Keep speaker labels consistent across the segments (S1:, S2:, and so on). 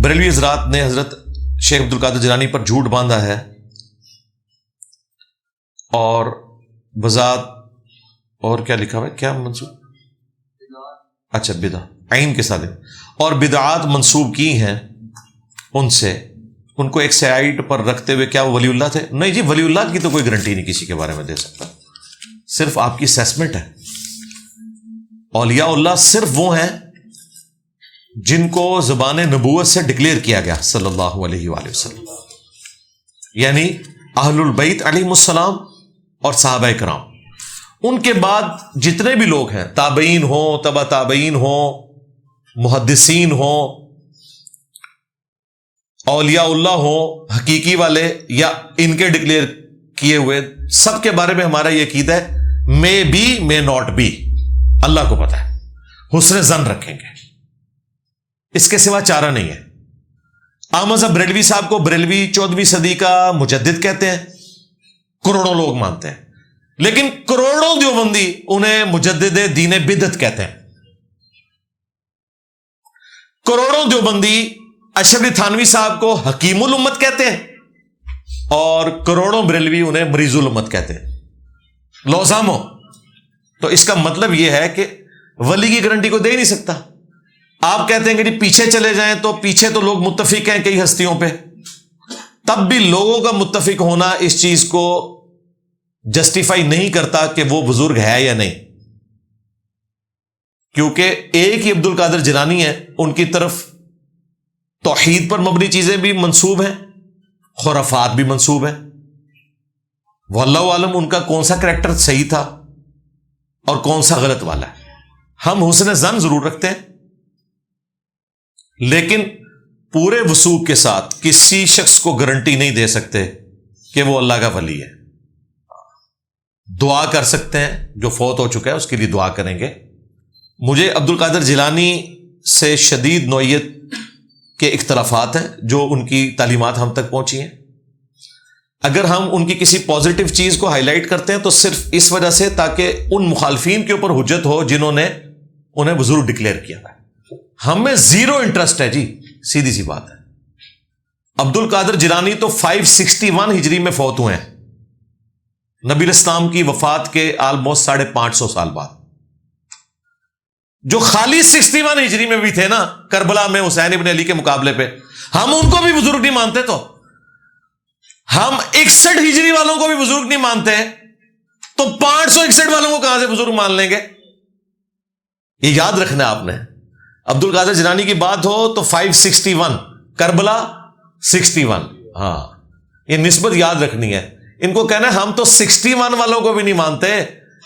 S1: بریلوی حضرات نے حضرت شیخ عبد القادر جیلانی پر جھوٹ باندھا ہے اور بذات اور کیا لکھا ہوا ہے، کیا منسوب، اچھا بدعت عین کے ساتھ، اور بدعات منسوب کی ہیں ان سے، ان کو ایک سائیڈ پر رکھتے ہوئے کیا وہ ولی اللہ تھے؟ نہیں جی، ولی اللہ کی تو کوئی گارنٹی نہیں کسی کے بارے میں دے سکتا، صرف آپ کی اسیسمنٹ ہے۔ اولیاء اللہ صرف وہ ہیں جن کو زبان نبوت سے ڈکلیئر کیا گیا صلی اللہ علیہ وآلہ وسلم، یعنی اہل البیت علیہم السلام اور صحابہ کرام۔ ان کے بعد جتنے بھی لوگ ہیں، تابعین ہوں، تبع تابعین ہوں، محدثین ہوں، اولیاء اللہ ہوں حقیقی والے یا ان کے ڈکلیئر کیے ہوئے، سب کے بارے میں ہمارا یہ عقیدہ ہے، may be may not be, Allah کو پتہ ہے، حسن ظن رکھیں گے، اس کے سوا چارہ نہیں ہے۔ احمد صاحب بریلوی صاحب کو بریلوی 14ویں صدی کا مجدد کہتے ہیں، کروڑوں لوگ مانتے ہیں، لیکن کروڑوں دیوبندی انہیں مجدد دین بدعت کہتے ہیں۔ کروڑوں دیوبندی اشرف علی تھانوی صاحب کو حکیم الامت کہتے ہیں، اور کروڑوں بریلوی انہیں مریض الامت کہتے ہیں۔ لوزامو تو اس کا مطلب یہ ہے کہ ولی کی گارنٹی کو دے ہی نہیں سکتا۔ آپ کہتے ہیں کہ جی پیچھے چلے جائیں، تو پیچھے تو لوگ متفق ہیں کئی ہستیوں پہ، تب بھی لوگوں کا متفق ہونا اس چیز کو جسٹیفائی نہیں کرتا کہ وہ بزرگ ہے یا نہیں، کیونکہ ایک ہی عبد القادر جیلانی ہے، ان کی طرف توحید پر مبنی چیزیں بھی منسوب ہیں، خرافات بھی منسوب ہیں۔ واللہ عالم ان کا کون سا کریکٹر صحیح تھا اور کون سا غلط والا ہے۔ ہم حسن ظن ضرور رکھتے ہیں، لیکن پورے وثوق کے ساتھ کسی شخص کو گارنٹی نہیں دے سکتے کہ وہ اللہ کا ولی ہے۔ دعا کر سکتے ہیں، جو فوت ہو چکا ہے اس کے لیے دعا کریں گے۔ مجھے عبد القادر جیلانی سے شدید نوعیت کے اختلافات ہیں جو ان کی تعلیمات ہم تک پہنچی ہیں۔ اگر ہم ان کی کسی پازیٹیو چیز کو ہائی لائٹ کرتے ہیں تو صرف اس وجہ سے تاکہ ان مخالفین کے اوپر حجت ہو جنہوں نے انہیں بزرگ ڈکلیئر کیا ہے۔ ہمیں زیرو انٹرسٹ ہے جی، سیدھی سی بات ہے۔ عبد القادر جیلانی تو 561 ہجری میں فوت ہوئے ہیں، نبی اسلام کی وفات کے آلموسٹ 550 سال بعد۔ جو خالی 61 ہجری میں بھی تھے نا کربلا میں حسین ابن علی کے مقابلے پہ، ہم ان کو بھی بزرگ نہیں مانتے، تو ہم 61 ہجری والوں کو بھی بزرگ نہیں مانتے، تو 561 والوں کو کہاں سے بزرگ مان لیں گے؟ یہ یاد رکھنا ہے آپ نے۔ عبد القادر جیلانی کی بات ہو تو 561، کربلا 61، ہاں یہ نسبت یاد رکھنی ہے۔ ان کو کہنا ہے ہم تو 61 والوں کو بھی نہیں مانتے،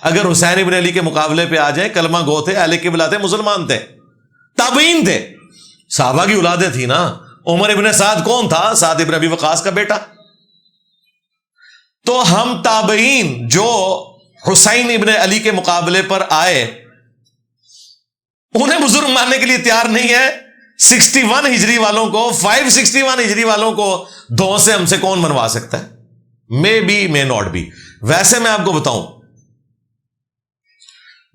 S1: اگر حسین ابن علی کے مقابلے پہ آ جائیں، کلمہ گو تھے، اہل قبلہ تھے، مسلمان تھے، تابعین تھے، صحابہ کی اولادیں تھی نا۔ عمر ابن سعد کون تھا؟ سعد ابن ابی وقاص کا بیٹا۔ تو ہم تابعین جو حسین ابن علی کے مقابلے پر آئے انہیں بزرگ ماننے کے لیے تیار نہیں ہے۔ 61 ہجری والوں کو، 561 ہجری والوں کو دو سے ہم سے کون منوا سکتا ہے؟ May be may not be. ویسے میں آپ کو بتاؤں،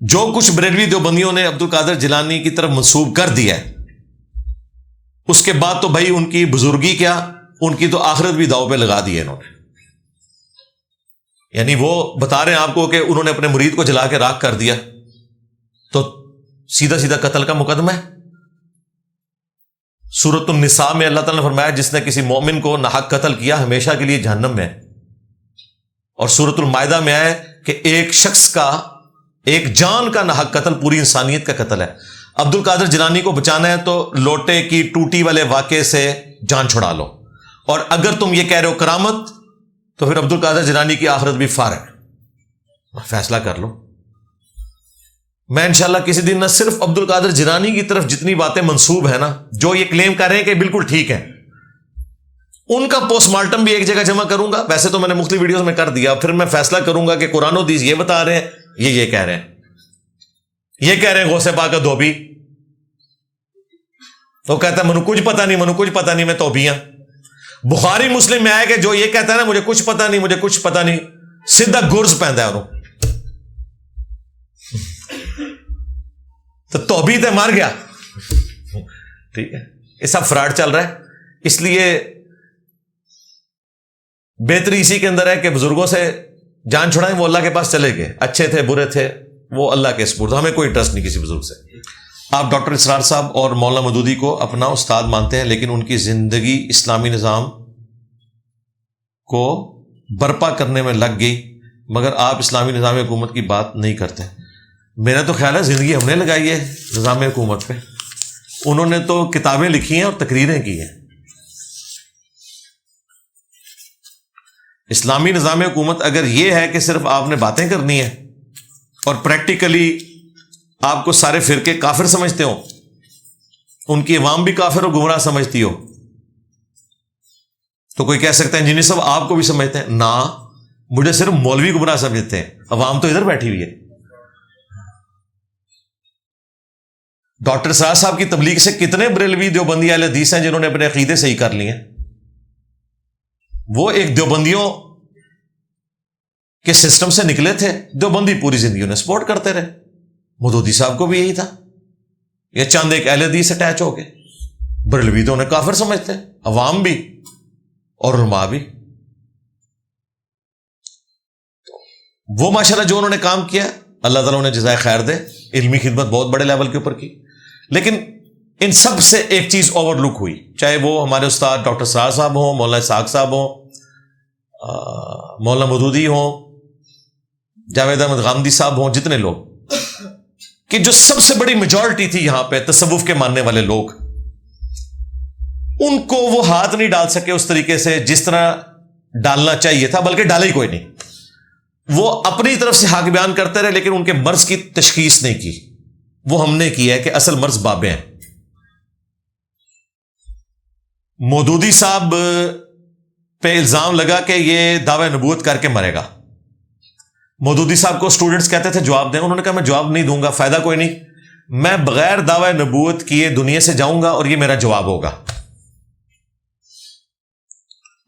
S1: جو کچھ بریلوی دیوبندیوں نے عبد القادر جیلانی کی طرف منسوب کر دیا ہے، اس کے بعد تو بھائی ان کی بزرگی کیا، ان کی تو آخرت بھی داؤ پہ لگا دی ہے انہوں نے۔ یعنی وہ بتا رہے ہیں آپ کو کہ انہوں نے اپنے مرید کو جلا کے راکھ کر دیا، تو سیدھا سیدھا قتل کا مقدمہ ہے۔ سورۃ النساء میں اللہ تعالیٰ نے فرمایا جس نے کسی مومن کو ناحق قتل کیا ہمیشہ کے لیے جہنم میں، اور سورۃ المائدہ میں آیا کہ ایک شخص کا، ایک جان کا ناحق قتل پوری انسانیت کا قتل ہے۔ عبد القادر جیلانی کو بچانا ہے تو لوٹے کی ٹوٹی والے واقعے سے جان چھڑا لو، اور اگر تم یہ کہہ رہے ہو کرامت، تو پھر عبد القادر جیلانی کی آخرت بھی فارغ، فیصلہ کر لو۔ میں انشاءاللہ کسی دن نہ صرف عبد القادر جیلانی کی طرف جتنی باتیں منسوب ہیں نا، جو یہ کلیم کر رہے ہیں کہ بالکل ٹھیک ہے، ان کا پوسٹ مارٹم بھی ایک جگہ جمع کروں گا۔ ویسے تو میں نے مختلف ویڈیوز میں کر دیا، پھر میں فیصلہ کروں گا کہ قرآن و حدیث یہ بتا رہے ہیں، یہ کہہ رہے ہیں، یہ کہہ رہے ہیں غوث پاک کا دھوبی، تو کہتا ہے منو کچھ پتا نہیں، منو کچھ پتا نہیں، میں توبیاں۔ بخاری مسلم میں آیا کہ جو یہ کہتا ہے نا مجھے کچھ پتا نہیں، مجھے کچھ پتا نہیں، سیدھا گرز پہنتا ہے، تو توبی تے مر گیا، ٹھیک ہے۔ یہ سب فراڈ چل رہا ہے. اس لیے بہتری اسی کے اندر ہے کہ بزرگوں سے جان چھڑائیں, وہ اللہ کے پاس چلے گئے, اچھے تھے برے تھے وہ اللہ کے سپرد, ہمیں کوئی انٹرسٹ نہیں کسی بزرگ سے. آپ ڈاکٹر اسرار صاحب اور مولانا مودودی کو اپنا استاد مانتے ہیں, لیکن ان کی زندگی اسلامی نظام کو برپا کرنے میں لگ گئی, مگر آپ اسلامی نظام حکومت کی بات نہیں کرتے. میرا تو خیال ہے زندگی ہم نے لگائی ہے نظام حکومت پہ, انہوں نے تو کتابیں لکھی ہیں اور تقریریں کی ہیں. اسلامی نظام حکومت اگر یہ ہے کہ صرف آپ نے باتیں کرنی ہیں اور پریکٹیکلی آپ کو سارے فرقے کافر سمجھتے ہو, ان کی عوام بھی کافر اور گمراہ سمجھتی ہو, تو کوئی کہہ سکتا ہے انجینئر صاحب آپ کو بھی سمجھتے ہیں. نہ, مجھے صرف مولوی گمراہ سمجھتے ہیں, عوام تو ادھر بیٹھی ہوئی ہے. ڈاکٹر اسرار صاحب کی تبلیغ سے کتنے بریلوی دیوبندی اہل حدیث ہیں جنہوں نے اپنے عقیدے صحیح کر لیے ہیں. وہ ایک دیوبندیوں کے سسٹم سے نکلے تھے, دیوبندی پوری زندگی انہیں سپورٹ کرتے رہے. مودودی صاحب کو بھی یہی تھا, یہ چند ایک اہل حدیث اٹیچ ہو گئے. بریلوی تو انہیں کافر سمجھتے ہیں, عوام بھی اور علماء بھی. وہ ماشاءاللہ جو انہوں نے کام کیا اللہ تعالیٰ انہیں جزائے خیر دے, علمی خدمت بہت بڑے لیول کے اوپر کی. لیکن ان سب سے ایک چیز اوور لک ہوئی, چاہے وہ ہمارے استاد ڈاکٹر اسرار صاحب ہوں, مولانا اسحاق صاحب ہوں, مولانا مودودی ہوں, جاوید احمد غامدی صاحب ہوں, جتنے لوگ, کہ جو سب سے بڑی میجورٹی تھی یہاں پہ تصوف کے ماننے والے لوگ, ان کو وہ ہاتھ نہیں ڈال سکے اس طریقے سے جس طرح ڈالنا چاہیے تھا, بلکہ ڈالا ہی کوئی نہیں. وہ اپنی طرف سے حق بیان کرتے رہے, لیکن ان کے مرض کی تشخیص نہیں کی. وہ ہم نے کی ہے کہ اصل مرض بابے ہیں. مودودی صاحب پہ الزام لگا کہ یہ دعوی نبوت کر کے مرے گا. مودودی صاحب کو اسٹوڈنٹس کہتے تھے جواب دیں, انہوں نے کہا میں جواب نہیں دوں گا, فائدہ کوئی نہیں, میں بغیر دعوی نبوت کیے دنیا سے جاؤں گا اور یہ میرا جواب ہوگا.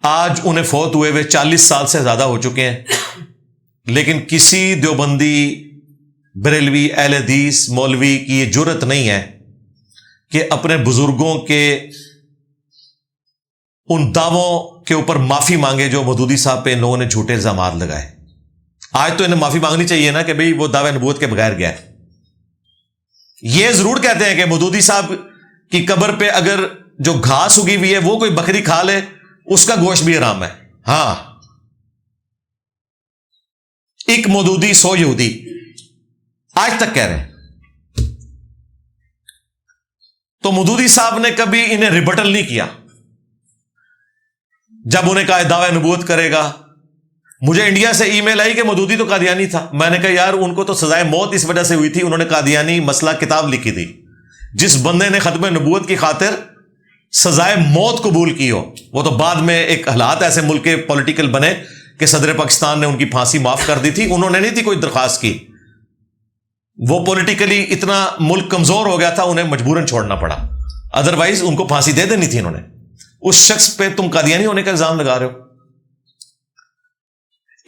S1: آج انہیں فوت ہوئے 40 سال سے زیادہ ہو چکے ہیں, لیکن کسی دیوبندی بریلوی اہل حدیث مولوی کی یہ جرت نہیں ہے کہ اپنے بزرگوں کے ان دعووں کے اوپر معافی مانگے جو مودودی صاحب پہ ان لوگوں نے جھوٹے الزامات لگائے. آج تو انہیں معافی مانگنی چاہیے نا کہ بھئی وہ دعوی نبوت کے بغیر گیا. یہ ضرور کہتے ہیں کہ مودودی صاحب کی قبر پہ اگر جو گھاس اگی ہوئی ہے وہ کوئی بکری کھا لے اس کا گوشت بھی حرام ہے. ہاں, ایک مودودی 100 یہودی آج تک کہہ رہے ہیں. تو مودودی صاحب نے کبھی انہیں ریبٹل نہیں کیا. جب انہیں کہا دعوی نبوت کرے گا, مجھے انڈیا سے ای میل آئی کہ مودودی تو قادیانی تھا. میں نے کہا یار ان کو تو سزائے موت اس وجہ سے ہوئی تھی, انہوں نے قادیانی مسئلہ کتاب لکھی تھی. جس بندے نے ختم نبوت کی خاطر سزائے موت قبول کی ہو, وہ تو بعد میں ایک حالات ایسے ملک کے پولیٹیکل بنے کہ صدر پاکستان نے ان کی پھانسی معاف کر دی تھی. انہوں نے نہیں تھی کوئی درخواست کی, وہ پولیٹیکلی اتنا ملک کمزور ہو گیا تھا انہیں مجبوراً چھوڑنا پڑا, ادروائز ان کو پھانسی دے دینی تھی انہوں نے. اس شخص پہ تم قادیانی ہونے کا الزام لگا رہے ہو.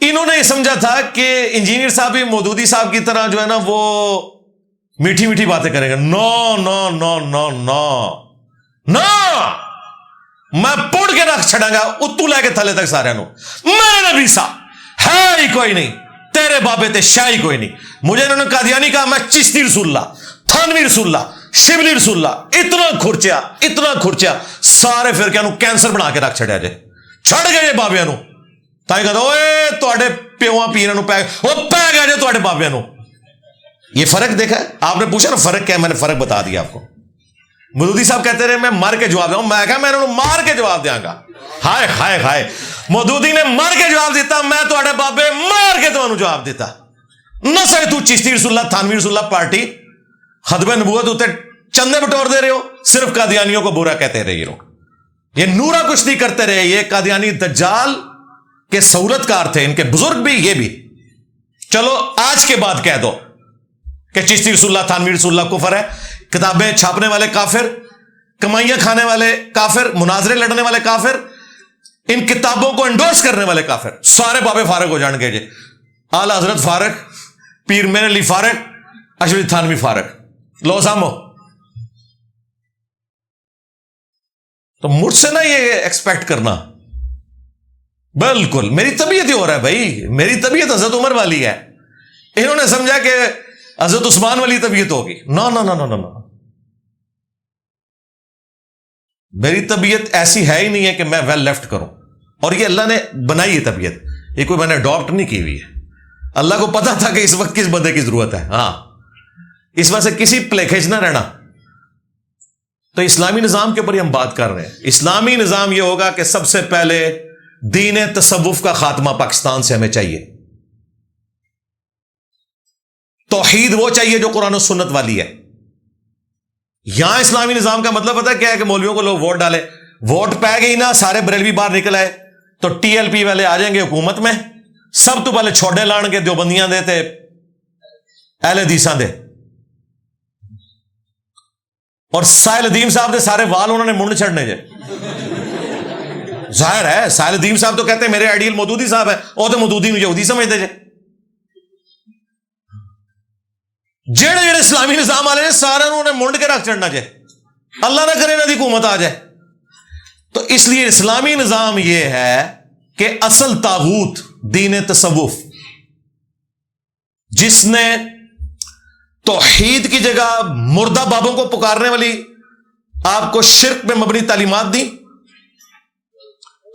S1: انہوں نے یہ سمجھا تھا کہ انجینئر صاحب بھی مودودی صاحب کی طرح جو ہے نا وہ میٹھی میٹھی باتیں کریں گے. نو نو نو نو نو نو, میں پڑ کے رکھ چھڑا گا اتو لے کے تھلے تک سارے نو. میں نبی صاحب ہے ہی کوئی نہیں, تیرے بابے تے شاہی کوئی نہیں. مجھے انہوں نے قادیانی کہا, میں چشتی رسول اللہ, تھانوی رسول اللہ, شبلی رسول اللہ, اتنا کھرچیا سارے فرقے نو کینسر بنا کے رکھ چھڑیا جے. چھڑ گئے یہ بابیاں نو, تاں کہتا اوے تواڈے پیواں پیراں نو پے گئے جے تواڈے بابیاں نو. یہ فرق دیکھا ہے آپ نے, پوچھا نا فرق کیا ہے, میں نے فرق بتا دیا آپ کو. مودودی صاحب کہتے رہے میں مر کے جواب دوں, میں کہا میں انہوں مار کے جواب دیاں گا. ہائے ہائے ہائے, مودودی نے مر کے جواب دیتا, میں تواڈے بابے مار کے تانوں جواب دیتا. نہ سر تو چشتی رسول اللہ تھانوی رسول اللہ پارٹی ختم نبوت ہوتے چندے بٹور دے رہے ہو, صرف قادیانیوں کو برا کہتے رہے. یہ لوگ یہ نورا کچھ نہیں کرتے رہے. یہ قادیانی دجال کے سہولت کار تھے, ان کے بزرگ بھی یہ بھی. چلو آج کے بعد کہہ دو کہ چشتی رسول اللہ تھانوی رسول اللہ کفر ہے, کتابیں چھاپنے والے کافر, کمائیاں کھانے والے کافر, مناظرے لڑنے والے کافر, ان کتابوں کو انڈورس کرنے والے کافر, سارے بابے فارغ ہو جان گے. جی اعلی حضرت فارغ, پیر میر علی فارغ, اشرف تھانوی فارغ, لو سامو. تو مجھ سے نہ یہ ایکسپیکٹ کرنا. بالکل میری طبیعت ہی ہو رہا ہے بھائی, میری طبیعت حضرت عمر والی ہے. انہوں نے سمجھا کہ حضرت عثمان والی طبیعت ہوگی. نو نو نو نو نو, میری طبیعت ایسی ہے ہی نہیں ہے کہ میں ویل لیفٹ کروں. اور یہ اللہ نے بنائی ہے طبیعت, یہ کوئی میں نے اڈاپٹ نہیں کی ہوئی ہے. اللہ کو پتا تھا کہ اس وقت کس بندے کی ضرورت ہے. ہاں, اس وجہ سے کسی پلیکھیج نہ رہنا. تو اسلامی نظام کے اوپر ہی ہم بات کر رہے ہیں. اسلامی نظام یہ ہوگا کہ سب سے پہلے دین تصوف کا خاتمہ پاکستان سے ہمیں چاہیے. توحید وہ چاہیے جو قرآن و سنت والی ہے. یہاں اسلامی نظام کا مطلب پتا کیا ہے کہ مولویوں کو لوگ ووٹ ڈالے, ووٹ پہ گئی نا, سارے بریلوی باہر نکل آئے تو ٹی ایل پی والے آ جائیں گے حکومت میں. سب تو پہلے چھوڑے لان کے دیوبندیاں دے تے اہل حدیثاں دے, اور ساحل ادیم صاحب دے سارے وال انہوں نے منڈ چھڑنے جے. ظاہر ہے ساحل ادیم صاحب تو کہتے ہیں میرے آئیڈیل مودودی صاحب ہے, وہ تو مودودی نو یہودی سمجھتے جے. جڑے جڑے اسلامی نظام والے نے سارے انہوں نے منڈ کے رکھ چڑھنا جے, اللہ نہ کرے نہ دی حکومت آ جائے. تو اس لیے اسلامی نظام یہ ہے کہ اصل طاغوت دین تصوف, جس نے توحید کی جگہ مردہ بابوں کو پکارنے والی آپ کو شرک میں مبنی تعلیمات دی,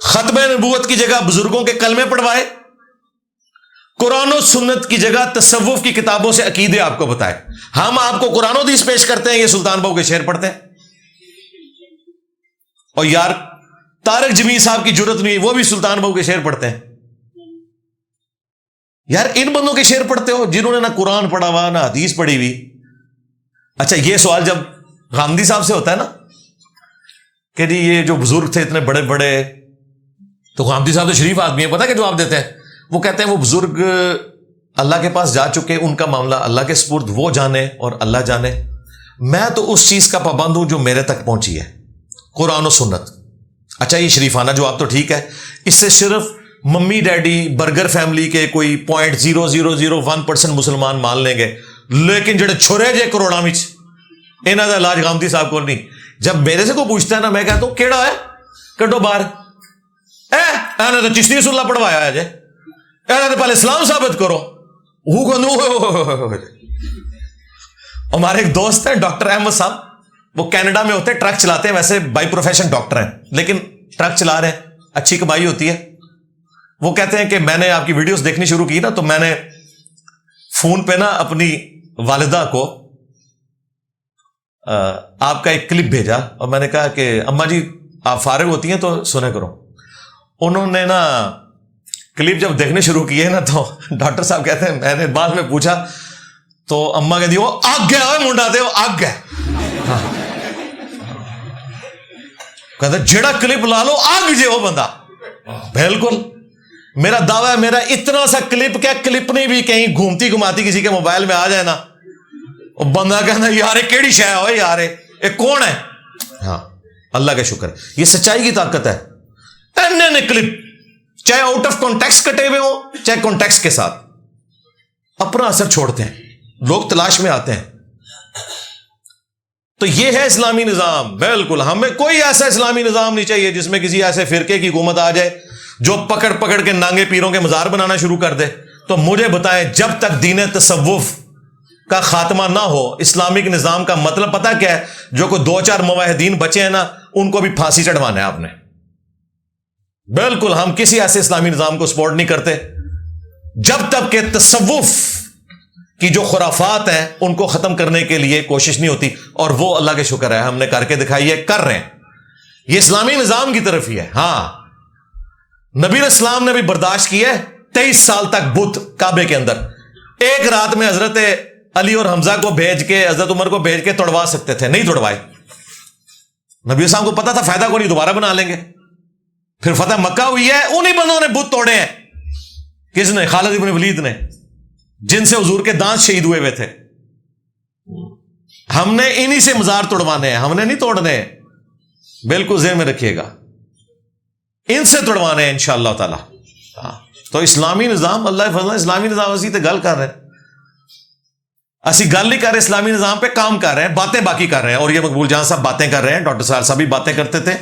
S1: ختم نبوت کی جگہ بزرگوں کے کلمے پڑھوائے, قرآن و سنت کی جگہ تصوف کی کتابوں سے عقیدے آپ کو بتائے. ہم آپ کو قرآن و حدیث پیش کرتے ہیں, یہ سلطان بہو کے شعر پڑھتے ہیں. اور یار طارق جمیل صاحب کی جرت نہیں, وہ بھی سلطان بہو کے شعر پڑھتے ہیں. یار ان بندوں کے شعر پڑھتے ہو جنہوں نے نہ قرآن پڑھا ہوا نہ حدیث پڑھی ہوئی. اچھا یہ سوال جب غامدی صاحب سے ہوتا ہے نا کہ جی یہ جو بزرگ تھے اتنے بڑے بڑے, تو غامدی صاحب تو شریف آدمی ہے, پتہ کہ جواب دیتے ہیں, وہ کہتے ہیں وہ بزرگ اللہ کے پاس جا چکے, ان کا معاملہ اللہ کے سپرد, وہ جانے اور اللہ جانے. میں تو اس چیز کا پابند ہوں جو میرے تک پہنچی ہے, قرآن و سنت. اچھا یہ شریفانہ جواب تو ٹھیک ہے, اس سے صرف ممی ڈیڈی برگر فیملی کے کوئی 0.0001% مسلمان مان لیں گے, لیکن جڑے چھرے جے کروڑا وچ انہاں دا علاج غامدی صاحب کو نہیں. جب میرے سے کوئی پوچھتا ہے نا, میں کہتا ہوں کیڑا ہے کڈو باہر, اے تو چشتی رسول اللہ پڑھوایا ہے جے, تو پہلے اسلام ثابت کرو. ہمارے ایک دوست ہیں ڈاکٹر احمد صاحب, وہ کینیڈا میں ہوتے ہیں, ٹرک چلاتے ہیں, ویسے بائی پروفیشن ڈاکٹر ہیں لیکن ٹرک چلا رہے ہیں, اچھی کمائی ہوتی ہے. وہ کہتے ہیں کہ میں نے آپ کی ویڈیوز دیکھنی شروع کی نا, تو میں نے فون پہ نا اپنی والدہ کو آپ کا ایک کلپ بھیجا, اور میں نے کہا کہ اماں جی آپ فارغ ہوتی ہیں تو سنے کرو. انہوں نے نا کلپ جب دیکھنے شروع کیے نا, تو ڈاکٹر صاحب کہتے ہیں میں نے بعد میں پوچھا تو اما کہتی وہ آگ گیا ہے منڈا دے, وہ آگ گیا. کہتے جڑا کلپ لا لو آگ جے وہ بندہ. بالکل میرا دعویٰ ہے, میرا اتنا سا کلپ کیا کلپ نہیں بھی کہیں گھومتی گھماتی کسی کے موبائل میں آ جائے نا, وہ بندہ کہنا یار کیڑی شے ہوئے یار یہ کون ہے. ہاں اللہ کا شکر ہے, یہ سچائی کی طاقت ہے. اینے کلپ چاہے آؤٹ آف کانٹیکسٹ کٹے ہوئے ہو چاہے کانٹیکسٹ کے ساتھ, اپنا اثر چھوڑتے ہیں, لوگ تلاش میں آتے ہیں. تو یہ ہے اسلامی نظام. بالکل ہمیں کوئی ایسا اسلامی نظام نہیں چاہیے جس میں کسی ایسے فرقے کی حکومت آ جائے جو پکڑ پکڑ کے نانگے پیروں کے مزار بنانا شروع کر دے. تو مجھے بتائیں, جب تک دین تصوف کا خاتمہ نہ ہو, اسلامک نظام کا مطلب پتہ کیا ہے؟ جو کوئی 2-4 موحدین بچے ہیں نا, ان کو بھی پھانسی چڑھوانا ہے آپ نے. بالکل ہم کسی ایسے اسلامی نظام کو سپورٹ نہیں کرتے جب تک کہ تصوف کی جو خرافات ہیں ان کو ختم کرنے کے لیے کوشش نہیں ہوتی. اور وہ اللہ کے شکر ہے ہم نے کر کے دکھائی ہے, کر رہے ہیں. یہ اسلامی نظام کی طرف ہی ہے. ہاں نبی علیہ السلام نے بھی برداشت کیا ہے 23 سال تک بت کعبے کے اندر. ایک رات میں حضرت علی اور حمزہ کو بھیج کے, حضرت عمر کو بھیج کے توڑوا سکتے تھے, نہیں توڑوائے. نبی علیہ السلام کو پتا تھا فائدہ کو نہیں, دوبارہ بنا لیں گے. پھر فتح مکہ ہوئی ہے, انہی بندوں نے بت توڑے ہیں. کس نے؟ خالد ابن ولید نے, جن سے حضور کے دانت شہید ہوئے تھے. ہم نے انہی سے مزار توڑوانے ہیں, ہم نے نہیں توڑنے. بالکل ذہن میں رکھیے گا, ان سے توڑوانے ہیں انشاءاللہ تعالی. تو اسلامی نظام اللہ فضل, اسلامی نظام اسی تے گل کر رہے ہیں. اسی گل نہیں کر رہے, اسلامی نظام پہ کام کر رہے ہیں, باتیں باقی کر رہے ہیں. اور یہ مقبول جہاں صاحب باتیں کر رہے ہیں, ڈاکٹر صاحب بھی باتیں کرتے تھے,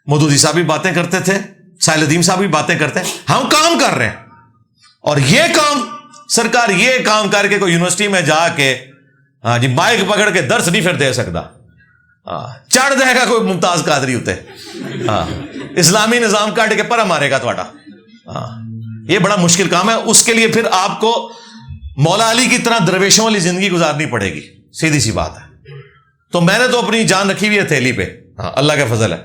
S1: مودودی صاحب بھی باتیں کرتے تھے, ساحل ندیم صاحب بھی باتیں کرتے ہیں, ہم کام کر رہے ہیں. اور یہ کام سرکار, یہ کام کر کے کوئی یونیورسٹی میں جا کے ہاں جی مائک پکڑ کے درس نہیں پھر دے سکتا. چڑھ دے گا کوئی ممتاز قادری ہوتے, اسلامی نظام کاٹ کے پرا مارے گا تھوڑا. یہ بڑا مشکل کام ہے. اس کے لیے پھر آپ کو مولا علی کی طرح درویشوں والی زندگی گزارنی پڑے گی, سیدھی سی بات ہے. تو میں نے تو اپنی جان رکھی ہوئی ہے تھیلی پہ, اللہ کا فضل ہے.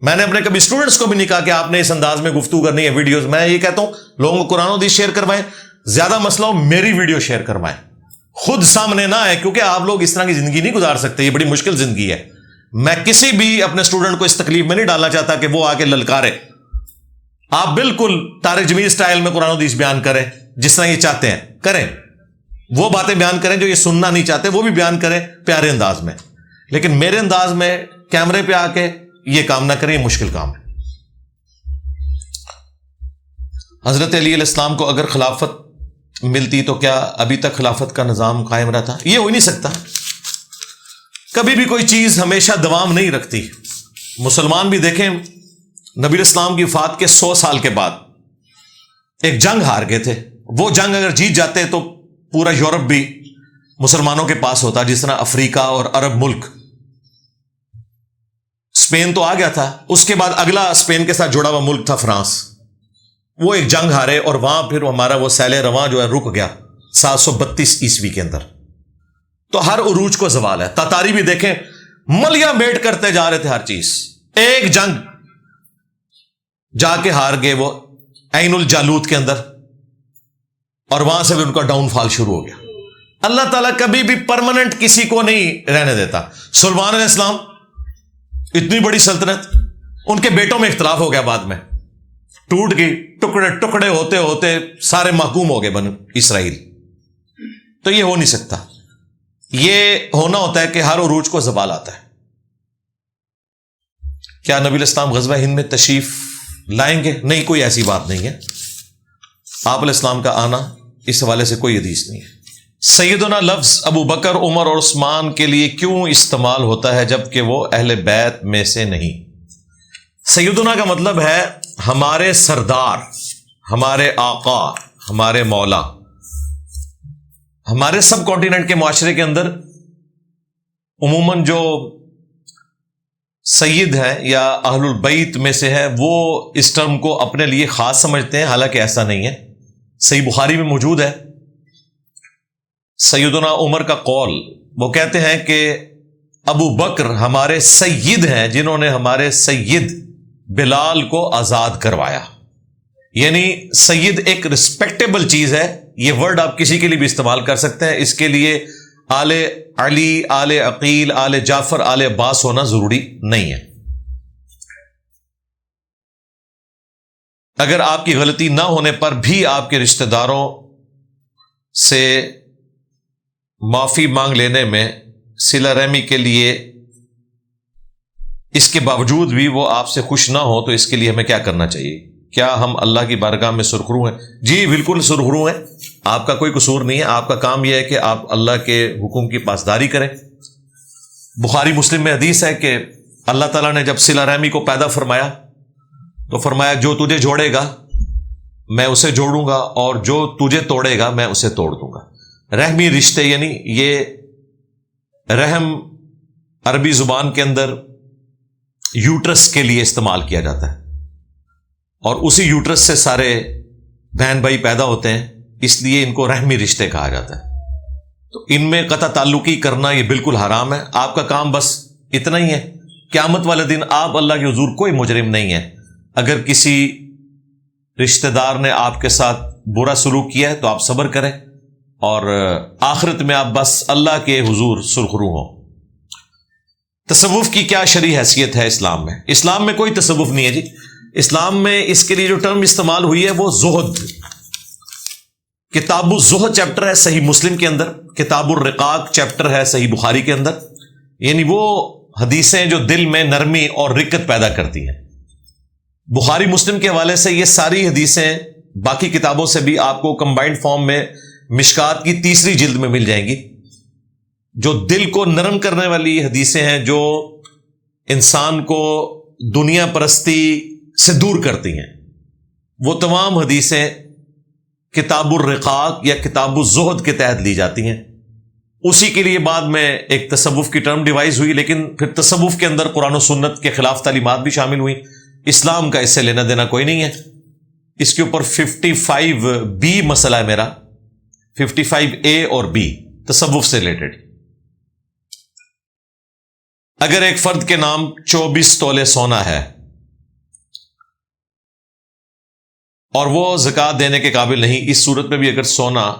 S1: میں نے اپنے کبھی اسٹوڈنٹس کو بھی نہیں کہا کہ آپ نے اس انداز میں گفتگو کرنی ہے ویڈیوز. میں یہ کہتا ہوں لوگوں کو قرآن و حدیث شیئر کروائیں, زیادہ مسئلہ ہو میری ویڈیو شیئر کروائیں, خود سامنے نہ ہے, کیونکہ آپ لوگ اس طرح کی زندگی نہیں گزار سکتے, یہ بڑی مشکل زندگی ہے. میں کسی بھی اپنے اسٹوڈنٹ کو اس تکلیف میں نہیں ڈالنا چاہتا کہ وہ آ کے للکارے. آپ بالکل طارق جمیل اسٹائل میں قرآن و حدیث بیان کریں, جس طرح یہ چاہتے ہیں کریں. وہ باتیں بیان کریں جو یہ سننا نہیں چاہتے, وہ بھی بیان کریں پیارے انداز میں. لیکن میرے انداز میں کیمرے پہ آ کے یہ کام نہ کریں, یہ مشکل کام ہے. حضرت علی علیہ السلام کو اگر خلافت ملتی تو کیا ابھی تک خلافت کا نظام قائم رہتا؟ یہ ہو ہی نہیں سکتا. کبھی بھی کوئی چیز ہمیشہ دوام نہیں رکھتی. مسلمان بھی دیکھیں, نبی الاسلام کی وفات کے 100 سال کے بعد ایک جنگ ہار گئے تھے. وہ جنگ اگر جیت جاتے تو پورا یورپ بھی مسلمانوں کے پاس ہوتا, جس طرح افریقہ اور عرب ملک. اسپین تو آ گیا تھا, اس کے بعد اگلا اسپین کے ساتھ جڑا ہوا ملک تھا فرانس. وہ ایک جنگ ہارے اور وہاں پھر ہمارا وہ سیل رواں جو ہے رک گیا 732 عیسوی کے اندر. تو ہر عروج کو زوال ہے. تاتاری بھی دیکھیں ملیا میٹ کرتے جا رہے تھے ہر چیز. ایک جنگ جا کے ہار گئے وہ عین الجالوت کے اندر, اور وہاں سے بھی ان کا ڈاؤن فال شروع ہو گیا. اللہ تعالیٰ کبھی بھی پرماننٹ کسی کو نہیں رہنے دیتا. سلیمان علیہ السلام اتنی بڑی سلطنت, ان کے بیٹوں میں اختلاف ہو گیا, بعد میں ٹوٹ گئی, ٹکڑے ٹکڑے ہوتے ہوتے سارے محکوم ہو گئے بنو اسرائیل. تو یہ ہو نہیں سکتا. یہ ہونا ہوتا ہے کہ ہر عروج کو زوال آتا ہے. کیا نبی علیہ السلام غزوہ ہند میں تشریف لائیں گے؟ نہیں, کوئی ایسی بات نہیں ہے. آپ علیہ السلام کا آنا اس حوالے سے کوئی حدیث نہیں ہے. سیدنا لفظ ابو بکر, عمر اور عثمان کے لیے کیوں استعمال ہوتا ہے جبکہ وہ اہل بیت میں سے نہیں؟ سیدنا کا مطلب ہے ہمارے سردار, ہمارے آقا, ہمارے مولا. ہمارے سب کانٹیننٹ کے معاشرے کے اندر عموماً جو سید ہیں یا اہل البیت میں سے ہے وہ اس ٹرم کو اپنے لیے خاص سمجھتے ہیں, حالانکہ ایسا نہیں ہے. صحیح بخاری میں موجود ہے سیدنا عمر کا قول. وہ کہتے ہیں کہ ابو بکر ہمارے سید ہیں جنہوں نے ہمارے سید بلال کو آزاد کروایا. یعنی سید ایک رسپیکٹیبل چیز ہے. یہ ورڈ آپ کسی کے لیے بھی استعمال کر سکتے ہیں. اس کے لیے آل علی, آل عقیل, آل جعفر, آل عباس ہونا ضروری نہیں ہے. اگر آپ کی غلطی نہ ہونے پر بھی آپ کے رشتہ داروں سے معافی مانگ لینے میں صلہ رحمی کے لیے, اس کے باوجود بھی وہ آپ سے خوش نہ ہو, تو اس کے لیے ہمیں کیا کرنا چاہیے؟ کیا ہم اللہ کی بارگاہ میں سرخرو ہیں؟ جی بالکل سرخرو ہیں. آپ کا کوئی قصور نہیں ہے. آپ کا کام یہ ہے کہ آپ اللہ کے حکم کی پاسداری کریں. بخاری مسلم میں حدیث ہے کہ اللہ تعالیٰ نے جب صلہ رحمی کو پیدا فرمایا تو فرمایا جو تجھے جوڑے گا میں اسے جوڑوں گا, اور جو تجھے توڑے گا میں اسے توڑ دوں گا. رحمی رشتے, یعنی یہ رحم عربی زبان کے اندر یوٹرس کے لیے استعمال کیا جاتا ہے, اور اسی یوٹرس سے سارے بہن بھائی پیدا ہوتے ہیں, اس لیے ان کو رحمی رشتے کہا جاتا ہے. تو ان میں قطع تعلقی کرنا یہ بالکل حرام ہے. آپ کا کام بس اتنا ہی ہے, قیامت والے دن آپ اللہ کے حضور کوئی مجرم نہیں ہے. اگر کسی رشتہ دار نے آپ کے ساتھ برا سلوک کیا ہے تو آپ صبر کریں, اور آخرت میں آپ بس اللہ کے حضور سرخرو ہوں. تصوف کی کیا شرعی حیثیت ہے اسلام میں؟ اسلام میں کوئی تصوف نہیں ہے جی. اسلام میں اس کے لیے جو ٹرم استعمال ہوئی ہے وہ زہد. کتاب الزہد چیپٹر ہے صحیح مسلم کے اندر, کتاب الرقاق چیپٹر ہے صحیح بخاری کے اندر. یعنی وہ حدیثیں جو دل میں نرمی اور رقت پیدا کرتی ہیں. بخاری مسلم کے حوالے سے یہ ساری حدیثیں باقی کتابوں سے بھی آپ کو کمبائنڈ فارم میں مشکات کی 3ری جلد میں مل جائیں گی. جو دل کو نرم کرنے والی حدیثیں ہیں, جو انسان کو دنیا پرستی سے دور کرتی ہیں، وہ تمام حدیثیں کتاب الرقاق یا کتاب الزہد کے تحت لی جاتی ہیں۔ اسی کے لیے بعد میں ایک تصوف کی ٹرم ڈیوائز ہوئی، لیکن پھر تصوف کے اندر قرآن و سنت کے خلاف تعلیمات بھی شامل ہوئی۔ اسلام کا اس سے لینا دینا کوئی نہیں ہے۔ اس کے اوپر 55B مسئلہ ہے میرا، 55A اور B تصوف سے ریلیٹڈ۔ اگر ایک فرد کے نام 24 تولے سونا ہے اور وہ زکوٰۃ دینے کے قابل نہیں، اس صورت میں بھی اگر سونا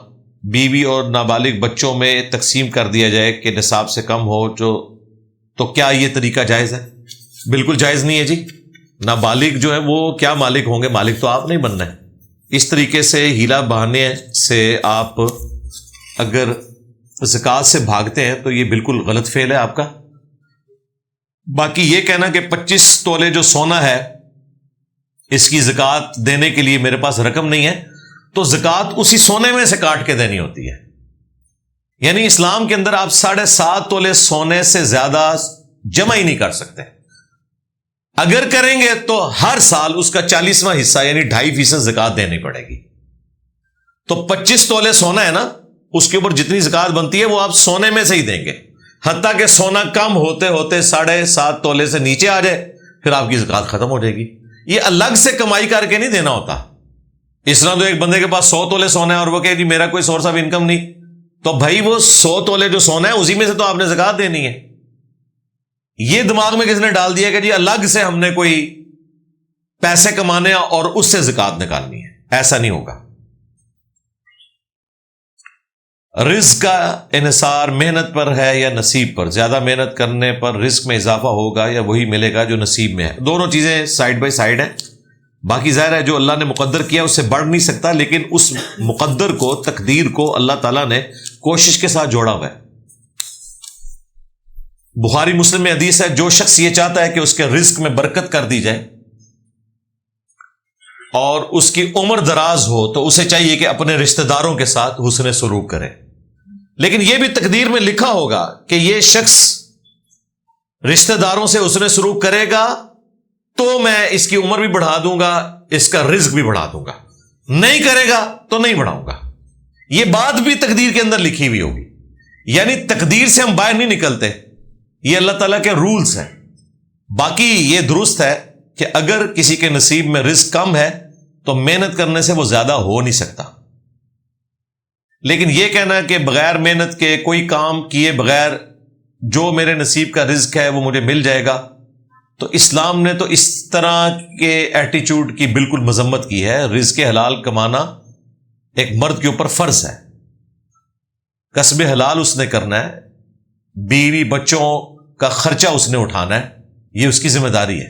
S1: بیوی اور نابالغ بچوں میں تقسیم کر دیا جائے کہ نصاب سے کم ہو تو کیا یہ طریقہ جائز ہے؟ بالکل جائز نہیں ہے جی۔ نابالغ جو ہے وہ کیا مالک ہوں گے؟ مالک تو آپ نہیں بننا ہے۔ اس طریقے سے ہیلا بہانے سے آپ اگر زکوٰۃ سے بھاگتے ہیں تو یہ بالکل غلط فعل ہے آپ کا۔ باقی یہ کہنا کہ 25 تولے جو سونا ہے اس کی زکوٰۃ دینے کے لیے میرے پاس رقم نہیں ہے، تو زکوٰۃ اسی سونے میں سے کاٹ کے دینی ہوتی ہے۔ یعنی اسلام کے اندر آپ 7.5 تولے سونے سے زیادہ جمع ہی نہیں کر سکتے۔ اگر کریں گے تو ہر سال اس کا 40واں حصہ یعنی 2.5% زکوٰۃ دینی پڑے گی۔ تو 25 تولے سونا ہے نا، اس کے اوپر جتنی زکوٰۃ بنتی ہے وہ آپ سونے میں سے ہی دیں گے، حتیٰ کہ سونا کم ہوتے ہوتے 7.5 تولے سے نیچے آ جائے پھر آپ کی زکوٰۃ ختم ہو جائے گی۔ یہ الگ سے کمائی کر کے نہیں دینا ہوتا۔ اس طرح تو ایک بندے کے پاس 100 تولے سونا ہے اور وہ کہ جی میرا کوئی سورس آف انکم نہیں، تو بھائی وہ 100 تولے جو سونا ہے اسی میں سے تو آپ نے زکوٰۃ دینی ہے۔ یہ دماغ میں کس نے ڈال دیا کہ جی الگ سے ہم نے کوئی پیسے کمانے اور اس سے زکوٰۃ نکالنی ہے، ایسا نہیں ہوگا۔ رزق کا انحصار محنت پر ہے یا نصیب پر؟ زیادہ محنت کرنے پر رزق میں اضافہ ہوگا یا وہی ملے گا جو نصیب میں ہے؟ دونوں چیزیں سائیڈ بائی سائیڈ ہیں۔ باقی ظاہر ہے جو اللہ نے مقدر کیا اس سے بڑھ نہیں سکتا، لیکن اس مقدر کو، تقدیر کو اللہ تعالیٰ نے کوشش کے ساتھ جوڑا ہوا ہے۔ بخاری مسلم میں حدیث ہے، جو شخص یہ چاہتا ہے کہ اس کے رزق میں برکت کر دی جائے اور اس کی عمر دراز ہو تو اسے چاہیے کہ اپنے رشتہ داروں کے ساتھ حسن سلوک کرے۔ لیکن یہ بھی تقدیر میں لکھا ہوگا کہ یہ شخص رشتہ داروں سے حسن سلوک کرے گا تو میں اس کی عمر بھی بڑھا دوں گا، اس کا رزق بھی بڑھا دوں گا، نہیں کرے گا تو نہیں بڑھاؤں گا۔ یہ بات بھی تقدیر کے اندر لکھی ہوئی ہوگی، یعنی تقدیر سے ہم باہر نہیں نکلتے، یہ اللہ تعالیٰ کے رولز ہیں۔ باقی یہ درست ہے کہ اگر کسی کے نصیب میں رزق کم ہے تو محنت کرنے سے وہ زیادہ ہو نہیں سکتا، لیکن یہ کہنا کہ بغیر محنت کے، کوئی کام کیے بغیر جو میرے نصیب کا رزق ہے وہ مجھے مل جائے گا، تو اسلام نے تو اس طرح کے ایٹیچیوڈ کی بالکل مذمت کی ہے۔ رزق حلال کمانا ایک مرد کے اوپر فرض ہے، کسب حلال اس نے کرنا ہے، بیوی بچوں کا خرچہ اس نے اٹھانا ہے، یہ اس کی ذمہ داری ہے،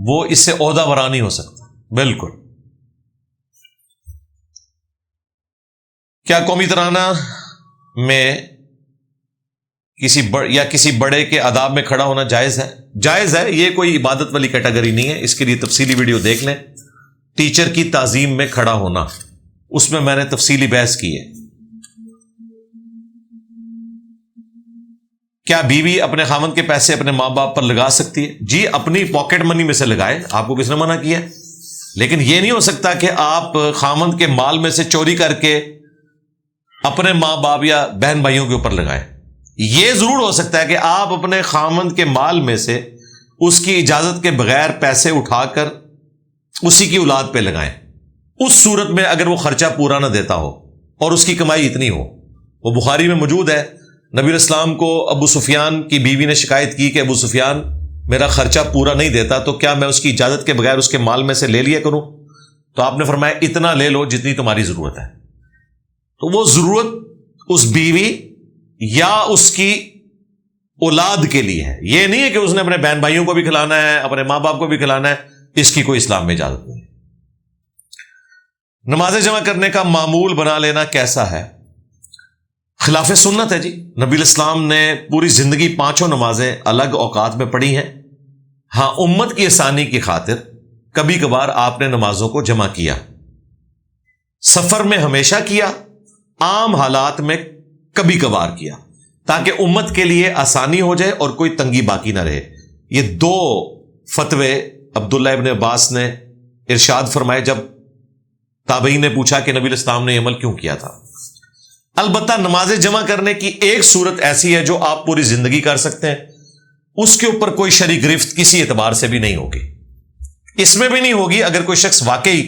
S1: وہ اس سے عہدہ برا نہیں ہو سکتا۔ بالکل۔ کیا قومی ترانہ میں کسی بڑے کے آداب میں کھڑا ہونا جائز ہے؟ جائز ہے، یہ کوئی عبادت والی کیٹیگری نہیں ہے، اس کے لیے تفصیلی ویڈیو دیکھ لیں۔ ٹیچر کی تعظیم میں کھڑا ہونا، اس میں میں نے تفصیلی بحث کی ہے۔ کیا بیوی اپنے خاوند کے پیسے اپنے ماں باپ پر لگا سکتی ہے؟ جی، اپنی پاکٹ منی میں سے لگائے، آپ کو کس نے منع کیا؟ لیکن یہ نہیں ہو سکتا کہ آپ خاوند کے مال میں سے چوری کر کے اپنے ماں باپ یا بہن بھائیوں کے اوپر لگائیں۔ یہ ضرور ہو سکتا ہے کہ آپ اپنے خاوند کے مال میں سے اس کی اجازت کے بغیر پیسے اٹھا کر اسی کی اولاد پہ لگائیں، اس صورت میں اگر وہ خرچہ پورا نہ دیتا ہو اور اس کی کمائی اتنی ہو۔ وہ بخاری میں موجود ہے، نبی علیہ السلام کو ابو سفیان کی بیوی نے شکایت کی کہ ابو سفیان میرا خرچہ پورا نہیں دیتا، تو کیا میں اس کی اجازت کے بغیر اس کے مال میں سے لے لیا کروں؟ تو آپ نے فرمایا اتنا لے لو جتنی تمہاری ضرورت ہے۔ تو وہ ضرورت اس بیوی یا اس کی اولاد کے لیے ہے، یہ نہیں ہے کہ اس نے اپنے بہن بھائیوں کو بھی کھلانا ہے، اپنے ماں باپ کو بھی کھلانا ہے، اس کی کوئی اسلام میں اجازت نہیں ہے۔ نمازیں جمع کرنے کا معمول بنا لینا کیسا ہے؟ خلاف سنت ہے جی۔ نبی الاسلام نے پوری زندگی 5 نمازیں الگ اوقات میں پڑھی ہیں۔ ہاں، امت کی آسانی کی خاطر کبھی کبھار آپ نے نمازوں کو جمع کیا، سفر میں ہمیشہ کیا، عام حالات میں کبھی کبھار کیا، تاکہ امت کے لیے آسانی ہو جائے اور کوئی تنگی باقی نہ رہے۔ یہ 2 فتوے عبداللہ ابن عباس نے ارشاد فرمائے جب تابعین نے پوچھا کہ نبی الاسلام نے عمل کیوں کیا تھا. البتہ نماز جمع کرنے کی ایک صورت ایسی ہے جو آپ پوری زندگی کر سکتے ہیں, اس کے اوپر کوئی شرعی گرفت کسی اعتبار سے بھی نہیں ہوگی. اس میں بھی نہیں ہوگی اگر کوئی شخص واقعی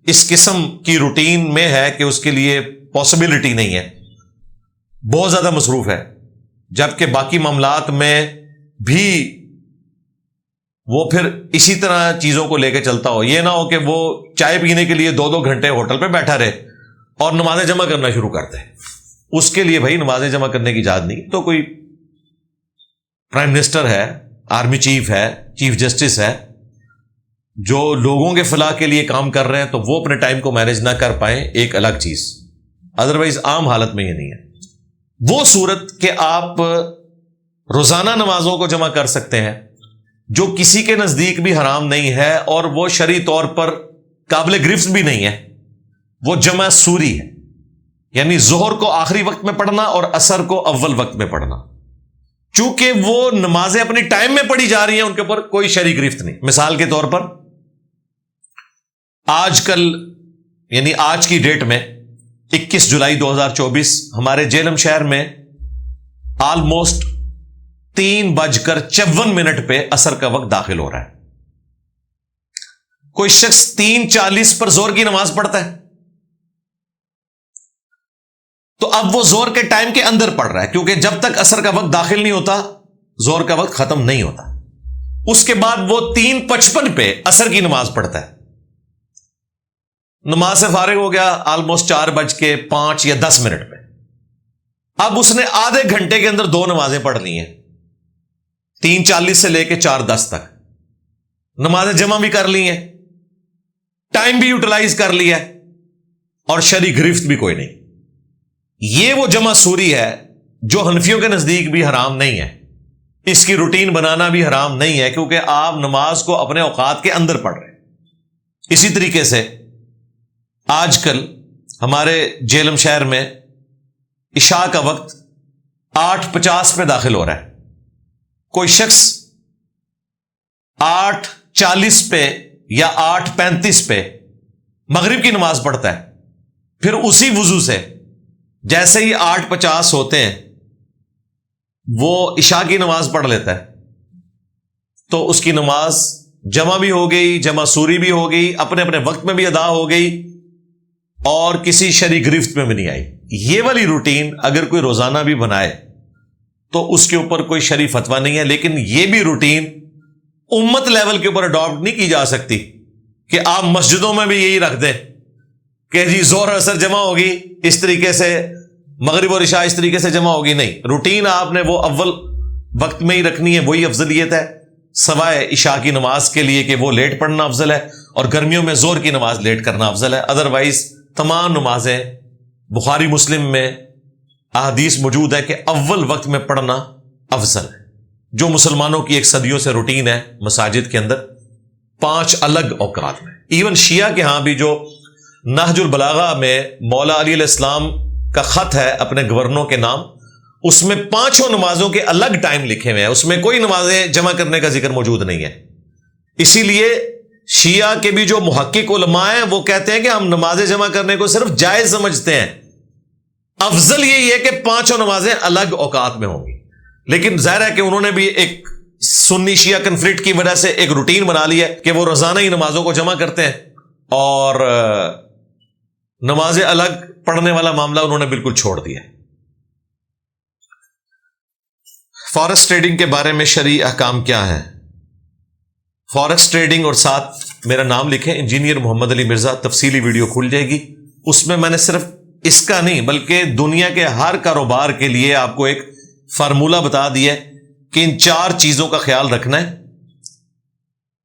S1: اس قسم کی روٹین میں ہے کہ اس کے لیے پاسبلٹی نہیں ہے, بہت زیادہ مصروف ہے, جبکہ باقی معاملات میں بھی وہ پھر اسی طرح چیزوں کو لے کے چلتا ہو. یہ نہ ہو کہ وہ چائے پینے کے لیے 2-2 گھنٹے ہوٹل پہ بیٹھا رہے اور نمازیں جمع کرنا شروع کرتے ہیں. اس کے لیے بھائی نمازیں جمع کرنے کی اجازت نہیں. تو کوئی پرائم منسٹر ہے, آرمی چیف ہے, چیف جسٹس ہے, جو لوگوں کے فلاح کے لیے کام کر رہے ہیں, تو وہ اپنے ٹائم کو مینج نہ کر پائیں ایک الگ چیز. ادروائز عام حالت میں یہ نہیں ہے. وہ صورت کہ آپ روزانہ نمازوں کو جمع کر سکتے ہیں جو کسی کے نزدیک بھی حرام نہیں ہے اور وہ شرعی طور پر قابل گرفت بھی نہیں ہے, وہ جمع سوری ہے. یعنی ظہر کو آخری وقت میں پڑھنا اور عصر کو اول وقت میں پڑھنا. چونکہ وہ نمازیں اپنی ٹائم میں پڑھی جا رہی ہیں, ان کے اوپر کوئی شرعی گرفت نہیں. مثال کے طور پر آج کل یعنی آج کی ڈیٹ میں 21 جولائی 2024 ہمارے جہلم شہر میں آلموسٹ 3:54 پہ عصر کا وقت داخل ہو رہا ہے. کوئی شخص 3:40 پر زور کی نماز پڑھتا ہے تو اب وہ زور کے ٹائم کے اندر پڑھ رہا ہے, کیونکہ جب تک عصر کا وقت داخل نہیں ہوتا زور کا وقت ختم نہیں ہوتا. اس کے بعد وہ 3:55 پہ عصر کی نماز پڑھتا ہے. نماز سے فارغ ہو گیا آلموسٹ 4:05 یا 10 پہ. اب اس نے آدھے گھنٹے کے اندر 2 نمازیں پڑھ لی ہیں, 3:40 سے لے کے 4:10 تک. نمازیں جمع بھی کر لی ہیں, ٹائم بھی یوٹیلائز کر لیا ہے, اور شرعی گرفت بھی کوئی نہیں. یہ وہ جمع سوری ہے جو حنفیوں کے نزدیک بھی حرام نہیں ہے. اس کی روٹین بنانا بھی حرام نہیں ہے, کیونکہ آپ نماز کو اپنے اوقات کے اندر پڑھ رہے ہیں. اسی طریقے سے آج کل ہمارے جہلم شہر میں عشاء کا وقت 8:50 پہ داخل ہو رہا ہے. کوئی شخص 8:40 پہ یا 8:35 پہ مغرب کی نماز پڑھتا ہے, پھر اسی وضو سے جیسے ہی 8:50 ہوتے ہیں وہ عشاء کی نماز پڑھ لیتا ہے, تو اس کی نماز جمع بھی ہو گئی, جمع سوری بھی ہو گئی, اپنے اپنے وقت میں بھی ادا ہو گئی, اور کسی شرعی گرفت میں بھی نہیں آئی. یہ والی روٹین اگر کوئی روزانہ بھی بنائے تو اس کے اوپر کوئی شرعی فتویٰ نہیں ہے. لیکن یہ بھی روٹین امت لیول کے اوپر اڈاپٹ نہیں کی جا سکتی کہ آپ مسجدوں میں بھی یہی رکھ دیں کہ جی ظہر عصر جمع ہوگی اس طریقے سے, مغرب اور عشاء اس طریقے سے جمع ہوگی. نہیں, روٹین آپ نے وہ اول وقت میں ہی رکھنی ہے, وہی افضلیت ہے, سوائے عشاء کی نماز کے لیے کہ وہ لیٹ پڑھنا افضل ہے, اور گرمیوں میں ظہر کی نماز لیٹ کرنا افضل ہے. ادروائز تمام نمازیں بخاری مسلم میں احادیث موجود ہے کہ اول وقت میں پڑھنا افضل ہے. جو مسلمانوں کی ایک صدیوں سے روٹین ہے مساجد کے اندر 5 الگ اوقات میں. ایون شیعہ کے ہاں بھی جو نہج البلاغہ میں مولا علی علیہ السلام کا خط ہے اپنے گورنوں کے نام, اس میں 5 نمازوں کے الگ ٹائم لکھے ہوئے ہیں, اس میں کوئی نمازیں جمع کرنے کا ذکر موجود نہیں ہے. اسی لیے شیعہ کے بھی جو محقق علماء ہیں وہ کہتے ہیں کہ ہم نمازیں جمع کرنے کو صرف جائز سمجھتے ہیں, افضل یہی ہے کہ 5 نمازیں الگ اوقات میں ہوں گی. لیکن ظاہر ہے کہ انہوں نے بھی ایک سنی شیعہ کنفلکٹ کی وجہ سے ایک روٹین بنا لی ہے کہ وہ روزانہ ہی نمازوں کو جمع کرتے ہیں, اور نمازیں الگ پڑھنے والا معاملہ انہوں نے بالکل چھوڑ دیا. فارکس ٹریڈنگ کے بارے میں شرعی احکام کیا ہیں؟ فارکس ٹریڈنگ اور ساتھ میرا نام لکھیں انجینئر محمد علی مرزا, تفصیلی ویڈیو کھل جائے گی. اس میں نے صرف اس کا نہیں بلکہ دنیا کے ہر کاروبار کے لیے آپ کو ایک فارمولہ بتا دیا ہے کہ ان 4 چیزوں کا خیال رکھنا ہے.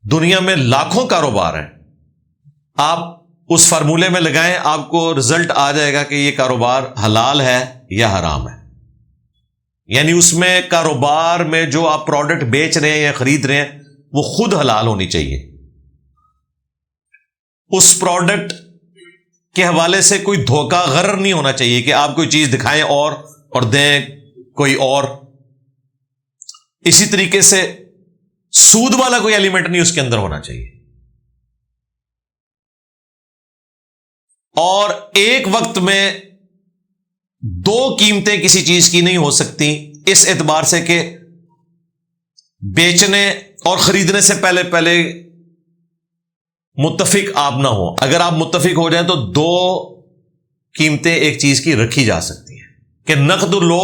S1: دنیا میں لاکھوں کاروبار ہیں, آپ اس فارمولے میں لگائیں, آپ کو رزلٹ آ جائے گا کہ یہ کاروبار حلال ہے یا حرام ہے. یعنی اس میں کاروبار میں جو آپ پروڈکٹ بیچ رہے ہیں یا خرید رہے ہیں وہ خود حلال ہونی چاہیے. اس پروڈکٹ کے حوالے سے کوئی دھوکہ غرر نہیں ہونا چاہیے کہ آپ کوئی چیز دکھائیں اور دیں کوئی اور. اسی طریقے سے سود والا کوئی ایلیمنٹ نہیں اس کے اندر ہونا چاہیے. اور ایک وقت میں دو قیمتیں کسی چیز کی نہیں ہو سکتی اس اعتبار سے کہ بیچنے اور خریدنے سے پہلے متفق آپ نہ ہو. اگر آپ متفق ہو جائیں تو دو قیمتیں ایک چیز کی رکھی جا سکتی ہیں کہ نقد لو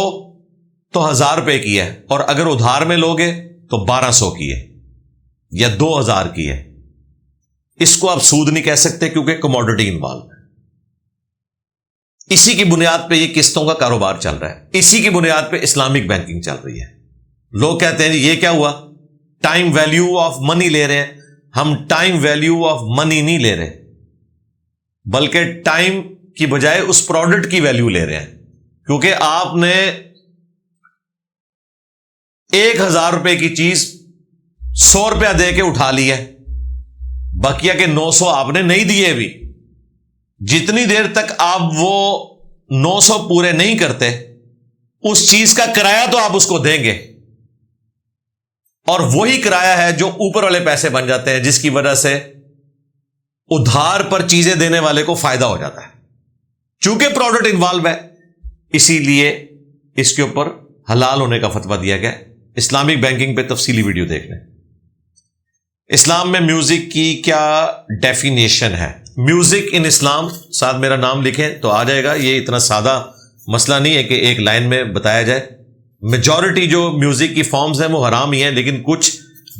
S1: تو 1000 روپے کی ہے اور اگر ادھار میں لوگے تو 1200 کی ہے یا 2000 کی ہے. اس کو آپ سود نہیں کہہ سکتے کیونکہ کموڈٹی انوالو ہے. اسی کی بنیاد پہ یہ قسطوں کا کاروبار چل رہا ہے. اسی کی بنیاد پہ اسلامک بینکنگ چل رہی ہے. لوگ کہتے ہیں یہ کیا ہوا, ٹائم ویلیو آف منی لے رہے ہیں. ہم ٹائم ویلیو آف منی نہیں لے رہے بلکہ ٹائم کی بجائے اس پروڈکٹ کی ویلیو لے رہے ہیں. کیونکہ آپ نے 1000 روپے کی چیز 100 روپیہ دے کے اٹھا لی ہے, بقیہ کے 900 آپ نے نہیں دیے بھی. جتنی دیر تک آپ وہ 900 پورے نہیں کرتے اس چیز کا کرایہ تو آپ اس کو دیں گے, اور وہی کرایہ ہے جو اوپر والے پیسے بن جاتے ہیں جس کی وجہ سے ادھار پر چیزیں دینے والے کو فائدہ ہو جاتا ہے. چونکہ پروڈکٹ انوالو ہے اسی لیے اس کے اوپر حلال ہونے کا فتویٰ دیا گیا. اسلامک بینکنگ پہ تفصیلی ویڈیو دیکھ لیں. اسلام میں میوزک کی کیا ڈیفینیشن ہے؟ میوزک ان اسلام, ساتھ میرا نام لکھیں تو آ جائے گا. یہ اتنا سادہ مسئلہ نہیں ہے کہ ایک لائن میں بتایا جائے. میجورٹی جو میوزک کی فارمز ہیں وہ حرام ہی ہیں لیکن کچھ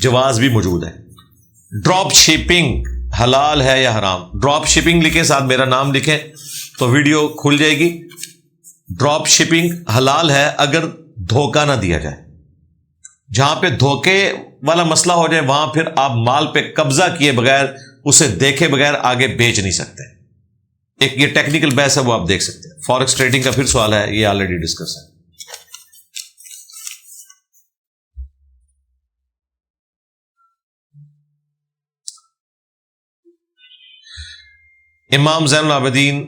S1: جواز بھی موجود ہے. ڈراپ شپنگ حلال ہے یا حرام؟ ڈراپ شپنگ لکھیں, ساتھ میرا نام لکھیں تو ویڈیو کھل جائے گی. ڈراپ شپنگ حلال ہے اگر دھوکہ نہ دیا جائے. جہاں پہ دھوکے والا مسئلہ ہو جائے وہاں پھر آپ مال پہ قبضہ کیے بغیر, اسے دیکھے بغیر آگے بیچ نہیں سکتے. ایک یہ ٹیکنیکل بحث ہے وہ آپ دیکھ سکتے ہیں. فارکس ٹریڈنگ کا پھر سوال ہے, یہ آلریڈی ڈسکس ہے. امام زین العابدین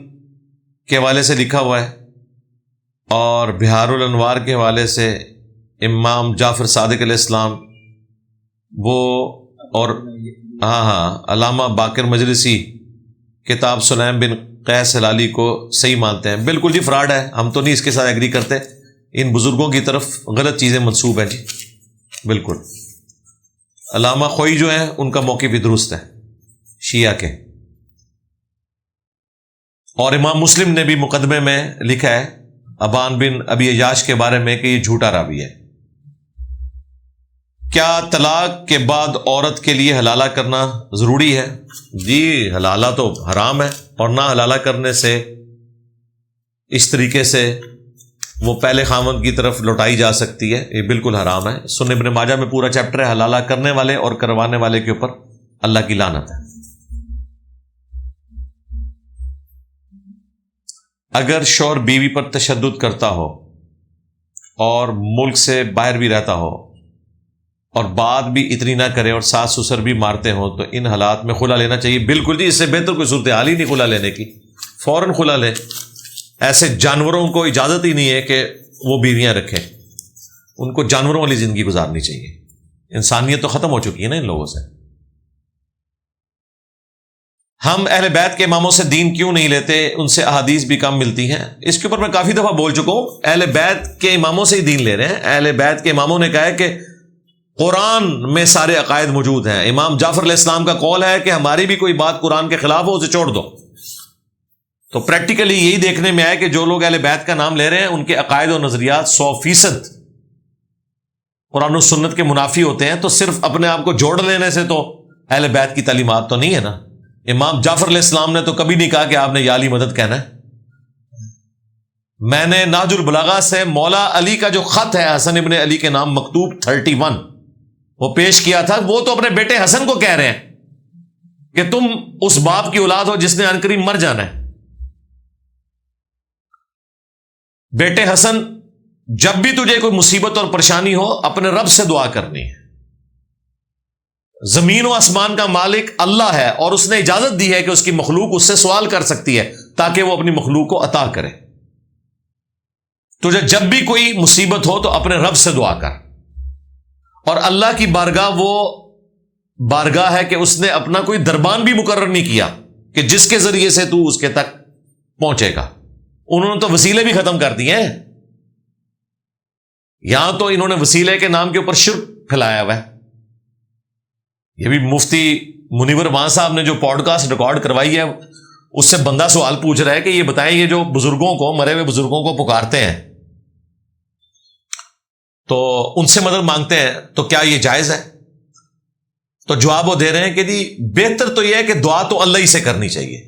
S1: کے حوالے سے لکھا ہوا ہے اور بہار الانوار کے حوالے سے امام جعفر صادق علیہ السلام وہ, اور علامہ باقر مجلسی کتاب سلیم بن قیس ہلالی کو صحیح مانتے ہیں. بالکل جی فراڈ ہے, ہم تو نہیں اس کے ساتھ ایگری کرتے. ان بزرگوں کی طرف غلط چیزیں منسوب ہیں جی. بالکل علامہ خوئی جو ہیں ان کا موقف بھی درست ہے شیعہ کے. اور امام مسلم نے بھی مقدمے میں لکھا ہے ابان بن ابی عیاش کے بارے میں کہ یہ جھوٹا راوی ہے. کیا طلاق کے بعد عورت کے لیے حلالہ کرنا ضروری ہے؟ جی حلالہ تو حرام ہے, اور نہ حلالہ کرنے سے اس طریقے سے وہ پہلے خاوند کی طرف لوٹائی جا سکتی ہے, یہ بالکل حرام ہے. سنن ابن ماجہ میں پورا چیپٹر ہے حلالہ کرنے والے اور کروانے والے کے اوپر اللہ کی لعنت ہے. اگر شوہر بیوی پر تشدد کرتا ہو اور ملک سے باہر بھی رہتا ہو اور بات بھی اتنی نہ کرے اور ساس سسر بھی مارتے ہوں تو ان حالات میں خلا لینا چاہیے؟ بالکل جی, اس سے بہتر کوئی صورتحال ہی نہیں خلا لینے کی. فوراً خلا لے. ایسے جانوروں کو اجازت ہی نہیں ہے کہ وہ بیویاں رکھیں, ان کو جانوروں والی زندگی گزارنی چاہیے. انسانیت تو ختم ہو چکی ہے نا ان لوگوں سے. ہم اہل بیت کے اماموں سے دین کیوں نہیں لیتے؟ ان سے احادیث بھی کم ملتی ہیں. اس کے اوپر میں کافی دفعہ بول چکا ہوں. اہل بیت کے اماموں سے ہی دین لے رہے ہیں. اہل بیت کے اماموں نے کہا ہے کہ قرآن میں سارے عقائد موجود ہیں. امام جعفر علیہ السلام کا قول ہے کہ ہماری بھی کوئی بات قرآن کے خلاف ہو اسے چھوڑ دو. تو پریکٹیکلی یہی دیکھنے میں آیا کہ جو لوگ اہل بیت کا نام لے رہے ہیں ان کے عقائد و نظریات 100% قرآن و سنت کے منافی ہوتے ہیں. تو صرف اپنے آپ کو جوڑ لینے سے تو اہل بیت کی تعلیمات تو نہیں ہے نا. امام جعفر علیہ السلام نے تو کبھی نہیں کہا کہ آپ نے یا علی مدد کہنا ہے. میں نے نہج البلاغہ سے مولا علی کا جو خط ہے حسن ابن علی کے نام مکتوب 31 وہ پیش کیا تھا. وہ تو اپنے بیٹے حسن کو کہہ رہے ہیں کہ تم اس باپ کی اولاد ہو جس نے عنقریب مر جانا ہے. بیٹے حسن, جب بھی تجھے کوئی مصیبت اور پریشانی ہو اپنے رب سے دعا کرنی ہے. زمین و آسمان کا مالک اللہ ہے اور اس نے اجازت دی ہے کہ اس کی مخلوق اس سے سوال کر سکتی ہے تاکہ وہ اپنی مخلوق کو عطا کرے. تجھے جب بھی کوئی مصیبت ہو تو اپنے رب سے دعا کر. اور اللہ کی بارگاہ وہ بارگاہ ہے کہ اس نے اپنا کوئی دربان بھی مقرر نہیں کیا کہ جس کے ذریعے سے تو اس کے تک پہنچے گا. انہوں نے تو وسیلے بھی ختم کر دیے ہیں. یہاں تو انہوں نے وسیلے کے نام کے اوپر شرک پھیلایا ہوا ہے. یہ بھی مفتی منیور وہاں صاحب نے جو پوڈ کاسٹ ریکارڈ کروائی ہے اس سے بندہ سوال پوچھ رہا ہے کہ یہ بتائیں یہ جو بزرگوں کو مرے ہوئے بزرگوں کو پکارتے ہیں تو ان سے مدد مانگتے ہیں تو کیا یہ جائز ہے؟ تو جواب وہ دے رہے ہیں کہ جی بہتر تو یہ ہے کہ دعا تو اللہ ہی سے کرنی چاہیے.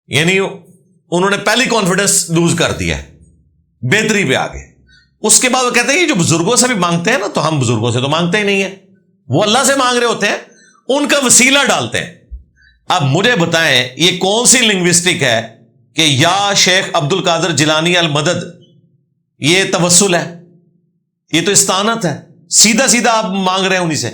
S1: یعنی انہوں نے پہلی کانفیڈنس لوز کر دیا ہے, بہتری پہ آگے. اس کے بعد وہ کہتے ہیں یہ جو بزرگوں سے بھی مانگتے ہیں نا تو ہم بزرگوں سے تو مانگتے ہی نہیں ہیں, وہ اللہ سے مانگ رہے ہوتے ہیں, ان کا وسیلہ ڈالتے ہیں. اب مجھے بتائیں یہ کون سی لنگوسٹک ہے کہ یا شیخ عبد القادر جیلانی المدد یہ توسل ہے؟ یہ تو استعانت ہے, سیدھا سیدھا آپ مانگ رہے ہیں انہی سے.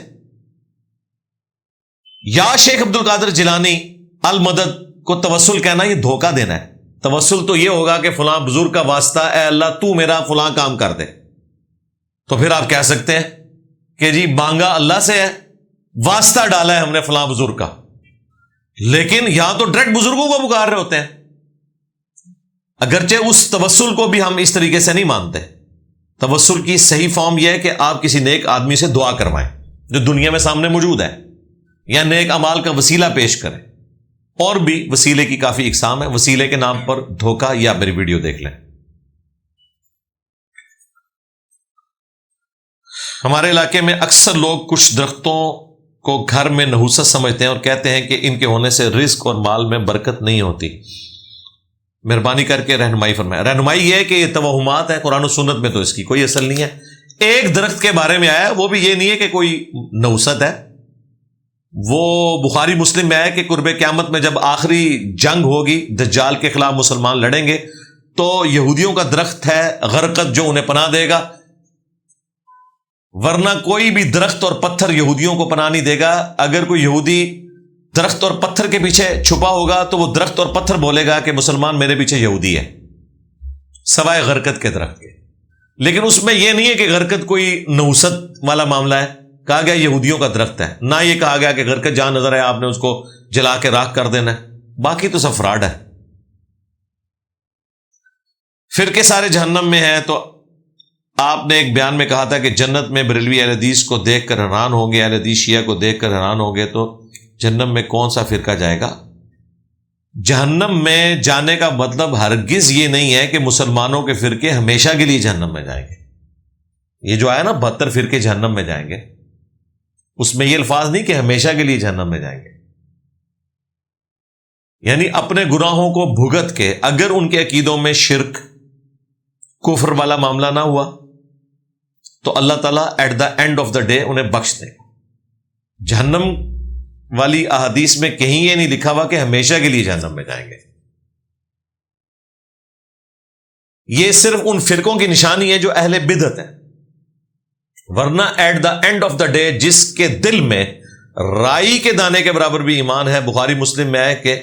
S1: یا شیخ عبد القادر جیلانی المدد کو توسل کہنا یہ دھوکہ دینا ہے. توسل تو یہ ہوگا کہ فلاں بزرگ کا واسطہ اے اللہ تو میرا فلاں کام کر دے, تو پھر آپ کہہ سکتے ہیں کہ جی مانگا اللہ سے ہے, واسطہ ڈالا ہے ہم نے فلاں بزرگ کا. لیکن یہاں تو ڈائریکٹ بزرگوں کو پکار رہے ہوتے ہیں, اگرچہ اس توسل کو بھی ہم اس طریقے سے نہیں مانتے. توسل کی صحیح فارم یہ ہے کہ آپ کسی نیک آدمی سے دعا کروائیں جو دنیا میں سامنے موجود ہے, یا نیک اعمال کا وسیلہ پیش کریں. اور بھی وسیلے کی کافی اقسام ہے, وسیلے کے نام پر دھوکہ یا میری ویڈیو دیکھ لیں. ہمارے علاقے میں اکثر لوگ کچھ درختوں کو گھر میں نحوست سمجھتے ہیں اور کہتے ہیں کہ ان کے ہونے سے رزق اور مال میں برکت نہیں ہوتی. مہربانی کر کے رہنمائی فرمائیں. رہنمائی یہ ہے کہ یہ توہمات ہیں, قرآن و سنت میں تو اس کی کوئی اصل نہیں ہے. ایک درخت کے بارے میں آیا, وہ بھی یہ نہیں ہے کہ کوئی نحوست ہے, وہ بخاری مسلم میں ہے کہ قرب قیامت میں جب آخری جنگ ہوگی دجال کے خلاف مسلمان لڑیں گے تو یہودیوں کا درخت ہے غرقت جو انہیں پناہ دے گا, ورنہ کوئی بھی درخت اور پتھر یہودیوں کو پناہ نہیں دے گا. اگر کوئی یہودی درخت اور پتھر کے پیچھے چھپا ہوگا تو وہ درخت اور پتھر بولے گا کہ مسلمان میرے پیچھے یہودی ہے, سوائے غرقت کے درخت کے. لیکن اس میں یہ نہیں ہے کہ غرقت کوئی نحوست والا معاملہ ہے, کہا گیا یہودیوں کا درخت ہے, نہ یہ کہا گیا کہ غرقت جہاں نظر ہے آپ نے اس کو جلا کے راکھ کر دینا ہے. باقی تو سب فراڈ ہے. فرقے سارے جہنم میں ہیں, تو آپ نے ایک بیان میں کہا تھا کہ جنت میں بریلوی اہل حدیث کو دیکھ کر حیران ہوں گے, اہل حدیث شیعہ کو دیکھ کر حیران ہوں گے, تو جہنم میں کون سا فرقہ جائے گا؟ جہنم میں جانے کا مطلب ہرگز یہ نہیں ہے کہ مسلمانوں کے فرقے ہمیشہ کے لیے جہنم میں جائیں گے. یہ جو آیا نا 72 فرقے جہنم میں جائیں گے, اس میں یہ الفاظ نہیں کہ ہمیشہ کے لیے جہنم میں جائیں گے. یعنی اپنے گناہوں کو بھگت کے اگر ان کے عقیدوں میں شرک کفر والا معاملہ نہ ہوا تو اللہ تعالیٰ at the end of the day انہیں بخش دے. جہنم والی احادیث میں کہیں یہ نہیں لکھا ہوا کہ ہمیشہ کے لیے جہنم میں جائیں گے. یہ صرف ان فرقوں کی نشانی ہے جو اہل بدعت ہیں, ورنہ at the end of the day جس کے دل میں رائی کے دانے کے برابر بھی ایمان ہے, بخاری مسلم میں ہے کہ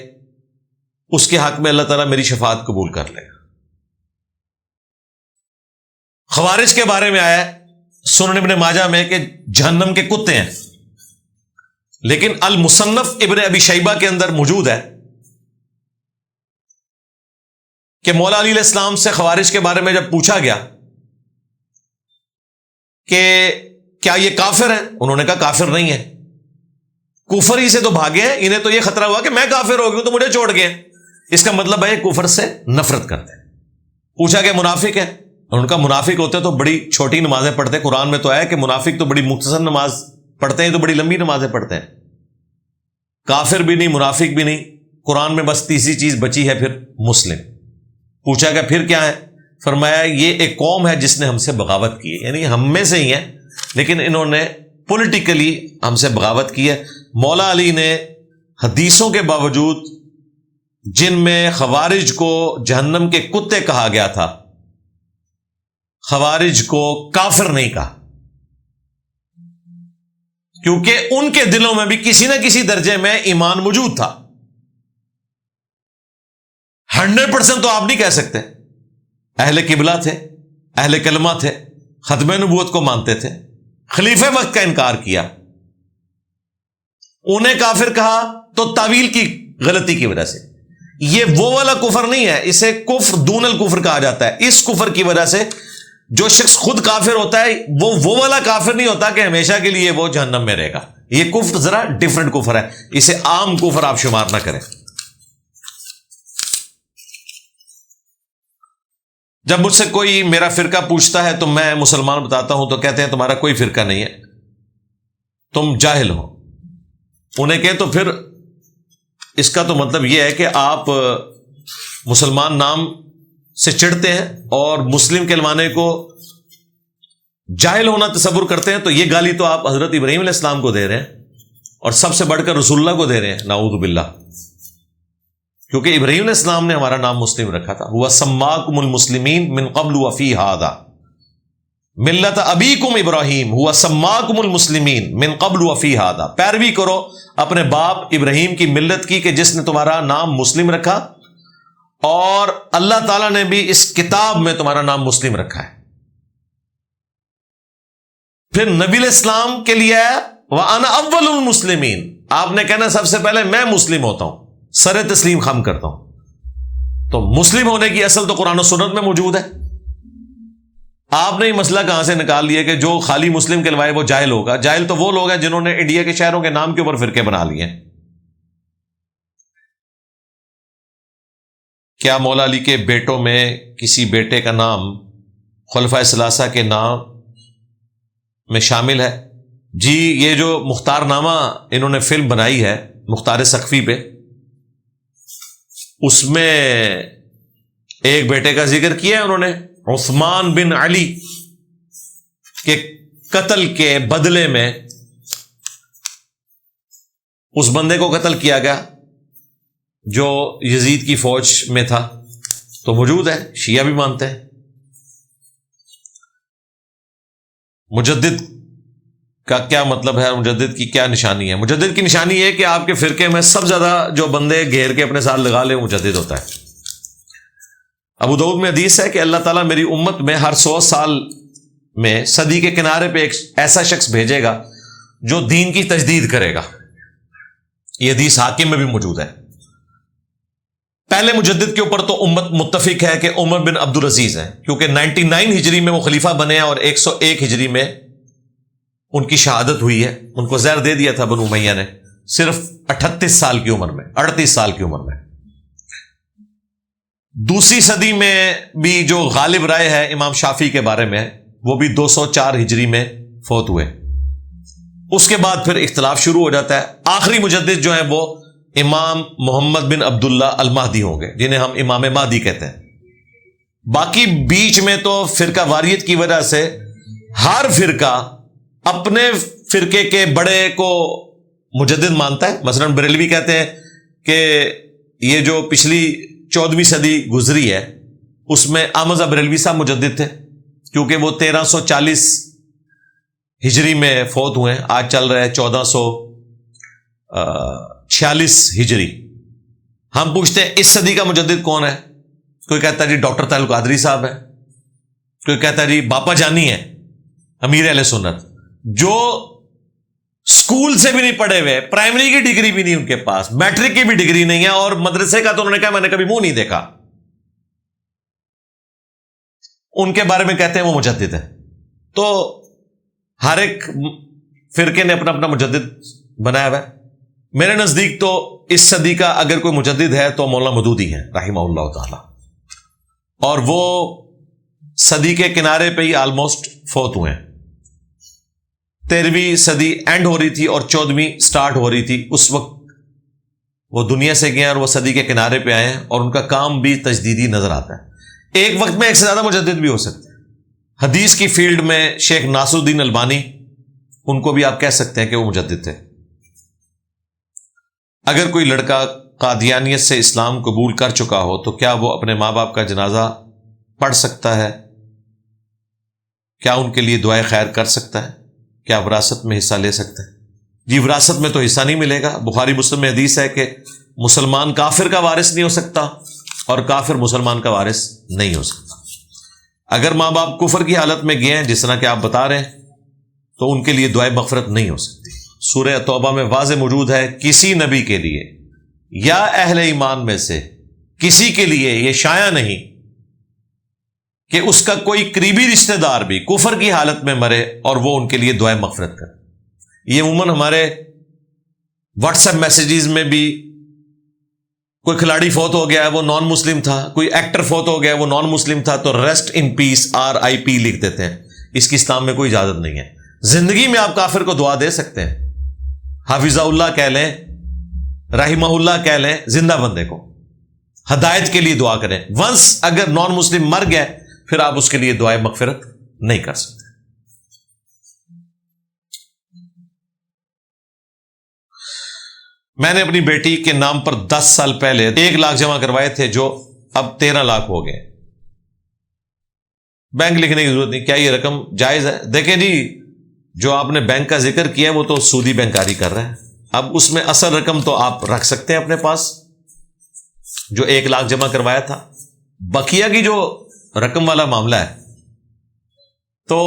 S1: اس کے حق میں اللہ تعالیٰ میری شفاعت قبول کر لے گا. خوارج کے بارے میں آیا سنن ابن ماجہ میں کہ جہنم کے کتے ہیں, لیکن المصنف ابن ابی شیبہ کے اندر موجود ہے کہ مولا علی علیہ السلام سے خوارج کے بارے میں جب پوچھا گیا کہ کیا یہ کافر ہیں, انہوں نے کہا کافر نہیں ہے, کفر ہی سے تو بھاگے ہیں, انہیں تو یہ خطرہ ہوا کہ میں کافر ہو گیا تو مجھے چھوڑ گئے. اس کا مطلب ہے کفر سے نفرت کرتے ہیں. پوچھا کہ منافق ہے, ان کا منافق ہوتے تو بڑی چھوٹی نمازیں پڑھتے, قرآن میں تو ہے کہ منافق تو بڑی مختصر نماز پڑھتے ہیں, تو بڑی لمبی نمازیں پڑھتے ہیں. کافر بھی نہیں منافق بھی نہیں, قرآن میں بس تیسری چیز بچی ہے پھر مسلم. پوچھا کہ پھر کیا ہے, فرمایا یہ ایک قوم ہے جس نے ہم سے بغاوت کی ہے, یعنی ہم میں سے ہی ہے لیکن انہوں نے پولیٹیکلی ہم سے بغاوت کی ہے. مولا علی نے حدیثوں کے باوجود جن میں خوارج کو جہنم کے کتے کہا گیا تھا, خوارج کو کافر نہیں کہا, کیونکہ ان کے دلوں میں بھی کسی نہ کسی درجے میں ایمان موجود تھا. 100% تو آپ نہیں کہہ سکتے. اہل قبلہ تھے, اہل کلمہ تھے, ختم نبوت کو مانتے تھے, خلیفہ وقت کا انکار کیا، انہیں کافر کہا تو تعویل کی غلطی کی وجہ سے. یہ وہ والا کفر نہیں ہے، اسے کفر دون الکفر کہا جاتا ہے. اس کفر کی وجہ سے جو شخص خود کافر ہوتا ہے وہ والا کافر نہیں ہوتا کہ ہمیشہ کے لیے وہ جہنم میں رہے گا. یہ کفر ذرا ڈیفرنٹ کفر ہے، اسے عام کفر آپ شمار نہ کریں. جب مجھ سے کوئی میرا فرقہ پوچھتا ہے تو میں مسلمان بتاتا ہوں تو کہتے ہیں تمہارا کوئی فرقہ نہیں ہے، تم جاہل ہو. انہیں کہیں تو پھر اس کا تو مطلب یہ ہے کہ آپ مسلمان نام سے چڑھتے ہیں اور مسلم کہلوانے کو جاہل ہونا تصور کرتے ہیں. تو یہ گالی تو آپ حضرت ابراہیم علیہ السلام کو دے رہے ہیں اور سب سے بڑھ کر رسول اللہ کو دے رہے ہیں، نعوذ باللہ. کیونکہ ابراہیم علیہ السلام نے ہمارا نام مسلم رکھا تھا. هو سماکم المسلمین من قبل وفی ھذا ملت ابیکم ابراہیم هو سماکم المسلمین من قبل وفی ھذا. پیروی کرو اپنے باپ ابراہیم کی ملت کی کہ جس نے تمہارا نام مسلم رکھا، اور اللہ تعالیٰ نے بھی اس کتاب میں تمہارا نام مسلم رکھا ہے. پھر نبی علیہ السلام کے لیے وَأَنَا أَوَّلُ الْمُسْلِمِينَ، آپ نے کہنا سب سے پہلے میں مسلم ہوتا ہوں، سر تسلیم خم کرتا ہوں. تو مسلم ہونے کی اصل تو قرآن و سنت میں موجود ہے. آپ نے یہ مسئلہ کہاں سے نکال لیا کہ جو خالی مسلم کہلوائے وہ جاہل ہوگا؟ جاہل تو وہ لوگ ہیں جنہوں نے انڈیا کے شہروں کے نام کے اوپر فرقے بنا لیے ہیں. کیا مولا علی کے بیٹوں میں کسی بیٹے کا نام خلفائے ثلاثہ کے نام میں شامل ہے؟ جی، یہ جو مختار نامہ انہوں نے فلم بنائی ہے مختار سقفی پہ، اس میں ایک بیٹے کا ذکر کیا ہے انہوں نے، عثمان بن علی کے قتل کے بدلے میں اس بندے کو قتل کیا گیا جو یزید کی فوج میں تھا. تو موجود ہے، شیعہ بھی مانتے ہیں. مجدد کا کیا مطلب ہے؟ مجدد کی کیا نشانی ہے؟ مجدد کی نشانی یہ کہ آپ کے فرقے میں سب زیادہ جو بندے گھیر کے اپنے ساتھ لگا لے وہ مجدد ہوتا ہے. ابو داؤد میں حدیث ہے کہ اللہ تعالیٰ میری امت میں ہر 100 سال میں صدی کے کنارے پہ ایک ایسا شخص بھیجے گا جو دین کی تجدید کرے گا. یہ حدیث حاکم میں بھی موجود ہے. پہلے مجدد کے اوپر تو امت متفق ہے کہ عمر بن عبد العزیز ہیں، کیونکہ 99 ہجری میں وہ خلیفہ بنے ہیں اور 101 ہجری میں ان کی شہادت ہوئی ہے. ان کو زہر دے دیا تھا بنو امیہ نے صرف 38 سال کی عمر میں، 38 سال کی عمر میں. دوسری صدی میں بھی جو غالب رائے ہے امام شافعی کے بارے میں، وہ بھی 204 ہجری میں فوت ہوئے. اس کے بعد پھر اختلاف شروع ہو جاتا ہے. آخری مجدد جو ہیں وہ امام محمد بن عبداللہ المہدی ہوں گے، جنہیں ہم امام مہدی کہتے ہیں. باقی بیچ میں تو فرقہ واریت کی وجہ سے ہر فرقہ اپنے فرقے کے بڑے کو مجدد مانتا ہے. مثلا بریلوی کہتے ہیں کہ یہ جو پچھلی 14ویں صدی گزری ہے اس میں احمد بریلوی صاحب مجدد تھے، کیونکہ وہ 1340 ہجری میں فوت ہوئے ہیں. آج چل رہا ہے 1446 ہجری. ہم پوچھتے ہیں اس صدی کا مجدد کون ہے؟ کوئی کہتا ہے جی ڈاکٹر طاہر القادری صاحب ہے، کوئی کہتا ہے جی باپا جانی ہے امیر اہل سنت، جو اسکول سے بھی نہیں پڑھے ہوئے، پرائمری کی ڈگری بھی نہیں ان کے پاس، میٹرک کی بھی ڈگری نہیں ہے، اور مدرسے کا تو انہوں نے کہا میں نے کبھی منہ نہیں دیکھا. ان کے بارے میں کہتے ہیں وہ مجدد ہے. تو ہر ایک فرقے نے اپنا اپنا مجدد بنایا ہوا ہے. میرے نزدیک تو اس صدی کا اگر کوئی مجدد ہے تو مولانا مودودی ہے رحمہ اللہ تعالی، اور وہ صدی کے کنارے پہ ہی آلموسٹ فوت ہوئے ہیں. 13ویں صدی اینڈ ہو رہی تھی اور 14ویں سٹارٹ ہو رہی تھی، اس وقت وہ دنیا سے گئے اور وہ صدی کے کنارے پہ آئے ہیں، اور ان کا کام بھی تجدیدی نظر آتا ہے. ایک وقت میں ایک سے زیادہ مجدد بھی ہو سکتے ہیں. حدیث کی فیلڈ میں شیخ ناصر الدین البانی، ان کو بھی آپ کہہ سکتے ہیں کہ وہ مجدد تھے. اگر کوئی لڑکا قادیانیت سے اسلام قبول کر چکا ہو تو کیا وہ اپنے ماں باپ کا جنازہ پڑھ سکتا ہے؟ کیا ان کے لیے دعائے خیر کر سکتا ہے؟ کیا وراثت میں حصہ لے سکتا ہے؟ جی، وراثت میں تو حصہ نہیں ملے گا. بخاری مسلم میں حدیث ہے کہ مسلمان کافر کا وارث نہیں ہو سکتا اور کافر مسلمان کا وارث نہیں ہو سکتا. اگر ماں باپ کفر کی حالت میں گئے ہیں جس طرح کہ آپ بتا رہے ہیں تو ان کے لیے دعائے مغفرت نہیں ہو سکتی۔ سورہ توبہ میں واضح موجود ہے، کسی نبی کے لیے یا اہل ایمان میں سے کسی کے لیے یہ شایع نہیں کہ اس کا کوئی قریبی رشتہ دار بھی کفر کی حالت میں مرے اور وہ ان کے لیے دعائے مغفرت کرے۔ یہ عموماً ہمارے واٹس ایپ میسیجز میں بھی، کوئی کھلاڑی فوت ہو گیا ہے وہ نان مسلم تھا، کوئی ایکٹر فوت ہو گیا ہے وہ نان مسلم تھا، تو ریسٹ ان پیس RIP لکھ دیتے ہیں۔ اس کی اسلام میں کوئی اجازت نہیں ہے۔ زندگی میں آپ کافر کو دعا دے سکتے ہیں، حافظہ اللہ کہہ لیں، رحمہ اللہ کہہ لیں، زندہ بندے کو ہدایت کے لیے دعا کریں۔ ونس اگر نان مسلم مر گیا پھر آپ اس کے لیے دعائے مغفرت نہیں کر سکتے۔ میں نے اپنی بیٹی کے نام پر 10 سال پہلے 1 لاکھ جمع کروائے تھے، جو اب 13 لاکھ ہو گئے۔ بینک لکھنے کی ضرورت نہیں، کیا یہ رقم جائز ہے؟ دیکھیں جی، جو آپ نے بینک کا ذکر کیا ہے وہ تو سودی بینکاری کر رہا ہے۔ اب اس میں اصل رقم تو آپ رکھ سکتے ہیں اپنے پاس، جو 1 لاکھ جمع کروایا تھا۔ بقیہ کی جو رقم والا معاملہ ہے، تو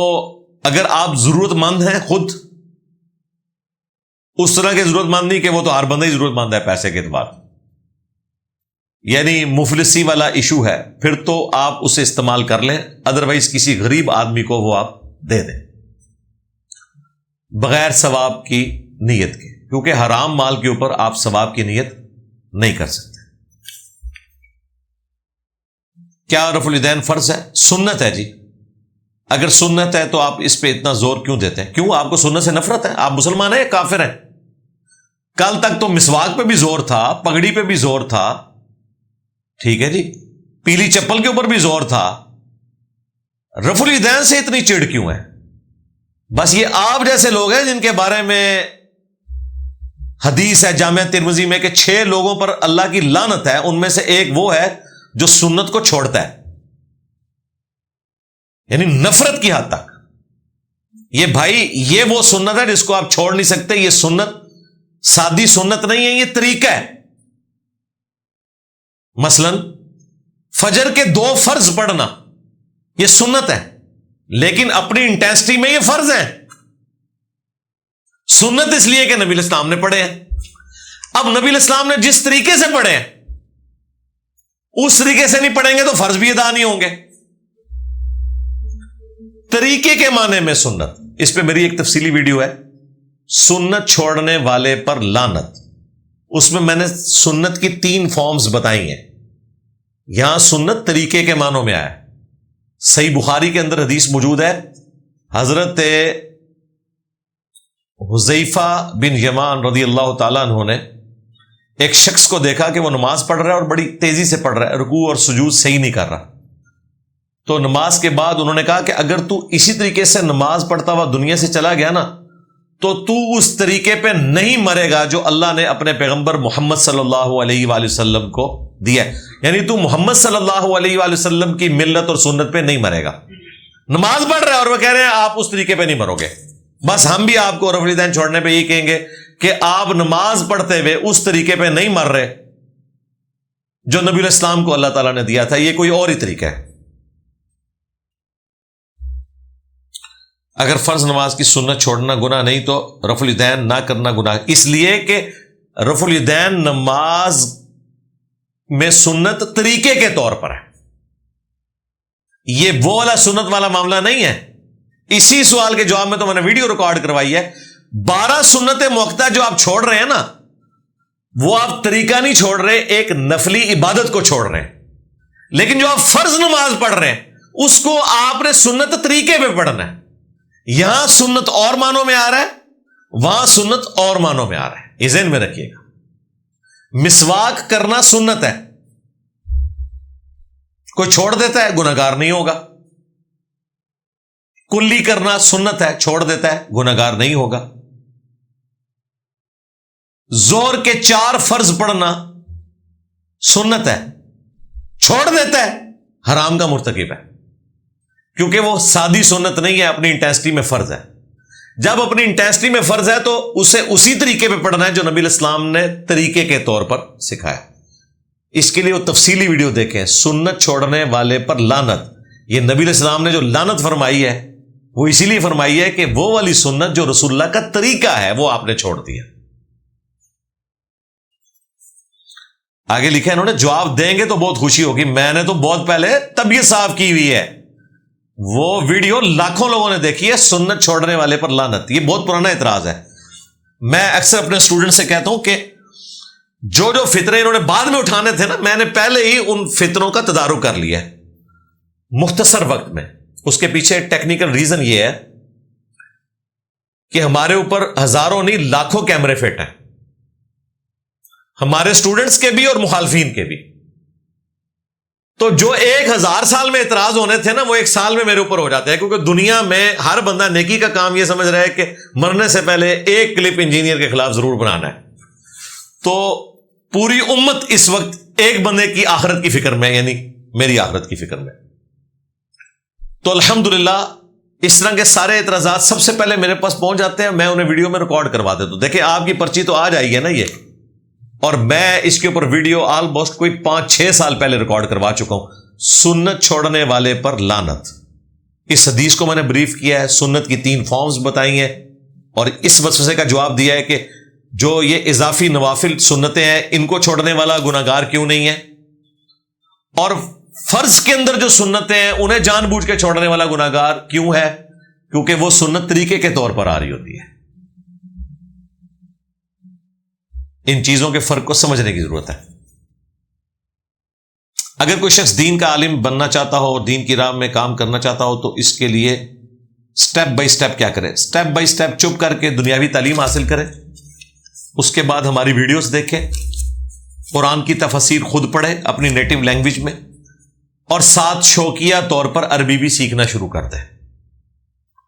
S1: اگر آپ ضرورت مند ہیں، خود اس طرح کے ضرورت مند نہیں کہ وہ تو ہر بندہ ہی ضرورت مند ہے پیسے کے اعتبار، یعنی مفلسی والا ایشو ہے، پھر تو آپ اسے استعمال کر لیں، ادروائز کسی غریب آدمی کو وہ آپ دے دیں بغیر ثواب کی نیت کے، کیونکہ حرام مال کے اوپر آپ ثواب کی نیت نہیں کر سکتے۔ کیا رفع الیدین فرض ہے؟ سنت ہے جی۔ اگر سنت ہے تو آپ اس پہ اتنا زور کیوں دیتے ہیں؟ کیوں آپ کو سنت سے نفرت ہے؟ آپ مسلمان ہیں یا کافر ہیں؟ کل تک تو مسواک پہ بھی زور تھا، پگڑی پہ بھی زور تھا، ٹھیک ہے جی، پیلی چپل کے اوپر بھی زور تھا، رفع الیدین سے اتنی چڑ کیوں ہے؟ بس یہ آپ جیسے لوگ ہیں جن کے بارے میں حدیث ہے جامعہ ترمذی میں کہ 6 لوگوں پر اللہ کی لعنت ہے، ان میں سے ایک وہ ہے جو سنت کو چھوڑتا ہے، یعنی نفرت کی حد تک۔ یہ بھائی، یہ وہ سنت ہے جس کو آپ چھوڑ نہیں سکتے۔ یہ سنت سادی سنت نہیں ہے، یہ طریقہ ہے۔ مثلا فجر کے 2 فرض پڑھنا یہ سنت ہے، لیکن اپنی انٹینسٹی میں یہ فرض ہے۔ سنت اس لیے کہ نبی الاسلام نے پڑھے ہیں۔ اب نبی الاسلام نے جس طریقے سے پڑھے ہیں اس طریقے سے نہیں پڑھیں گے تو فرض بھی ادا نہیں ہوں گے۔ طریقے کے معنی میں سنت، اس پہ میری ایک تفصیلی ویڈیو ہے، سنت چھوڑنے والے پر لعنت۔ اس میں میں نے سنت کی 3 فارمز بتائی ہیں۔ یہاں سنت طریقے کے معنوں میں آیا۔ صحیح بخاری کے اندر حدیث موجود ہے، حضرت حذیفہ بن یمان رضی اللہ تعالیٰ عنہ نے ایک شخص کو دیکھا کہ وہ نماز پڑھ رہا ہے اور بڑی تیزی سے پڑھ رہا ہے، رکوع اور سجود صحیح نہیں کر رہا۔ تو نماز کے بعد انہوں نے کہا کہ اگر تو اسی طریقے سے نماز پڑھتا ہوا دنیا سے چلا گیا نا تو تو اس طریقے پہ نہیں مرے گا جو اللہ نے اپنے پیغمبر محمد صلی اللہ علیہ وآلہ وسلم کو دیا ہے، یعنی تو محمد صلی اللہ علیہ وآلہ وسلم کی ملت اور سنت پہ نہیں مرے گا۔ نماز پڑھ رہے ہیں اور وہ کہہ رہے ہیں آپ اس طریقے پہ نہیں مرو گے۔ بس ہم بھی آپ کو رفع الیدین چھوڑنے پہ یہی کہیں گے کہ آپ نماز پڑھتے ہوئے اس طریقے پہ نہیں مر رہے جو نبی الاسلام کو اللہ تعالیٰ نے دیا تھا، یہ کوئی اور ہی طریقہ ہے۔ اگر فرض نماز کی سنت چھوڑنا گناہ نہیں تو رفع الیدین نہ کرنا گناہ، اس لیے کہ رفع الیدین نماز میں سنت طریقے کے طور پر ہے، یہ وہ والا سنت والا معاملہ نہیں ہے۔ اسی سوال کے جواب میں تو میں نے ویڈیو ریکارڈ کروائی ہے، 12 سنت موقتہ جو آپ چھوڑ رہے ہیں نا، وہ آپ طریقہ نہیں چھوڑ رہے، ایک نفلی عبادت کو چھوڑ رہے ہیں۔ لیکن جو آپ فرض نماز پڑھ رہے ہیں اس کو آپ نے سنت طریقے پہ پڑھنا ہے۔ یہاں سنت اور معنوں میں آ رہا ہے، وہاں سنت اور معنوں میں آ رہا ہے، یہ ذہن میں رکھیے گا۔ مسواک کرنا سنت ہے، کوئی چھوڑ دیتا ہے گناہگار نہیں ہوگا۔ کلی کرنا سنت ہے، چھوڑ دیتا ہے گناہگار نہیں ہوگا۔ ظہر کے 4 فرض پڑھنا سنت ہے، چھوڑ دیتا ہے حرام کا مرتکب ہے، کیونکہ وہ سادی سنت نہیں ہے، اپنی انٹینسٹی میں فرض ہے۔ جب اپنی انٹینسٹی میں فرض ہے تو اسے اسی طریقے پہ پڑھنا ہے جو نبی الاسلام نے طریقے کے طور پر سکھایا۔ اس کے لیے وہ تفصیلی ویڈیو دیکھیں، سنت چھوڑنے والے پر لعنت۔ یہ نبی الاسلام نے جو لعنت فرمائی ہے وہ اسی لیے فرمائی ہے کہ وہ والی سنت جو رسول اللہ کا طریقہ ہے وہ آپ نے چھوڑ دیا. آگے لکھا ہے انہوں نے, جواب دیں گے تو بہت خوشی ہوگی, میں نے تو بہت پہلے طبیعت صاف کی ہوئی ہے. وہ ویڈیو لاکھوں لوگوں نے دیکھی ہے, سنت چھوڑنے والے پر لعنت. یہ بہت پرانا اعتراض ہے. میں اکثر اپنے اسٹوڈنٹ سے کہتا ہوں کہ جو فتنے انہوں نے بعد میں اٹھانے تھے نا, میں نے پہلے ہی ان فتنوں کا تدارک کر لیا ہے مختصر وقت میں. اس کے پیچھے ٹیکنیکل ریزن یہ ہے کہ ہمارے اوپر ہزاروں نہیں لاکھوں کیمرے فٹ ہیں, ہمارے اسٹوڈنٹس کے بھی اور مخالفین کے بھی. تو جو 1000 سال میں اعتراض ہونے تھے نا, وہ 1 سال میں میرے اوپر ہو جاتے ہیں, کیونکہ دنیا میں ہر بندہ نیکی کا کام یہ سمجھ رہا ہے کہ مرنے سے پہلے ایک کلپ انجینئر کے خلاف ضرور بنانا ہے. تو پوری امت اس وقت ایک بندے کی آخرت کی فکر میں, یعنی میری آخرت کی فکر میں. تو الحمدللہ اس طرح کے سارے اعتراضات سب سے پہلے میرے پاس پہنچ جاتے ہیں, میں انہیں ویڈیو میں ریکارڈ کروا دیتا ہوں. دیکھیں آپ کی پرچی تو آج آئی ہے نا یہ, اور میں اس کے اوپر ویڈیو آلموسٹ کوئی 5-6 سال پہلے ریکارڈ کروا چکا ہوں. سنت چھوڑنے والے پر لعنت, اس حدیث کو میں نے بریف کیا ہے, سنت کی 3 فارمز بتائی ہیں, اور اس وسوسے کا جواب دیا ہے کہ جو یہ اضافی نوافل سنتیں ہیں ان کو چھوڑنے والا گناہگار کیوں نہیں ہے, اور فرض کے اندر جو سنتیں ہیں انہیں جان بوجھ کے چھوڑنے والا گناہگار کیوں ہے, کیونکہ وہ سنت طریقے کے طور پر آ رہی ہوتی ہے. ان چیزوں کے فرق کو سمجھنے کی ضرورت ہے. اگر کوئی شخص دین کا عالم بننا چاہتا ہو اور دین کی راہ میں کام کرنا چاہتا ہو تو اس کے لیے سٹیپ بائی سٹیپ کیا کرے؟ سٹیپ بائی سٹیپ چپ کر کے دنیاوی تعلیم حاصل کرے, اس کے بعد ہماری ویڈیوز دیکھے, قرآن کی تفسیر خود پڑھے اپنی نیٹو لینگویج میں, اور ساتھ شوقیہ طور پر عربی بھی سیکھنا شروع کر دے.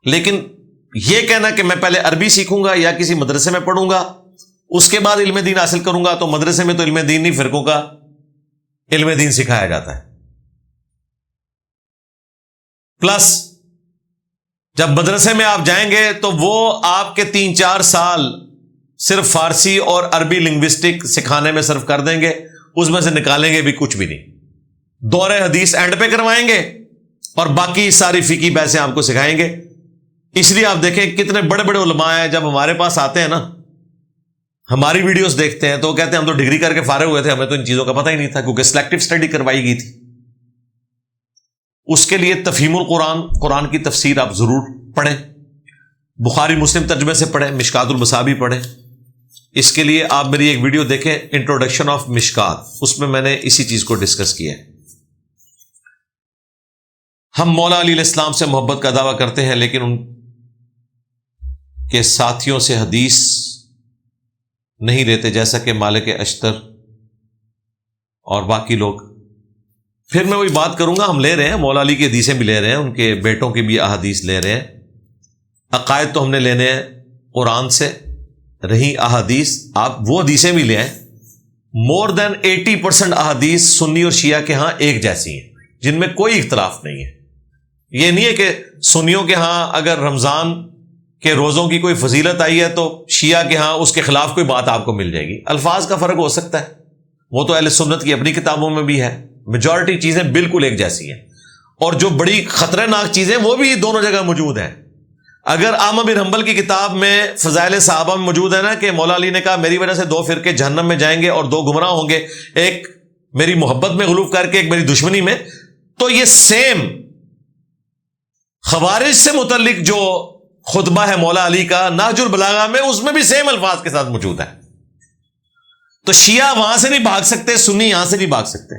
S1: لیکن یہ کہنا کہ میں پہلے عربی سیکھوں گا یا کسی مدرسے میں پڑھوں گا اس کے بعد علم دین حاصل کروں گا, تو مدرسے میں تو علم دین نہیں, فرقوں کا علم دین سکھایا جاتا ہے. پلس جب مدرسے میں آپ جائیں گے تو وہ آپ کے 3-4 سال صرف فارسی اور عربی لنگوسٹک سکھانے میں صرف کر دیں گے, اس میں سے نکالیں گے بھی کچھ بھی نہیں. دور حدیث اینڈ پہ کروائیں گے اور باقی ساری فقہی بحثیں آپ کو سکھائیں گے. اس لیے آپ دیکھیں کتنے بڑے بڑے علماء ہیں, جب ہمارے پاس آتے ہیں نا, ہماری ویڈیوز دیکھتے ہیں تو وہ کہتے ہیں ہم تو ڈگری کر کے فارغ ہوئے تھے, ہمیں تو ان چیزوں کا پتہ ہی نہیں تھا, کیونکہ سلیکٹو اسٹڈی کروائی گئی تھی. اس کے لیے تفہیم القرآن, قرآن کی تفسیر آپ ضرور پڑھیں, بخاری مسلم ترجمے سے پڑھیں, مشکات المصابیح پڑھیں. اس کے لیے آپ میری ایک ویڈیو دیکھیں, انٹروڈکشن آف مشکات, اس میں نے اسی چیز کو ڈسکس کیا ہے. ہم مولا علی علیہ السلام سے محبت کا دعویٰ کرتے ہیں لیکن ان کے ساتھیوں سے حدیث نہیں لیتے, جیسا کہ مالک اشتر اور باقی لوگ. پھر میں وہی بات کروں گا, ہم لے رہے ہیں مولا علی کی حدیثیں بھی لے رہے ہیں, ان کے بیٹوں کی بھی احادیث لے رہے ہیں. عقائد تو ہم نے لینے ہیں قرآن سے, رہی احادیث آپ وہ حدیثیں بھی لے آئیں. مور دین 80% احادیث سنی اور شیعہ کے ہاں ایک جیسی ہیں, جن میں کوئی اختلاف نہیں ہے. یہ نہیں ہے کہ سنیوں کے ہاں اگر رمضان کے روزوں کی کوئی فضیلت آئی ہے تو شیعہ کے ہاں اس کے خلاف کوئی بات آپ کو مل جائے گی. الفاظ کا فرق ہو سکتا ہے, وہ تو اہل سنت کی اپنی کتابوں میں بھی ہے. میجورٹی چیزیں بالکل ایک جیسی ہیں, اور جو بڑی خطرناک چیزیں وہ بھی دونوں جگہ موجود ہیں. اگر احمد بن حنبل کی کتاب میں فضائل صحابہ میں موجود ہے نا کہ مولا علی نے کہا میری وجہ سے 2 فرقے جہنم میں جائیں گے اور 2 گمراہ ہوں گے, ایک میری محبت میں غلو کر کے ایک میری دشمنی میں, تو یہ سیم خوارج سے متعلق جو خطبہ ہے مولا علی کا نہج البلاغہ میں, اس میں بھی سیم الفاظ کے ساتھ موجود ہے. تو شیعہ وہاں سے نہیں بھاگ سکتے, سنی یہاں سے نہیں بھاگ سکتے.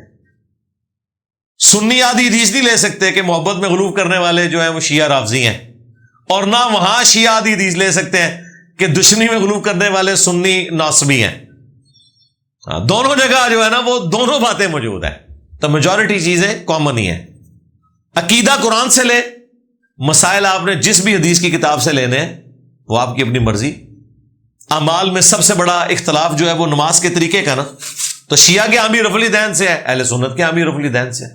S1: سنی آدھی حدیث نہیں لے سکتے کہ محبت میں غلو کرنے والے جو ہیں وہ شیعہ رافضی ہیں, اور نہ وہاں شیعہ آدھی حدیث لے سکتے ہیں کہ دشمنی میں غلو کرنے والے سنی ناصبی ہیں. دونوں جگہ جو ہے نا وہ دونوں باتیں موجود ہیں. تو میجورٹی چیزیں کامن ہی ہیں. عقیدہ قرآن سے لے, مسائل آپ نے جس بھی حدیث کی کتاب سے لینے ہیں وہ آپ کی اپنی مرضی. اعمال میں سب سے بڑا اختلاف جو ہے وہ نماز کے طریقے کا نا, تو شیعہ کے ہاں بھی رفع الیدین سے ہے, اہل سنت کے ہاں بھی رفع الیدین سے ہے.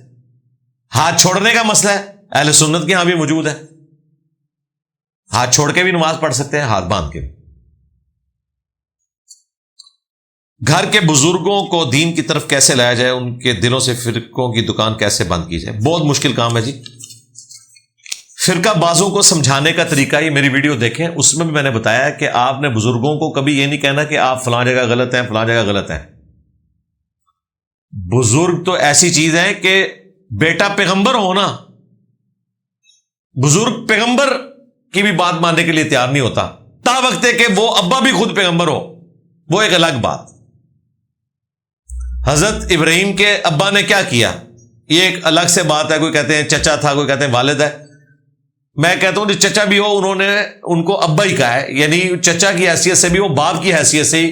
S1: ہاتھ چھوڑنے کا مسئلہ ہے, اہل سنت کے ہاں بھی موجود ہے, ہاتھ چھوڑ کے بھی نماز پڑھ سکتے ہیں, ہاتھ باندھ کے بھی. گھر کے بزرگوں کو دین کی طرف کیسے لایا جائے, ان کے دلوں سے فرقوں کی دکان کیسے بند کی جائے؟ بہت مشکل کام ہے جی. فرقہ بازوں کو سمجھانے کا طریقہ، یہ میری ویڈیو دیکھیں، اس میں بھی میں نے بتایا کہ آپ نے بزرگوں کو کبھی یہ نہیں کہنا کہ آپ فلاں جگہ غلط ہیں، فلاں جگہ غلط ہیں. بزرگ تو ایسی چیز ہے کہ بیٹا پیغمبر ہو نا، بزرگ پیغمبر کی بھی بات ماننے کے لیے تیار نہیں ہوتا، تا وقت ہے کہ وہ ابا بھی خود پیغمبر ہو، وہ ایک الگ بات. حضرت ابراہیم کے ابا نے کیا کیا، یہ ایک الگ سے بات ہے. کوئی کہتے ہیں چچا تھا، کوئی کہتے ہیں والد ہے. میں کہتا ہوں جو چچا بھی ہو، انہوں نے ان کو ابا ہی کہا ہے، یعنی چچا کی حیثیت سے بھی، وہ باپ کی حیثیت سے ہی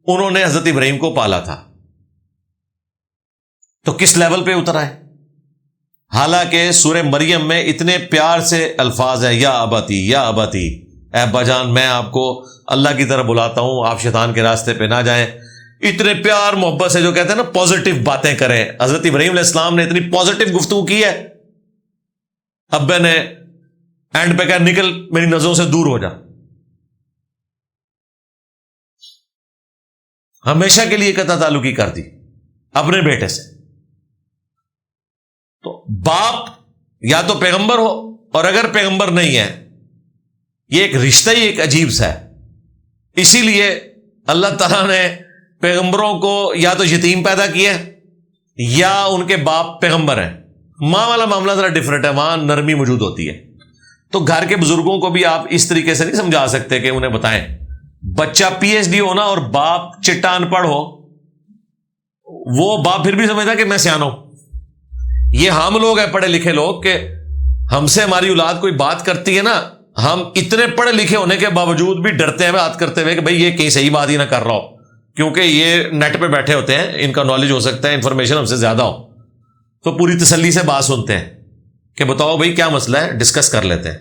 S1: انہوں نے حضرت ابراہیم کو پالا تھا. تو کس لیول پہ اترا ہے. حالانکہ سورہ مریم میں اتنے پیار سے الفاظ ہیں، یا اباتی یا اباتی، اے ابا جان میں آپ کو اللہ کی طرف بلاتا ہوں، آپ شیطان کے راستے پہ نہ جائیں. اتنے پیار محبت سے جو کہتے ہیں نا پازیٹیو باتیں کریں. حضرت ابراہیم علیہ السلام نے اتنی پازیٹیو گفتگو کی ہے، ابے نے اینڈ پہ کہا نکل میری نظروں سے دور ہو جا. ہمیشہ کے لیے قطع تعلقی کر دی اپنے بیٹے سے. تو باپ یا تو پیغمبر ہو، اور اگر پیغمبر نہیں ہے، یہ ایک رشتہ ہی ایک عجیب سا ہے. اسی لیے اللہ تعالیٰ نے پیغمبروں کو یا تو یتیم پیدا کیا یا ان کے باپ پیغمبر ہیں. ماں والا معاملہ ذرا ڈفرنٹ ہے، وہاں نرمی موجود ہوتی ہے. تو گھر کے بزرگوں کو بھی آپ اس طریقے سے نہیں سمجھا سکتے کہ انہیں بتائیں. بچہ پی ایچ ڈی ہونا اور باپ چٹا ان پڑھ ہو، وہ باپ پھر بھی سمجھتا کہ میں سیانا ہوں. یہ ہم لوگ ہیں پڑھے لکھے لوگ کہ ہم سے ہماری اولاد کوئی بات کرتی ہے نا، ہم اتنے پڑھے لکھے ہونے کے باوجود بھی ڈرتے ہیں بات کرتے ہوئے کہ بھئی یہ کہیں صحیح بات ہی نہ کر رہا ہو، کیونکہ یہ نیٹ پہ بیٹھے ہوتے ہیں، ان کا نالج ہو سکتا ہے، انفارمیشن ہم سے زیادہ ہو. تو پوری تسلی سے بات سنتے ہیں کہ بتاؤ بھئی کیا مسئلہ ہے، ڈسکس کر لیتے ہیں.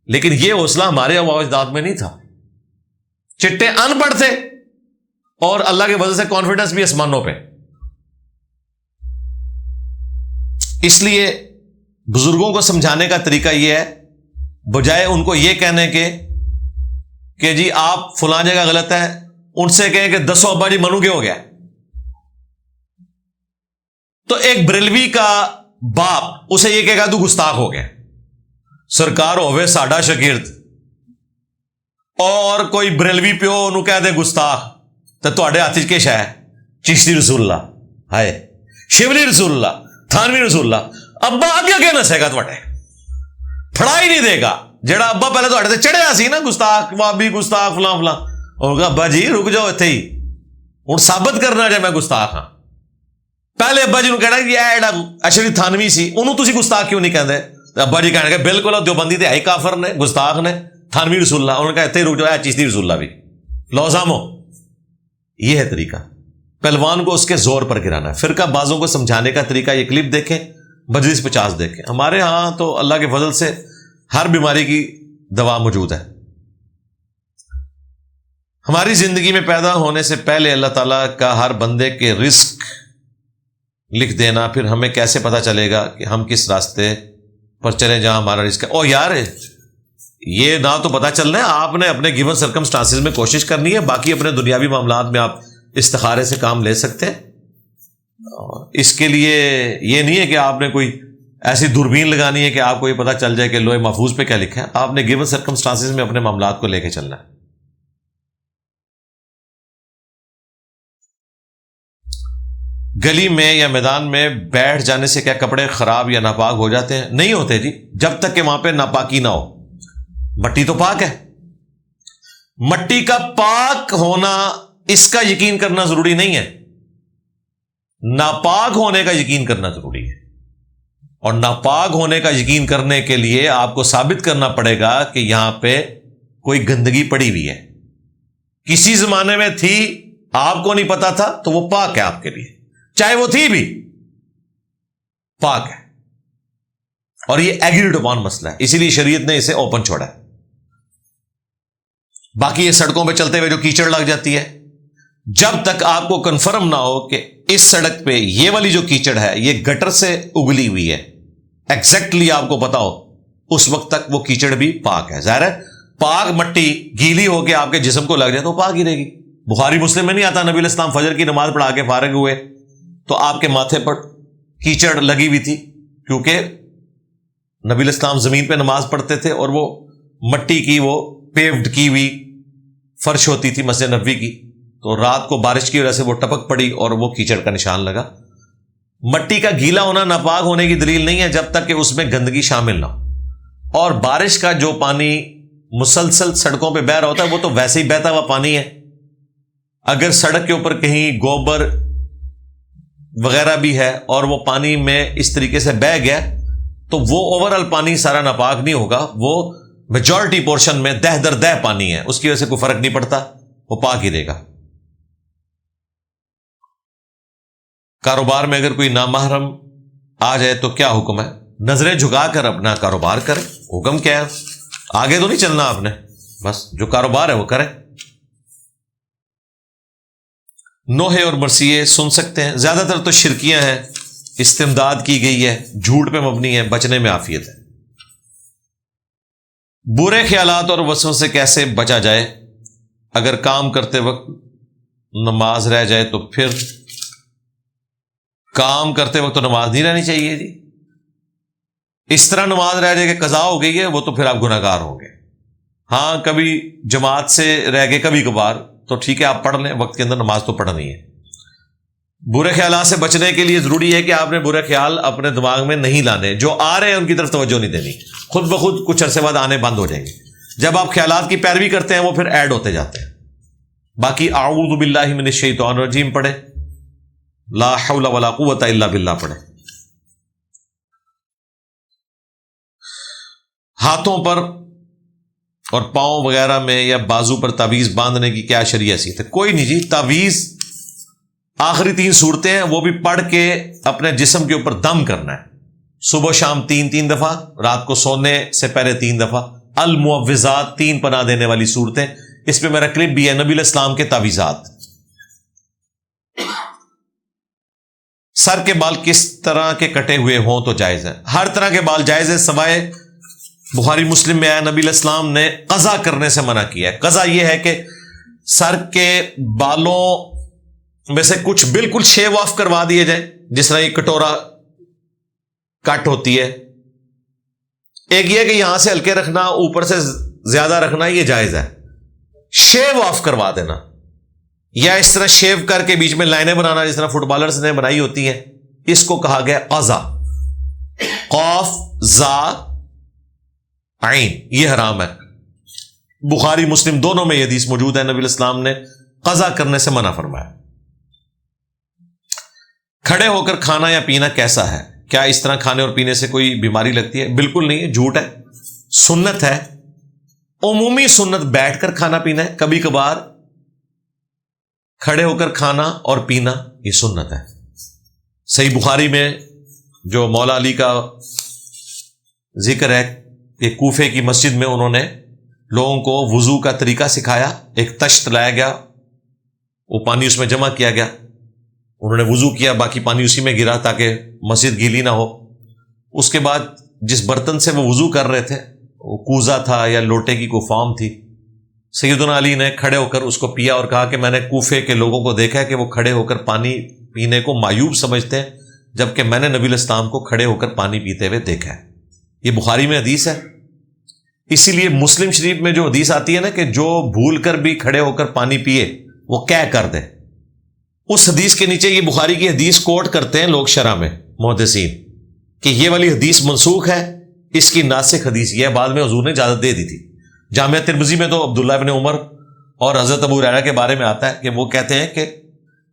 S1: لیکن یہ حوصلہ ہمارے آباء و اجداد میں نہیں تھا. چٹے ان پڑھ تھے اور اللہ کے وجہ سے کانفیڈنس بھی آسمانوں پہ. اس لیے بزرگوں کو سمجھانے کا طریقہ یہ ہے، بجائے ان کو یہ کہنے کے کہ جی آپ فلاں جگہ غلط ہے، ان سے کہیں کہ دسو ابا جی منو کے ہو گیا. تو ایک بریلوی کا باپ اسے یہ کہے گا تو گستاخ ہو گیا. سرکار ہوئے ساڈا شاگرد اور کوئی بریلوی پیو انہوں کہہ دے گستاخ، تو تواڈے ہاتھ وچ کیا ہے؟ چشتی رسول اللہ، ہائے شبلی رسول اللہ، تھانوی رسول اللہ. ابا اگے کیا نسے گا تواڈے، پھڑا ہی نہیں دے گا. جڑا ابا پہلے تواڈے تے چڑھیا سی نا گستاخ وابی گستاخ فلاں فلاں، اور ابا جی رک جاؤ اتنے ہی، ہوں ثابت کرنا جائے میں گستاخ ہاں. پہلے ابا جی نو کہنا کہ یہ جڑا اشری تھانوی سی انہوں تسی گستاخ کیوں نہیں کہندے؟ ابا جی کہنے کہ بالکل دیوبندی تے ہے کافر نے، گستاخ نے، تھانوی رسول اللہ. انہوں نے کہا اتنے رک جاؤ، چشتی رسول اللہ بھی لو سامو. یہ ہے طریقہ، پہلوان کو اس کے زور پر گرانا ہے. فرقہ بازوں کو سمجھانے کا طریقہ، یہ کلپ دیکھیں، مجلس 50 دیکھیں. ہمارے ہاں تو اللہ کے فضل سے ہر بیماری کی دوا موجود ہے. ہماری زندگی میں پیدا ہونے سے پہلے اللہ تعالیٰ کا ہر بندے کے رزق لکھ دینا، پھر ہمیں کیسے پتا چلے گا کہ ہم کس راستے پر چلیں جہاں ہمارا رزق ہے. او یار یہ نہ تو پتا چلنا ہے، آپ نے اپنے گیون سرکمسٹانسز میں کوشش کرنی ہے، باقی اپنے دنیاوی معاملات میں آپ استخارے سے کام لے سکتے ہیں. اس کے لیے یہ نہیں ہے کہ آپ نے کوئی ایسی دوربین لگانی ہے کہ آپ کو یہ پتا چل جائے کہ لوہے محفوظ پہ کیا لکھا ہے. آپ نے گیون سرکمسٹانسز میں اپنے معاملات کو لے کے چلنا ہے. گلی میں یا میدان میں بیٹھ جانے سے کیا کپڑے خراب یا ناپاک ہو جاتے ہیں؟ نہیں ہوتے جی، جب تک کہ وہاں پہ ناپاکی نہ ہو. مٹی تو پاک ہے. مٹی کا پاک ہونا اس کا یقین کرنا ضروری نہیں ہے، ناپاک ہونے کا یقین کرنا ضروری ہے. اور ناپاک ہونے کا یقین کرنے کے لیے آپ کو ثابت کرنا پڑے گا کہ یہاں پہ کوئی گندگی پڑی ہوئی ہے، کسی زمانے میں تھی، آپ کو نہیں پتا تھا، تو وہ پاک ہے آپ کے لیے، چاہے وہ تھی بھی پاک ہے. اور یہ ایگریڈ اپون مسئلہ ہے، اسی لیے شریعت نے اسے اوپن چھوڑا ہے. باقی یہ سڑکوں پہ چلتے ہوئے جو کیچڑ لگ جاتی ہے، جب تک آپ کو کنفرم نہ ہو کہ اس سڑک پہ یہ والی جو کیچڑ ہے یہ گٹر سے اگلی ہوئی ہے، ایگزیکٹلی آپ کو پتا ہو، اس وقت تک وہ کیچڑ بھی پاک ہے. ظاہر ہے پاک مٹی گیلی ہو کے آپ کے جسم کو لگ جائے تو پاک ہی رہے گی. بخاری مسلم میں نہیں آتا نبی علیہ السلام فجر کی نماز پڑھا کے فارغ ہوئے تو آپ کے ماتھے پر کیچڑ لگی ہوئی تھی، کیونکہ نبی علیہ السلام زمین پہ نماز پڑھتے تھے اور وہ مٹی کی وہ پیوڈ کی ہوئی فرش ہوتی تھی مسجد نبوی کی، تو رات کو بارش کی وجہ سے وہ ٹپک پڑی اور وہ کیچڑ کا نشان لگا۔ مٹی کا گیلا ہونا ناپاک ہونے کی دلیل نہیں ہے جب تک کہ اس میں گندگی شامل نہ ہو، اور بارش کا جو پانی مسلسل سڑکوں پہ بہہ رہا ہوتا ہے وہ تو ویسے ہی بہتا ہوا پانی ہے۔ اگر سڑک کے اوپر کہیں گوبر وغیرہ بھی ہے اور وہ پانی میں اس طریقے سے بہہ گیا تو وہ اوورال پانی سارا ناپاک نہیں ہوگا، وہ میجورٹی پورشن میں دہ در دہ پانی ہے، اس کی وجہ سے کوئی فرق نہیں پڑتا، وہ پاک ہی رہے گا۔ کاروبار میں اگر کوئی نامحرم آ جائے تو کیا حکم ہے؟ نظریں جھکا کر اپنا کاروبار کرے، حکم کیا ہے؟ آگے تو نہیں چلنا آپ نے، بس جو کاروبار ہے وہ کرے۔ نوحے اور مرثیے سن سکتے ہیں، زیادہ تر تو شرکیاں ہیں، استمداد کی گئی ہے، جھوٹ پہ مبنی ہے، بچنے میں عافیت ہے۔ برے خیالات اور وسوسوں سے کیسے بچا جائے؟ اگر کام کرتے وقت نماز رہ جائے تو پھر کام کرتے وقت تو نماز نہیں رہنی چاہیے جی۔ اس طرح نماز رہ جائے کہ قضا ہو گئی ہے وہ تو پھر آپ گناہ گار ہوں گے۔ ہاں کبھی جماعت سے رہ گئے کبھی کبھار تو ٹھیک ہے، آپ پڑھ لیں، وقت کے اندر نماز تو پڑھنی ہے۔ برے خیالات سے بچنے کے لیے ضروری ہے کہ آپ نے برے خیال اپنے دماغ میں نہیں لانے، جو آ رہے ہیں ان کی طرف توجہ نہیں دینی، خود بخود کچھ عرصے بعد آنے بند ہو جائیں گے۔ جب آپ خیالات کی پیروی کرتے ہیں وہ پھر ایڈ ہوتے جاتے ہیں۔ باقی اعوذ باللہ من الشیطان الرجیم پڑھے، لا حول ولا قوت الا باللہ پڑھے۔ ہاتھوں پر اور پاؤں وغیرہ میں یا بازو پر تعویذ باندھنے کی کیا شرعی حیثیت ہے؟ کوئی نہیں جی، تعویذ آخری 3 صورتیں ہیں وہ بھی پڑھ کے اپنے جسم کے اوپر دم کرنا ہے، صبح شام 3 دفعہ، رات کو سونے سے پہلے 3 دفعہ۔ المعوذات 3 پناہ دینے والی صورتیں، اس پہ میرا کلپ بھی ہے، نبی علیہ السلام کے تعویذات۔ سر کے بال کس طرح کے کٹے ہوئے ہوں تو جائز ہے؟ ہر طرح کے بال جائز ہے، سوائے بخاری مسلم میں آیا نبی علیہ السلام نے قضا کرنے سے منع کیا ہے۔ قضا یہ ہے کہ سر کے بالوں میں سے کچھ بالکل شیو آف کروا دیے جائیں، جس طرح یہ کٹورا کٹ ہوتی ہے۔ ایک یہ کہ یہاں سے ہلکے رکھنا، اوپر سے زیادہ رکھنا، یہ جائز ہے۔ شیو آف کروا دینا یا اس طرح شیو کر کے بیچ میں لائنیں بنانا جس طرح فٹ بالرز نے بنائی ہوتی ہیں، اس کو کہا گیا قضا۔ قاف زا عین، یہ حرام ہے۔ بخاری مسلم دونوں میں یہ حدیث موجود ہے، نبی علیہ السلام نے قضا کرنے سے منع فرمایا۔ کھڑے ہو کر کھانا یا پینا کیسا ہے؟ کیا اس طرح کھانے اور پینے سے کوئی بیماری لگتی ہے؟ بالکل نہیں، جھوٹ ہے، سنت ہے، عمومی سنت بیٹھ کر کھانا پینا ہے، کبھی کبھار کھڑے ہو کر کھانا اور پینا یہ سنت ہے۔ صحیح بخاری میں جو مولا علی کا ذکر ہے کہ کوفے کی مسجد میں انہوں نے لوگوں کو وضو کا طریقہ سکھایا، ایک تشت لایا گیا، وہ پانی اس میں جمع کیا گیا، انہوں نے وضو کیا، باقی پانی اسی میں گرا تاکہ مسجد گیلی نہ ہو۔ اس کے بعد جس برتن سے وہ وضو کر رہے تھے وہ کوزہ تھا یا لوٹے کی کوئی فارم تھی، سیدنا علی نے کھڑے ہو کر اس کو پیا اور کہا کہ میں نے کوفے کے لوگوں کو دیکھا ہے کہ وہ کھڑے ہو کر پانی پینے کو معیوب سمجھتے ہیں، جبکہ میں نے نبی علیہ السلام کو کھڑے ہو کر پانی پیتے ہوئے دیکھا ہے۔ یہ بخاری میں حدیث ہے۔ اسی لیے مسلم شریف میں جو حدیث آتی ہے نا کہ جو بھول کر بھی کھڑے ہو کر پانی پیے وہ کیا کر دے، اس حدیث کے نیچے یہ بخاری کی حدیث کوٹ کرتے ہیں لوگ شرح میں محدثین کہ یہ والی حدیث منسوخ ہے، اس کی ناسخ حدیث یہ ہے، بعد میں حضور نے اجازت دے دی تھی۔ جامعہ ترمذی میں تو عبداللہ ابن عمر اور حضرت ابو ہریرہ کے بارے میں آتا ہے کہ وہ کہتے ہیں کہ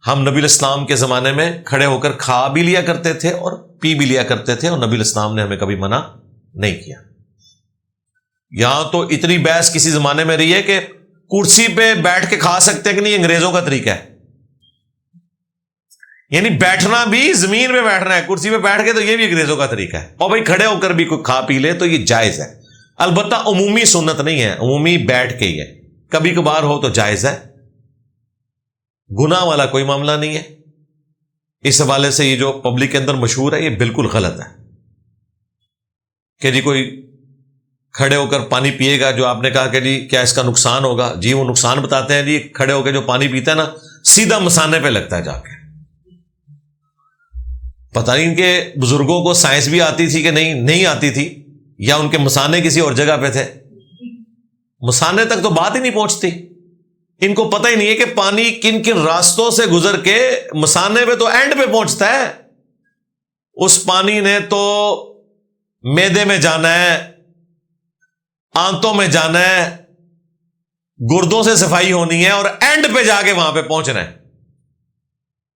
S1: ہم نبی علیہ السلام کے زمانے میں کھڑے ہو کر کھا بھی لیا کرتے تھے اور پی بھی لیا کرتے تھے، اور نبی علیہ السلام نے ہمیں کبھی منع نہیں کیا۔ یہاں تو اتنی بحث کسی زمانے میں رہی ہے کہ کرسی پہ بیٹھ کے کھا سکتے ہیں کہ نہیں، انگریزوں کا طریقہ ہے، یعنی بیٹھنا بھی زمین پہ بیٹھنا ہے، کرسی پہ بیٹھ کے تو یہ بھی انگریزوں کا طریقہ ہے، اور بھائی کھڑے ہو کر بھی کوئی کھا پی لے تو یہ جائز ہے، البتہ عمومی سنت نہیں ہے، عمومی بیٹھ کے ہی ہے، کبھی کبھار ہو تو جائز ہے، گناہ والا کوئی معاملہ نہیں ہے۔ اس حوالے سے یہ جو پبلک کے اندر مشہور ہے یہ بالکل غلط ہے کہ جی کوئی کھڑے ہو کر پانی پیے گا، جو آپ نے کہا کہ جی کیا اس کا نقصان ہوگا، جی وہ نقصان بتاتے ہیں جی، کھڑے ہو کے جو پانی پیتا ہے نا سیدھا مسانے پہ لگتا ہے جا کے۔ پتہ نہیں ان کے بزرگوں کو سائنس بھی آتی تھی کہ نہیں آتی تھی، یا ان کے مسانے کسی اور جگہ پہ تھے؟ مسانے تک تو بات ہی نہیں پہنچتی. ان کو پتہ ہی نہیں ہے کہ پانی کن کن راستوں سے گزر کے مسانے پہ تو اینڈ پہ پہنچتا ہے. اس پانی نے تو معدے میں جانا ہے، آنتوں میں جانا ہے، گردوں سے صفائی ہونی ہے، اور اینڈ پہ جا کے وہاں پہ پہنچنا ہے.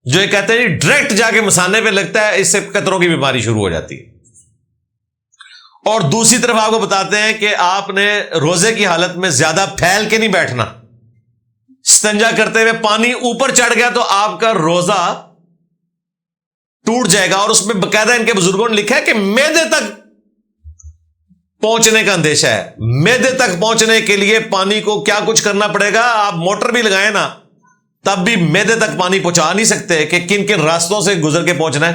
S1: جو یہ کہتے ہیں ڈائریکٹ جا کے مسانے پہ لگتا ہے، اس سے قطروں کی بیماری شروع ہو جاتی ہے. اور دوسری طرف آپ کو بتاتے ہیں کہ آپ نے روزے کی حالت میں زیادہ پھیل کے نہیں بیٹھنا. استنجا کرتے ہوئے پانی اوپر چڑھ گیا تو آپ کا روزہ ٹوٹ جائے گا. اور اس میں باقاعدہ ان کے بزرگوں نے لکھا ہے کہ معدے تک پہنچنے کا اندیشہ ہے. معدے تک پہنچنے کے لیے پانی کو کیا کچھ کرنا پڑے گا؟ آپ موٹر بھی لگائیں نا تب بھی معدے تک پانی پہنچا نہیں سکتے کہ کن کن راستوں سے گزر کے پہنچنا ہے.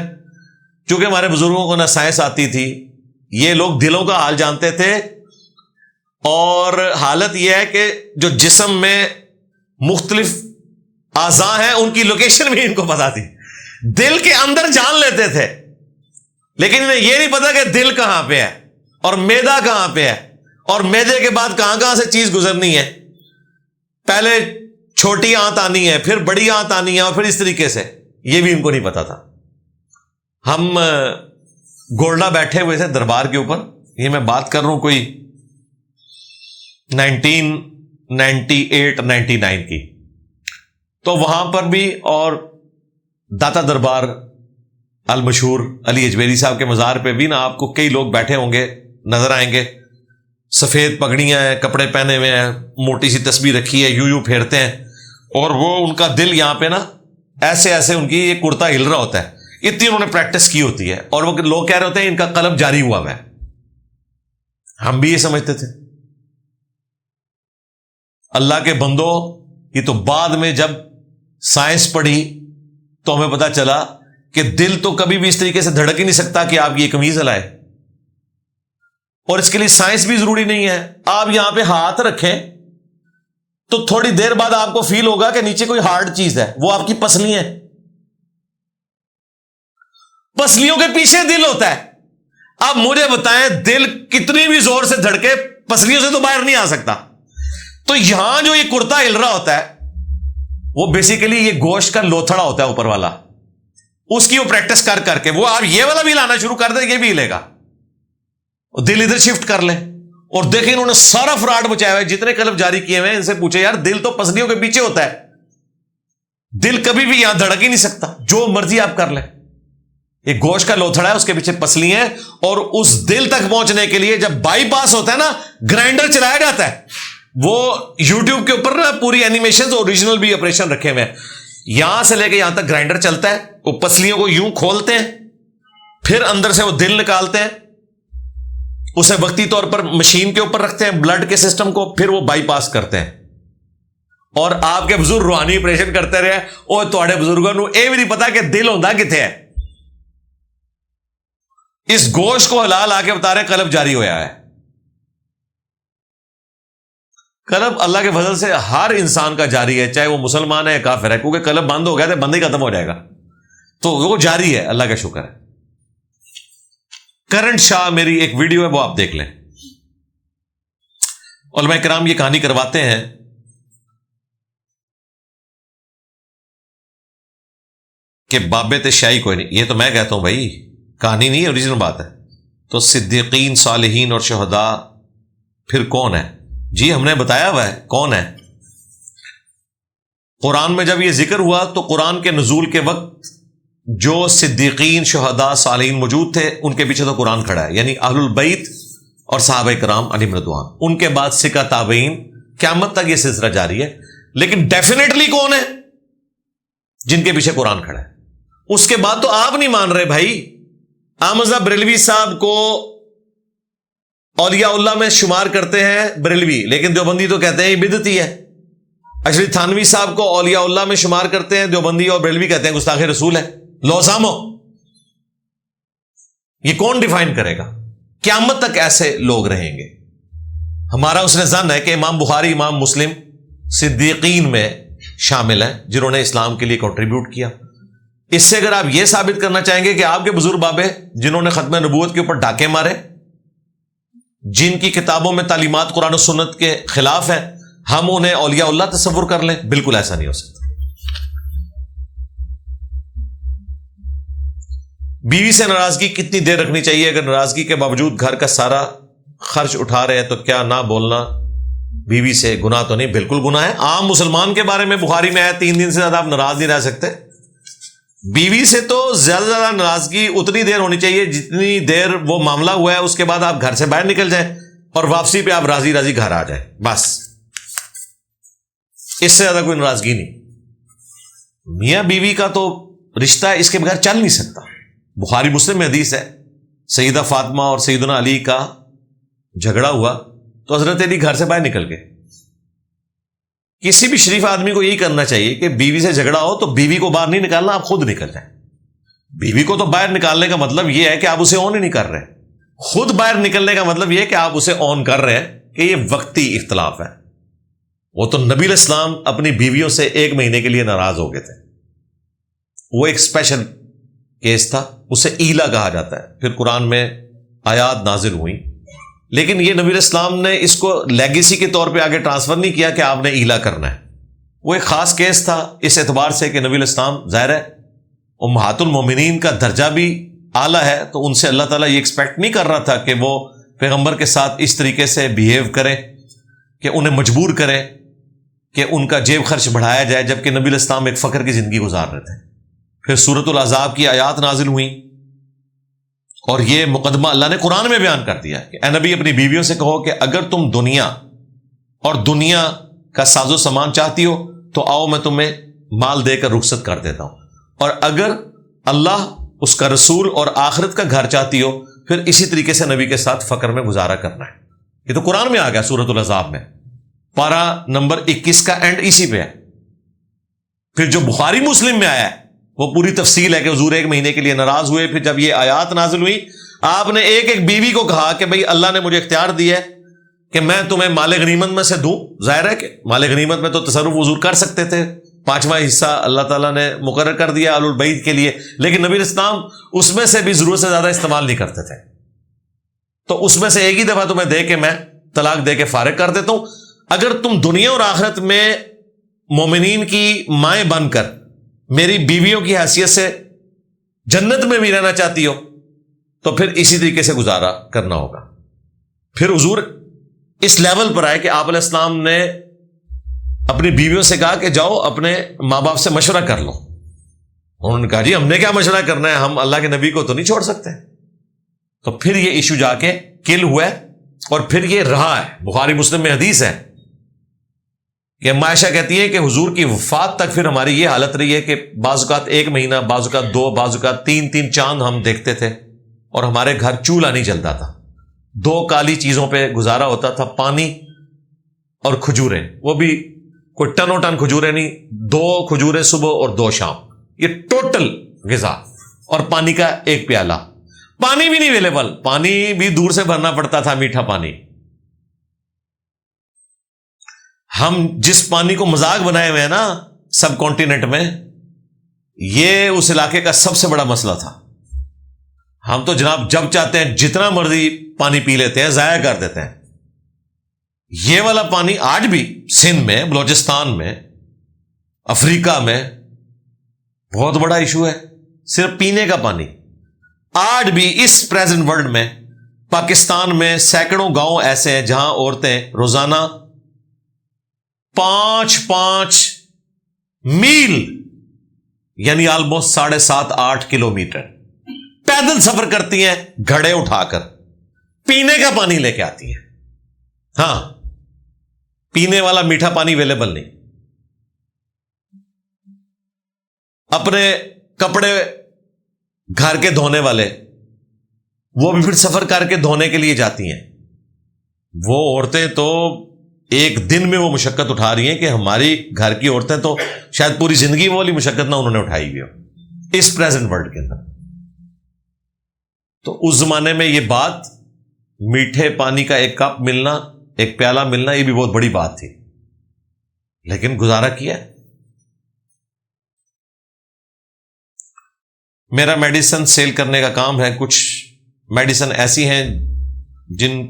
S1: چونکہ ہمارے بزرگوں کو نہ سائنس آتی تھی، یہ لوگ دلوں کا حال جانتے تھے. اور حالت یہ ہے کہ جو جسم میں مختلف اعضاء ہیں ان کی لوکیشن بھی ان کو پتا تھی. دل کے اندر جان لیتے تھے، لیکن انہیں یہ نہیں پتا کہ دل کہاں پہ ہے اور معدہ کہاں پہ ہے، اور معدے کے بعد کہاں کہاں سے چیز گزرنی ہے. پہلے چھوٹی آنت آنی ہے، پھر بڑی آنت آنی ہے، اور پھر اس طریقے سے. یہ بھی ان کو نہیں پتا تھا. ہم گولڈا بیٹھے ہوئے تھے دربار کے اوپر، یہ میں بات کر رہا ہوں کوئی 1998-99 کی. تو وہاں پر بھی، اور داتا دربار المشہور علی اجمیری صاحب کے مزار پہ بھی نا آپ کو کئی لوگ بیٹھے ہوں گے، نظر آئیں گے. سفید پگڑیاں ہیں، کپڑے پہنے ہوئے ہیں، موٹی سی تسبیح رکھی ہے، یوں پھیرتے ہیں، اور وہ ان کا دل یہاں پہ نا ایسے ایسے ان کی یہ کرتا ہل رہا ہوتا ہے. اتنی انہوں نے پریکٹس کی ہوتی ہے، اور وہ لوگ کہہ رہے ہوتے ہیں ان کا قلب جاری ہوا ہے. ہم بھی یہ سمجھتے تھے. اللہ کے بندو، یہ تو بعد میں جب سائنس پڑھی تو ہمیں پتا چلا کہ دل تو کبھی بھی اس طریقے سے دھڑک ہی نہیں سکتا کہ آپ کی یہ قمیض ہلائے. اور اس کے لیے سائنس بھی ضروری نہیں ہے. آپ یہاں پہ ہاتھ رکھیں تو تھوڑی دیر بعد آپ کو فیل ہوگا کہ نیچے کوئی ہارڈ چیز ہے، وہ آپ کی پسلیاں ہیں. پسلیوں کے پیچھے دل ہوتا ہے. اب مجھے بتائیں دل کتنی بھی زور سے دھڑکے پسلیوں سے تو باہر نہیں آ سکتا. تو یہاں جو یہ کرتا ہل رہا ہوتا ہے وہ بیسیکلی یہ گوشت کا لوتھڑا ہوتا ہے اوپر والا. اس کی وہ پریکٹس کر کر کے وہ آپ یہ والا بھی لانا شروع کر دیں، یہ بھی ہلے گا. دل ادھر شفٹ کر لیں، اور دیکھیں انہوں نے سارا فراڈ مچایا ہوا ہے. جتنے قلب جاری کیے ہوئے ہیں ان سے پوچھے یار دل تو پسلیوں کے پیچھے ہوتا ہے، دل کبھی بھی یہاں دھڑک ہی نہیں سکتا. جو مرضی آپ کر لیں، یہ گوشت کا لوتھڑا ہے، اس کے پیچھے پسلی ہیں. اور اس دل تک پہنچنے کے لیے جب بائی پاس ہوتا ہے نا، گرائنڈر چلایا جاتا ہے. وہ یوٹیوب کے اوپر نا پوری اینیمیشن اوریجنل بھی آپریشن رکھے ہوئے ہیں. یہاں سے لے کے یہاں تک گرائنڈر چلتا ہے. وہ پسلیوں کو یوں کھولتے ہیں، پھر اندر سے وہ دل نکالتے ہیں، اسے وقتی طور پر مشین کے اوپر رکھتے ہیں بلڈ کے سسٹم کو، پھر وہ بائی پاس کرتے ہیں. اور آپ کے بزرگ روحانی آپریشن کرتے رہے، اور تھوڑے بزرگوں کو یہ بھی نہیں پتا کہ دل ہوتا کتنے ہے. اس گوشت کو ہلا لا کے بتا رہے قلب جاری ہوا ہے. قلب اللہ کے فضل سے ہر انسان کا جاری ہے، چاہے وہ مسلمان ہے یا کافر ہے، کیونکہ قلب بند ہو گیا تو بند ہی ختم ہو جائے گا. تو وہ جاری ہے، اللہ کا شکر ہے. کرنٹ شاہ میری ایک ویڈیو ہے، وہ آپ دیکھ لیں. علماء کرام یہ کہانی کرواتے ہیں کہ بابے تے شاہی کوئی نہیں. یہ تو میں کہتا ہوں بھائی، کہانی نہیں ہے، اوریجنل بات ہے. تو صدیقین، صالحین اور شہداء پھر کون ہے؟ جی ہم نے بتایا ہوا ہے کون ہے. قرآن میں جب یہ ذکر ہوا تو قرآن کے نزول کے وقت جو صدیقین، شہداء، صالحین موجود تھے ان کے پیچھے تو قرآن کھڑا ہے، یعنی اہل البیت اور صحابہ کرام علیہم رضوان. ان کے بعد سکہ تابعین، قیامت تک یہ سلسلہ جاری ہے. لیکن ڈیفینیٹلی کون ہے جن کے پیچھے قرآن کھڑا ہے؟ اس کے بعد تو آپ نہیں مان رہے بھائی. احمد بریلوی صاحب کو اولیاء اللہ میں شمار کرتے ہیں بریلوی، لیکن دیوبندی تو کہتے ہیں یہ بدعتی ہے. اشرف تھانوی صاحب کو اولیاء اللہ میں شمار کرتے ہیں دیوبندی، اور بریلوی کہتے ہیں گستاخ رسول ہے. لو سامو، یہ کون ڈیفائن کرے گا؟ قیامت تک ایسے لوگ رہیں گے. ہمارا اس نے ظن ہے کہ امام بخاری، امام مسلم صدیقین میں شامل ہیں جنہوں نے اسلام کے لیے کنٹریبیوٹ کیا. اس سے اگر آپ یہ ثابت کرنا چاہیں گے کہ آپ کے بزرگ بابے جنہوں نے ختم نبوت کے اوپر ڈاکے مارے، جن کی کتابوں میں تعلیمات قرآن و سنت کے خلاف ہیں، ہم انہیں اولیاء اللہ تصور کر لیں؟ بالکل ایسا نہیں ہو سکتا۔ بیوی سے ناراضگی کتنی دیر رکھنی چاہیے؟ اگر ناراضگی کے باوجود گھر کا سارا خرچ اٹھا رہے ہیں تو کیا نہ بولنا بیوی سے گناہ تو نہیں؟ بالکل گناہ ہے۔ عام مسلمان کے بارے میں بخاری میں ہے 3 دن سے زیادہ آپ ناراض نہیں رہ سکتے۔ بیوی سے تو زیادہ سے زیادہ ناراضگی اتنی دیر ہونی چاہیے جتنی دیر وہ معاملہ ہوا ہے، اس کے بعد آپ گھر سے باہر نکل جائیں اور واپسی پہ آپ راضی راضی گھر آ جائیں، بس، اس سے زیادہ کوئی ناراضگی نہیں۔ میاں بیوی کا تو رشتہ اس کے بغیر چل نہیں سکتا۔ بخاری مسلم میں حدیث ہے، سیدہ فاطمہ اور سیدنا علی کا جھگڑا ہوا تو حضرت علی گھر سے باہر نکل گئے۔ کسی بھی شریف آدمی کو یہی کرنا چاہیے کہ بیوی سے جھگڑا ہو تو بیوی کو باہر نہیں نکالنا، آپ خود نکل جائیں۔ بیوی کو تو باہر نکالنے کا مطلب یہ ہے کہ آپ اسے آن ہی نہیں کر رہے، خود باہر نکلنے کا مطلب یہ ہے کہ آپ اسے آن کر رہے ہیں کہ یہ وقتی اختلاف ہے۔ وہ تو نبی علیہ السلام اپنی بیویوں سے 1 مہینے کے لیے ناراض ہو گئے تھے، وہ ایک اسپیشل کیس تھا، اسے ایلا کہا جاتا ہے۔ پھر قرآن میں آیات نازل ہوئی، لیکن یہ نبی علیہ السلام نے اس کو لیگیسی کے طور پہ آگے ٹرانسفر نہیں کیا کہ آپ نے ایلا کرنا ہے۔ وہ ایک خاص کیس تھا اس اعتبار سے کہ نبی علیہ السلام ظاہر ہے امہات المومنین کا درجہ بھی اعلیٰ ہے، تو ان سے اللہ تعالیٰ یہ ایکسپیکٹ نہیں کر رہا تھا کہ وہ پیغمبر کے ساتھ اس طریقے سے بیہیو کریں کہ انہیں مجبور کریں کہ ان کا جیب خرچ بڑھایا جائے، جبکہ نبی علیہ السلام ایک فقر کی زندگی گزار رہے تھے۔ پھر سورۃ الاحزاب کی آیات نازل ہوئیں اور یہ مقدمہ اللہ نے قرآن میں بیان کر دیا کہ اے نبی اپنی بیویوں سے کہو کہ اگر تم دنیا اور دنیا کا ساز و سامان چاہتی ہو تو آؤ میں تمہیں مال دے کر رخصت کر دیتا ہوں، اور اگر اللہ اس کا رسول اور آخرت کا گھر چاہتی ہو پھر اسی طریقے سے نبی کے ساتھ فقر میں گزارا کرنا ہے۔ یہ تو قرآن میں آ گیا سورۃ الاحزاب میں، پارہ نمبر 21 کا اینڈ اسی پہ ہے۔ پھر جو بخاری مسلم میں آیا ہے وہ پوری تفصیل ہے کہ حضور 1 مہینے کے لیے ناراض ہوئے، پھر جب یہ آیات نازل ہوئی آپ نے ایک ایک بیوی کو کہا کہ بھئی اللہ نے مجھے اختیار دیا ہے کہ میں تمہیں مال غنیمت میں سے دوں۔ ظاہر ہے کہ مال غنیمت میں تو تصرف حضور کر سکتے تھے، 5واں حصہ اللہ تعالیٰ نے مقرر کر دیا آل البیت کے لیے، لیکن نبی اسلام اس میں سے بھی ضرورت سے زیادہ استعمال نہیں کرتے تھے، تو اس میں سے ایک ہی دفعہ تمہیں دے کے میں طلاق دے کے فارغ کر دیتا ہوں۔ اگر تم دنیا اور آخرت میں مومنین کی مائیں بن کر میری بیویوں کی حیثیت سے جنت میں بھی رہنا چاہتی ہو تو پھر اسی طریقے سے گزارا کرنا ہوگا۔ پھر حضور اس لیول پر آئے کہ آپ علیہ السلام نے اپنی بیویوں سے کہا کہ جاؤ اپنے ماں باپ سے مشورہ کر لو۔ انہوں نے کہا جی ہم نے کیا مشورہ کرنا ہے، ہم اللہ کے نبی کو تو نہیں چھوڑ سکتے۔ تو پھر یہ ایشو جا کے کل ہوا ہے اور پھر یہ رہا ہے۔ بخاری مسلم میں حدیث ہے کہ عائشہ کہتی ہے کہ حضور کی وفات تک پھر ہماری یہ حالت رہی ہے کہ بعض اوقات 1 مہینہ، بعض اوقات 2، بعض اوقات 3 چاند ہم دیکھتے تھے اور ہمارے گھر چولہا نہیں جلتا تھا۔ 2 کالی چیزوں پہ گزارا ہوتا تھا، پانی اور کھجوریں، وہ بھی کوئی ٹنوں ٹن کھجوریں نہیں، 2 کھجوریں صبح اور 2 شام، یہ ٹوٹل غذا، اور پانی کا 1 پیالہ۔ پانی بھی نہیں اویلیبل، پانی بھی دور سے بھرنا پڑتا تھا، میٹھا پانی۔ ہم جس پانی کو مذاق بنائے ہوئے ہیں نا سب کانٹیننٹ میں، یہ اس علاقے کا سب سے بڑا مسئلہ تھا۔ ہم تو جناب جب چاہتے ہیں جتنا مرضی پانی پی لیتے ہیں، ضائع کر دیتے ہیں۔ یہ والا پانی آج بھی سندھ میں، بلوچستان میں، افریقہ میں بہت بڑا ایشو ہے، صرف پینے کا پانی۔ آج بھی اس پریزنٹ ورلڈ میں پاکستان میں سینکڑوں گاؤں ایسے ہیں جہاں عورتیں روزانہ 5 میل یعنی آلموسٹ 7.5-8 کلومیٹر پیدل سفر کرتی ہیں گھڑے اٹھا کر، پینے کا پانی لے کے آتی ہیں۔ ہاں، پینے والا میٹھا پانی اویلیبل نہیں۔ اپنے کپڑے گھر کے دھونے والے، وہ بھی پھر سفر کر کے دھونے کے لیے جاتی ہیں۔ وہ عورتیں تو ایک دن میں وہ مشقت اٹھا رہی ہیں کہ ہماری گھر کی عورتیں تو شاید پوری زندگی وہ والی مشقت نہ انہوں نے اٹھائی ہوئی ہو اس پریزنٹ ورلڈ کے اندر۔ تو اس زمانے میں یہ بات، میٹھے پانی کا 1 کپ ملنا، 1 پیالہ ملنا، یہ بھی بہت بڑی بات تھی، لیکن گزارا کیا۔ میرا میڈیسن سیل کرنے کا کام ہے۔ کچھ میڈیسن ایسی ہیں جن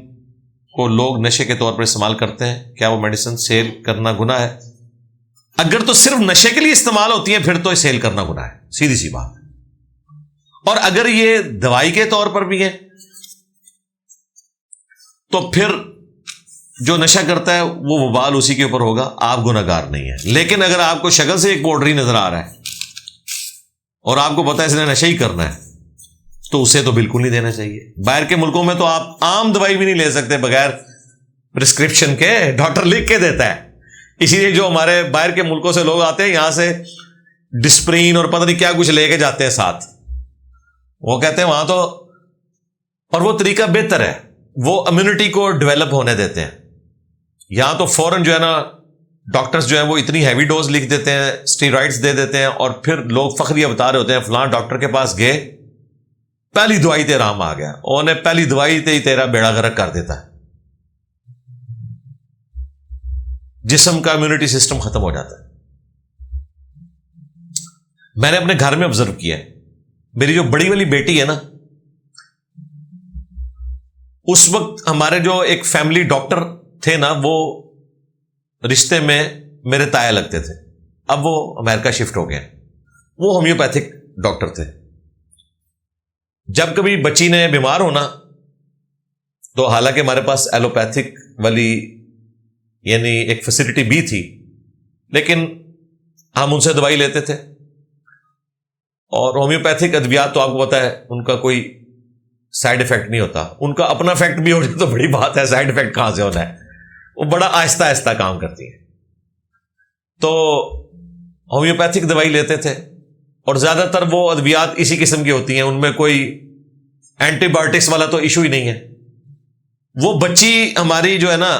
S1: کو لوگ نشے کے طور پر استعمال کرتے ہیں، کیا وہ میڈیسن سیل کرنا گناہ ہے؟ اگر تو صرف نشے کے لیے استعمال ہوتی ہیں پھر تو سیل کرنا گناہ ہے، سیدھی سی بات. اور اگر یہ دوائی کے طور پر بھی ہے تو پھر جو نشہ کرتا ہے وہ وبال اسی کے اوپر ہوگا، آپ گناہ گار نہیں ہیں. لیکن اگر آپ کو شکل سے ایک پاؤڈر ہی نظر آ رہا ہے اور آپ کو پتا ہے اس نے نشہ ہی کرنا ہے تو اسے تو بالکل نہیں دینا چاہیے. باہر کے ملکوں میں تو آپ عام دوائی بھی نہیں لے سکتے بغیر پرسکرپشن کے، ڈاکٹر لکھ کے دیتا ہے. اسی لیے جو ہمارے باہر کے ملکوں سے لوگ آتے ہیں یہاں سے ڈسپرین اور پتہ نہیں کیا کچھ لے کے جاتے ہیں ساتھ، وہ کہتے ہیں وہاں تو، اور وہ طریقہ بہتر ہے، وہ امیونٹی کو ڈیولپ ہونے دیتے ہیں. یہاں تو فوراً جو ہے نا ڈاکٹرز جو ہیں وہ اتنی ہیوی ڈوز لکھ دیتے ہیں، اسٹیرائڈز دے دیتے ہیں، اور پھر لوگ فخریہ بتا رہے ہوتے ہیں فلاں ڈاکٹر کے پاس گئے، پہلی دوائی تے آرام آ گیا، انہیں پہلی دوائی تے ہی تیرا بیڑا غرق کر دیتا ہے، جسم کا امیونٹی سسٹم ختم ہو جاتا ہے. میں نے اپنے گھر میں آبزرو کیا ہے، میری جو بڑی والی بیٹی ہے نا، اس وقت ہمارے جو ایک فیملی ڈاکٹر تھے نا وہ رشتے میں میرے تایا لگتے تھے، اب وہ امریکہ شفٹ ہو گئے، وہ ہومیوپیتھک ڈاکٹر تھے. جب کبھی بچی نے بیمار ہونا تو حالانکہ ہمارے پاس ایلوپیتھک والی یعنی ایک فیسلٹی بھی تھی لیکن ہم ان سے دوائی لیتے تھے، اور ہومیوپیتھک ادویات تو آپ کو پتا ہے ان کا کوئی سائیڈ افیکٹ نہیں ہوتا، ان کا اپنا افیکٹ بھی ہو جائے تو بڑی بات ہے، سائیڈ افیکٹ کہاں سے ہونا ہے، وہ بڑا آہستہ آہستہ کام کرتی ہے. تو ہومیوپیتھک دوائی لیتے تھے اور زیادہ تر وہ ادویات اسی قسم کی ہوتی ہیں، ان میں کوئی اینٹی بایوٹکس والا تو ایشو ہی نہیں ہے. وہ بچی ہماری جو ہے نا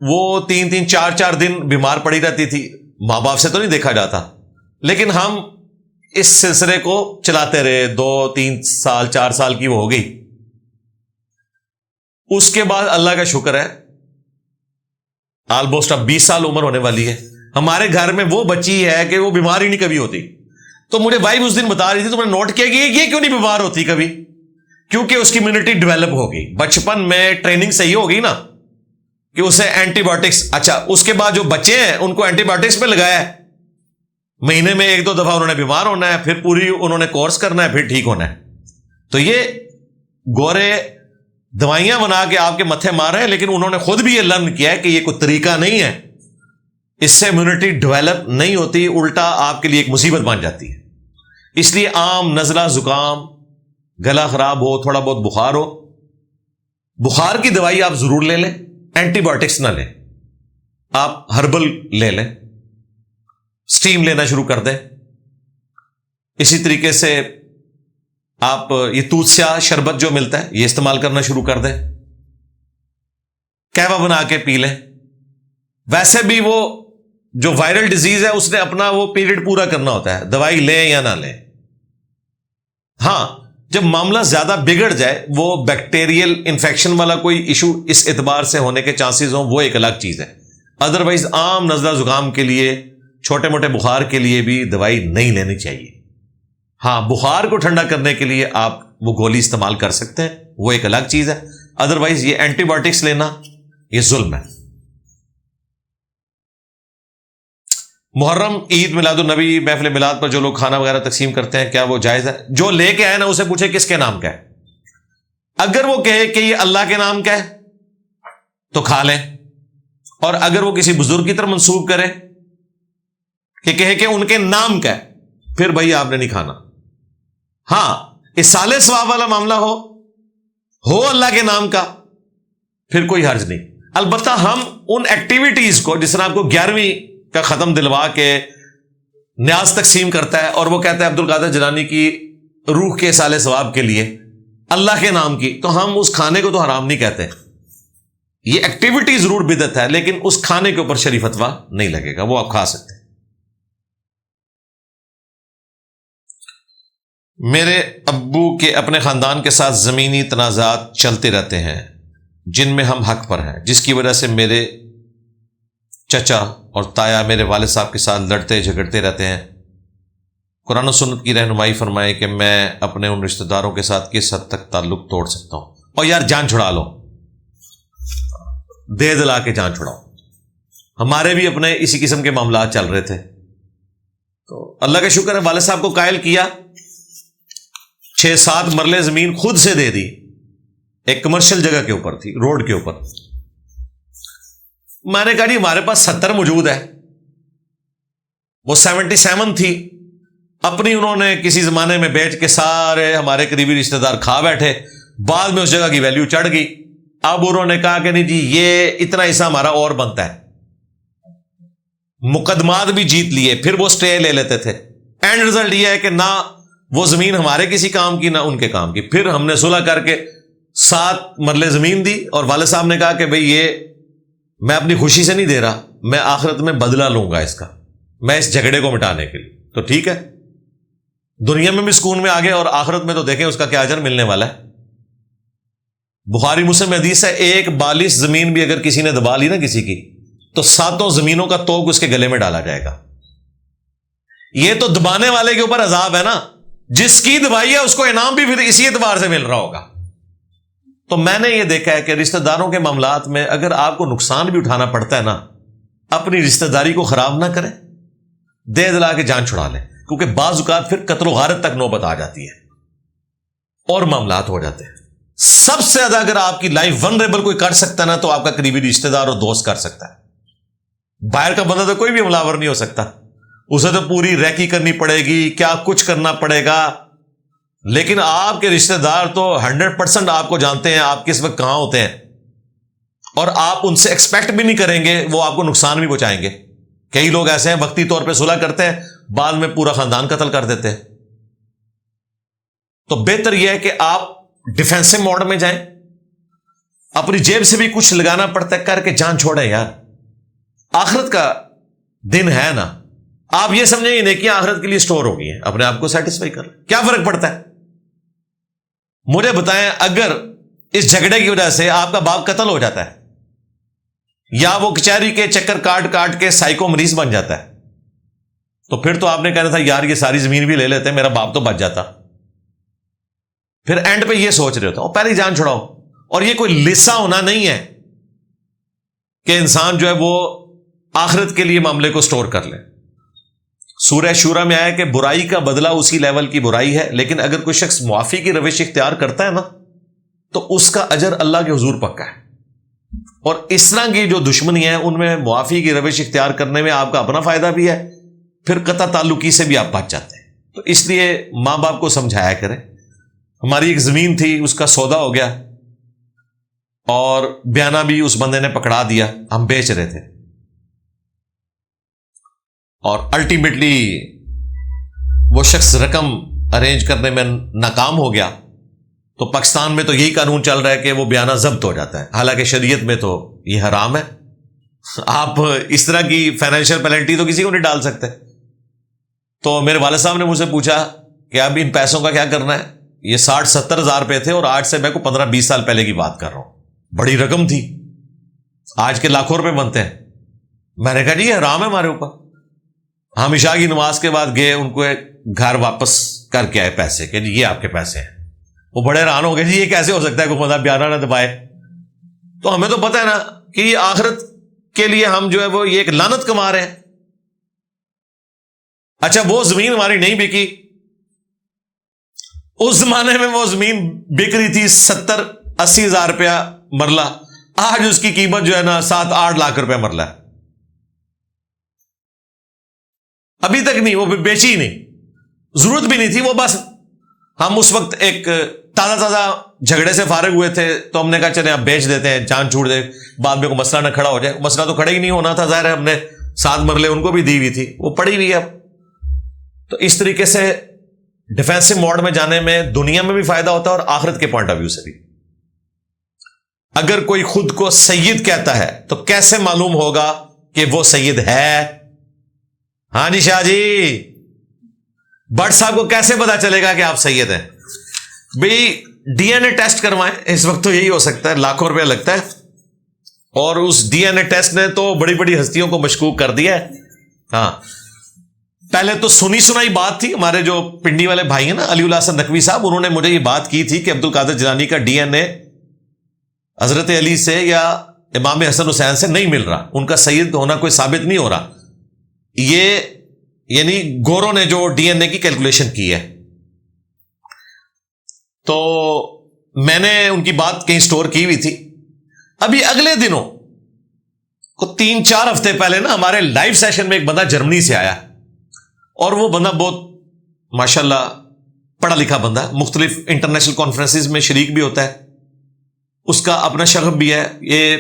S1: وہ 3-3 4-4 دن بیمار پڑی رہتی تھی، ماں باپ سے تو نہیں دیکھا جاتا، لیکن ہم اس سلسلے کو چلاتے رہے، 2-3 سال 4 سال کی وہ ہو گئی. اس کے بعد اللہ کا شکر ہے آلموسٹ اب 20 سال عمر ہونے والی ہے، ہمارے گھر میں وہ بچی ہے کہ وہ بیمار ہی نہیں کبھی ہوتی. تو مجھے وائف اس دن بتا رہی تھی، تم نے نوٹ کیا کہ یہ کیوں نہیں بیمار ہوتی کبھی؟ کیونکہ اس کی امیونٹی ڈیولپ ہوگی، بچپن میں ٹریننگ صحیح ہوگی نا کہ اسے اینٹی بایوٹکس. اچھا اس کے بعد جو بچے ہیں ان کو اینٹی بایوٹکس پہ لگایا ہے، مہینے میں 1-2 دفعہ انہوں نے بیمار ہونا ہے، پھر پوری انہوں نے کورس کرنا ہے، پھر ٹھیک ہونا ہے. تو یہ گورے دوائیاں بنا کے آپ کے متھے مار رہے ہیں، لیکن انہوں نے خود بھی یہ لرن کیا ہے کہ یہ کوئی طریقہ نہیں ہے، اس سے امیونٹی ڈیولپ نہیں ہوتی، الٹا آپ کے لیے ایک مصیبت بن جاتی ہے. اس لیے عام نزلہ زکام، گلا خراب ہو، تھوڑا بہت بخار ہو، بخار کی دوائی آپ ضرور لے لیں، اینٹی بایوٹکس نہ لیں، آپ ہربل لے لیں، سٹیم لینا شروع کر دیں. اسی طریقے سے آپ یہ توت سیاہ شربت جو ملتا ہے یہ استعمال کرنا شروع کر دیں، قہوہ بنا کے پی لیں. ویسے بھی وہ جو وائرل ڈیزیز ہے اس نے اپنا وہ پیریڈ پورا کرنا ہوتا ہے، دوائی لیں یا نہ لیں. ہاں جب معاملہ زیادہ بگڑ جائے، وہ بیکٹیریل انفیکشن والا کوئی ایشو اس اعتبار سے ہونے کے چانسز ہوں، وہ ایک الگ چیز ہے. ادروائز عام نزلہ زکام کے لیے، چھوٹے موٹے بخار کے لیے بھی دوائی نہیں لینی چاہیے. ہاں بخار کو ٹھنڈا کرنے کے لیے آپ وہ گولی استعمال کر سکتے ہیں، وہ ایک الگ چیز ہے. ادروائز یہ اینٹی بایوٹکس لینا یہ ظلم ہے. محرم، عید، میلاد النبی، محفل میلاد پر جو لوگ کھانا وغیرہ تقسیم کرتے ہیں کیا وہ جائز ہے؟ جو لے کے آئے نا اسے پوچھے کس کے نام کا ہے، اگر وہ کہے کہ یہ اللہ کے نام کا ہے تو کھا لیں، اور اگر وہ کسی بزرگ کی طرف منسوب کرے کہ کہے کہ ان کے نام کا ہے پھر بھائی آپ نے نہیں کھانا. ہاں اصالہ ثواب والا معاملہ ہو اللہ کے نام کا پھر کوئی حرج نہیں. البتہ ہم ان ایکٹیویٹیز کو، جس طرح آپ کو 11ویں کا ختم دلوا کے نیاز تقسیم کرتا ہے اور وہ کہتا ہے عبد القادر جیلانی کی روح کے اصالہ ثواب کے لیے اللہ کے نام کی، تو ہم اس کھانے کو تو حرام نہیں کہتے. یہ ایکٹیویٹی ضرور بدعت ہے لیکن اس کھانے کے اوپر شریع فتویٰ نہیں لگے گا، وہ آپ کھا سکتے ہیں. میرے ابو کے اپنے خاندان کے ساتھ زمینی تنازعات چلتے رہتے ہیں جن میں ہم حق پر ہیں، جس کی وجہ سے میرے چچا اور تایا میرے والد صاحب کے ساتھ لڑتے جھگڑتے رہتے ہیں. قرآن و سنت کی رہنمائی فرمائے کہ میں اپنے ان رشتہ داروں کے ساتھ کس حد تک تعلق توڑ سکتا ہوں. اور یار جان چھڑا لو، دے دلا کے جان چھڑاؤ. ہمارے بھی اپنے اسی قسم کے معاملات چل رہے تھے. تو اللہ کا شکر ہے والد صاحب کو قائل کیا, 6-7 مرلے زمین خود سے دے دی, ایک کمرشل جگہ کے اوپر تھی, روڈ کے اوپر. میں نے کہا جی ہمارے پاس 70 موجود ہے, وہ 77 تھی, اپنی انہوں نے کسی زمانے میں بیچ کے سارے ہمارے قریبی رشتہ دار کھا بیٹھے, بعد میں اس جگہ کی ویلیو چڑھ گئی. اب انہوں نے کہا کہ نہیں جی یہ اتنا حصہ ہمارا اور بنتا ہے, مقدمات بھی جیت لیے, پھر وہ سٹے لے لیتے تھے. اینڈ رزلٹ یہ ہے کہ نہ وہ زمین ہمارے کسی کام کی نہ ان کے کام کی. پھر ہم نے صلح کر کے 7 مرلے زمین دی, اور والد صاحب نے کہا کہ بھئی یہ میں اپنی خوشی سے نہیں دے رہا, میں آخرت میں بدلہ لوں گا اس کا, میں اس جھگڑے کو مٹانے کے لیے. تو ٹھیک ہے, دنیا میں بھی سکون میں آگے, اور آخرت میں تو دیکھیں اس کا کیا اجر ملنے والا ہے. بخاری مسلم حدیث ہے, ایک 42 زمین بھی اگر کسی نے دبا لی نا کسی کی, تو 7 زمینوں کا توق اس کے گلے میں ڈالا جائے گا. یہ تو دبانے والے کے اوپر عذاب ہے نا, جس کی دبائی ہے اس کو انعام بھی پھر اسی اعتبار سے مل رہا ہوگا. تو میں نے یہ دیکھا ہے کہ رشتہ داروں کے معاملات میں اگر آپ کو نقصان بھی اٹھانا پڑتا ہے نا, اپنی رشتہ داری کو خراب نہ کریں, دے دلا کے جان چھڑا لیں, کیونکہ بعض اوقات پھر قتل و غارت تک نوبت آ جاتی ہے اور معاملات ہو جاتے ہیں. سب سے زیادہ اگر آپ کی لائف ونریبل کوئی کر سکتا ہے نا, تو آپ کا قریبی رشتہ دار اور دوست کر سکتا ہے. باہر کا بندہ تو کوئی بھی حملہ آور نہیں ہو سکتا, اسے تو پوری ریکی کرنی پڑے گی, کیا کچھ کرنا پڑے گا. لیکن آپ کے رشتہ دار تو 100% آپ کو جانتے ہیں, آپ کس وقت کہاں ہوتے ہیں, اور آپ ان سے ایکسپیکٹ بھی نہیں کریں گے وہ آپ کو نقصان بھی پہنچائیں گے. کئی لوگ ایسے ہیں وقتی طور پہ صلح کرتے ہیں, بعد میں پورا خاندان قتل کر دیتے ہیں. تو بہتر یہ ہے کہ آپ ڈیفینسو موڈ میں جائیں, اپنی جیب سے بھی کچھ لگانا پڑتا ہے کر کے جان چھوڑیں. یار آخرت کا دن ہے نا, آپ یہ سمجھیں یہ نیکیاں آخرت کے لیے سٹور ہو گئی ہیں, اپنے آپ کو سیٹسفائی کر, کیا فرق پڑتا ہے. مجھے بتائیں اگر اس جھگڑے کی وجہ سے آپ کا باپ قتل ہو جاتا ہے, یا وہ کچہری کے چکر کاٹ کاٹ کے سائیکو مریض بن جاتا ہے, تو پھر تو آپ نے کہنا تھا یار یہ ساری زمین بھی لے لیتے, میرا باپ تو بچ جاتا. پھر اینڈ پہ یہ سوچ رہے ہوتا ہوں پہلے جان چھڑاؤ. اور یہ کوئی لسا ہونا نہیں ہے کہ انسان جو ہے وہ آخرت کے لیے معاملے کو سٹور کر لے. سورہ شورا میں آیا کہ برائی کا بدلہ اسی لیول کی برائی ہے, لیکن اگر کوئی شخص معافی کی روش اختیار کرتا ہے نا, تو اس کا اجر اللہ کے حضور پکا ہے. اور اس طرح کی جو دشمنی ہے ان میں معافی کی روش اختیار کرنے میں آپ کا اپنا فائدہ بھی ہے, پھر قطع تعلقی سے بھی آپ بچ جاتے ہیں. تو اس لیے ماں باپ کو سمجھایا کریں. ہماری ایک زمین تھی, اس کا سودا ہو گیا, اور بیانہ بھی اس بندے نے پکڑا دیا, ہم بیچ رہے تھے, اور الٹیمیٹلی وہ شخص رقم ارینج کرنے میں ناکام ہو گیا. تو پاکستان میں تو یہی قانون چل رہا ہے کہ وہ بیانہ ضبط ہو جاتا ہے, حالانکہ شریعت میں تو یہ حرام ہے. آپ اس طرح کی فائنینشیل پینلٹی تو کسی کو نہیں ڈال سکتے. تو میرے والد صاحب نے مجھ سے پوچھا کہ اب ان پیسوں کا کیا کرنا ہے. یہ 60-70 ہزار روپے تھے, اور آج سے میں کو 15-20 سال پہلے کی بات کر رہا ہوں. بڑی رقم تھی, آج کے لاکھوں روپے بنتے ہیں. میں نے کہا جی یہ حرام ہے ہمارے اوپر. ہم عشاء کی نماز کے بعد گئے, ان کو گھر واپس کر کے آئے پیسے, کہ جی یہ آپ کے پیسے ہیں. وہ بڑے حیران ہو گئے, جی یہ کیسے ہو سکتا ہے, کوئی بندہ بیانہ نہ دبائے. تو ہمیں تو پتہ ہے نا کہ یہ آخرت کے لیے ہم جو ہے وہ یہ ایک لعنت کما رہے ہیں. اچھا وہ زمین ہماری نہیں بکی, اس زمانے میں وہ زمین بک رہی تھی 70-80 ہزار روپیہ مرلہ, آج اس کی قیمت جو ہے نا 7-8 لاکھ روپے مرلہ ہے. ابھی تک نہیں, وہ بیچی ہی نہیں, ضرورت بھی نہیں تھی. وہ بس ہم اس وقت ایک تازہ جھگڑے سے فارغ ہوئے تھے, تو ہم نے کہا چلیں اب بیچ دیتے ہیں, جان چھوڑ دے, بعد میں کوئی مسئلہ نہ کھڑا ہو جائے. مسئلہ تو کھڑا ہی نہیں ہونا تھا, ظاہر ہے ہم نے 7 مرلے ان کو بھی دی ہوئی تھی, وہ پڑی ہوئی ہے اب. تو اس طریقے سے ڈیفینسو موڈ میں جانے میں دنیا میں بھی فائدہ ہوتا ہے, اور آخرت کے پوائنٹ آف ویو سے بھی. اگر کوئی خود کو سید کہتا ہے تو کیسے معلوم ہوگا کہ وہ سید ہے؟ ہاں جی شاہ جی, بٹ صاحب کو کیسے پتا چلے گا کہ آپ سید ہیں؟ بھئی ڈی این اے ٹیسٹ کروائیں. اس وقت تو یہی ہو سکتا ہے, لاکھوں روپیہ لگتا ہے, اور اس ڈی این اے ٹیسٹ نے تو بڑی بڑی ہستیوں کو مشکوک کر دیا ہے. ہاں پہلے تو سنی سنائی بات تھی. ہمارے جو پنڈی والے بھائی ہیں نا, علی اللہ حسن نقوی صاحب, انہوں نے مجھے یہ بات کی تھی کہ عبد القادر جیلانی کا ڈی این اے حضرت علی سے یا امام حسن حسین سے نہیں مل رہا، ان کا سید ہونا کوئی ثابت نہیں ہو رہا. یہ یعنی گوروں نے جو ڈی این اے کی کیلکولیشن کی ہے. تو میں نے ان کی بات کہیں سٹور کی ہوئی تھی. ابھی اگلے دنوں کو 3-4 ہفتے پہلے نا ہمارے لائیو سیشن میں ایک بندہ جرمنی سے آیا، اور وہ بندہ بہت ماشاءاللہ پڑھا لکھا بندہ، مختلف انٹرنیشنل کانفرنسز میں شریک بھی ہوتا ہے، اس کا اپنا شغف بھی ہے. یہ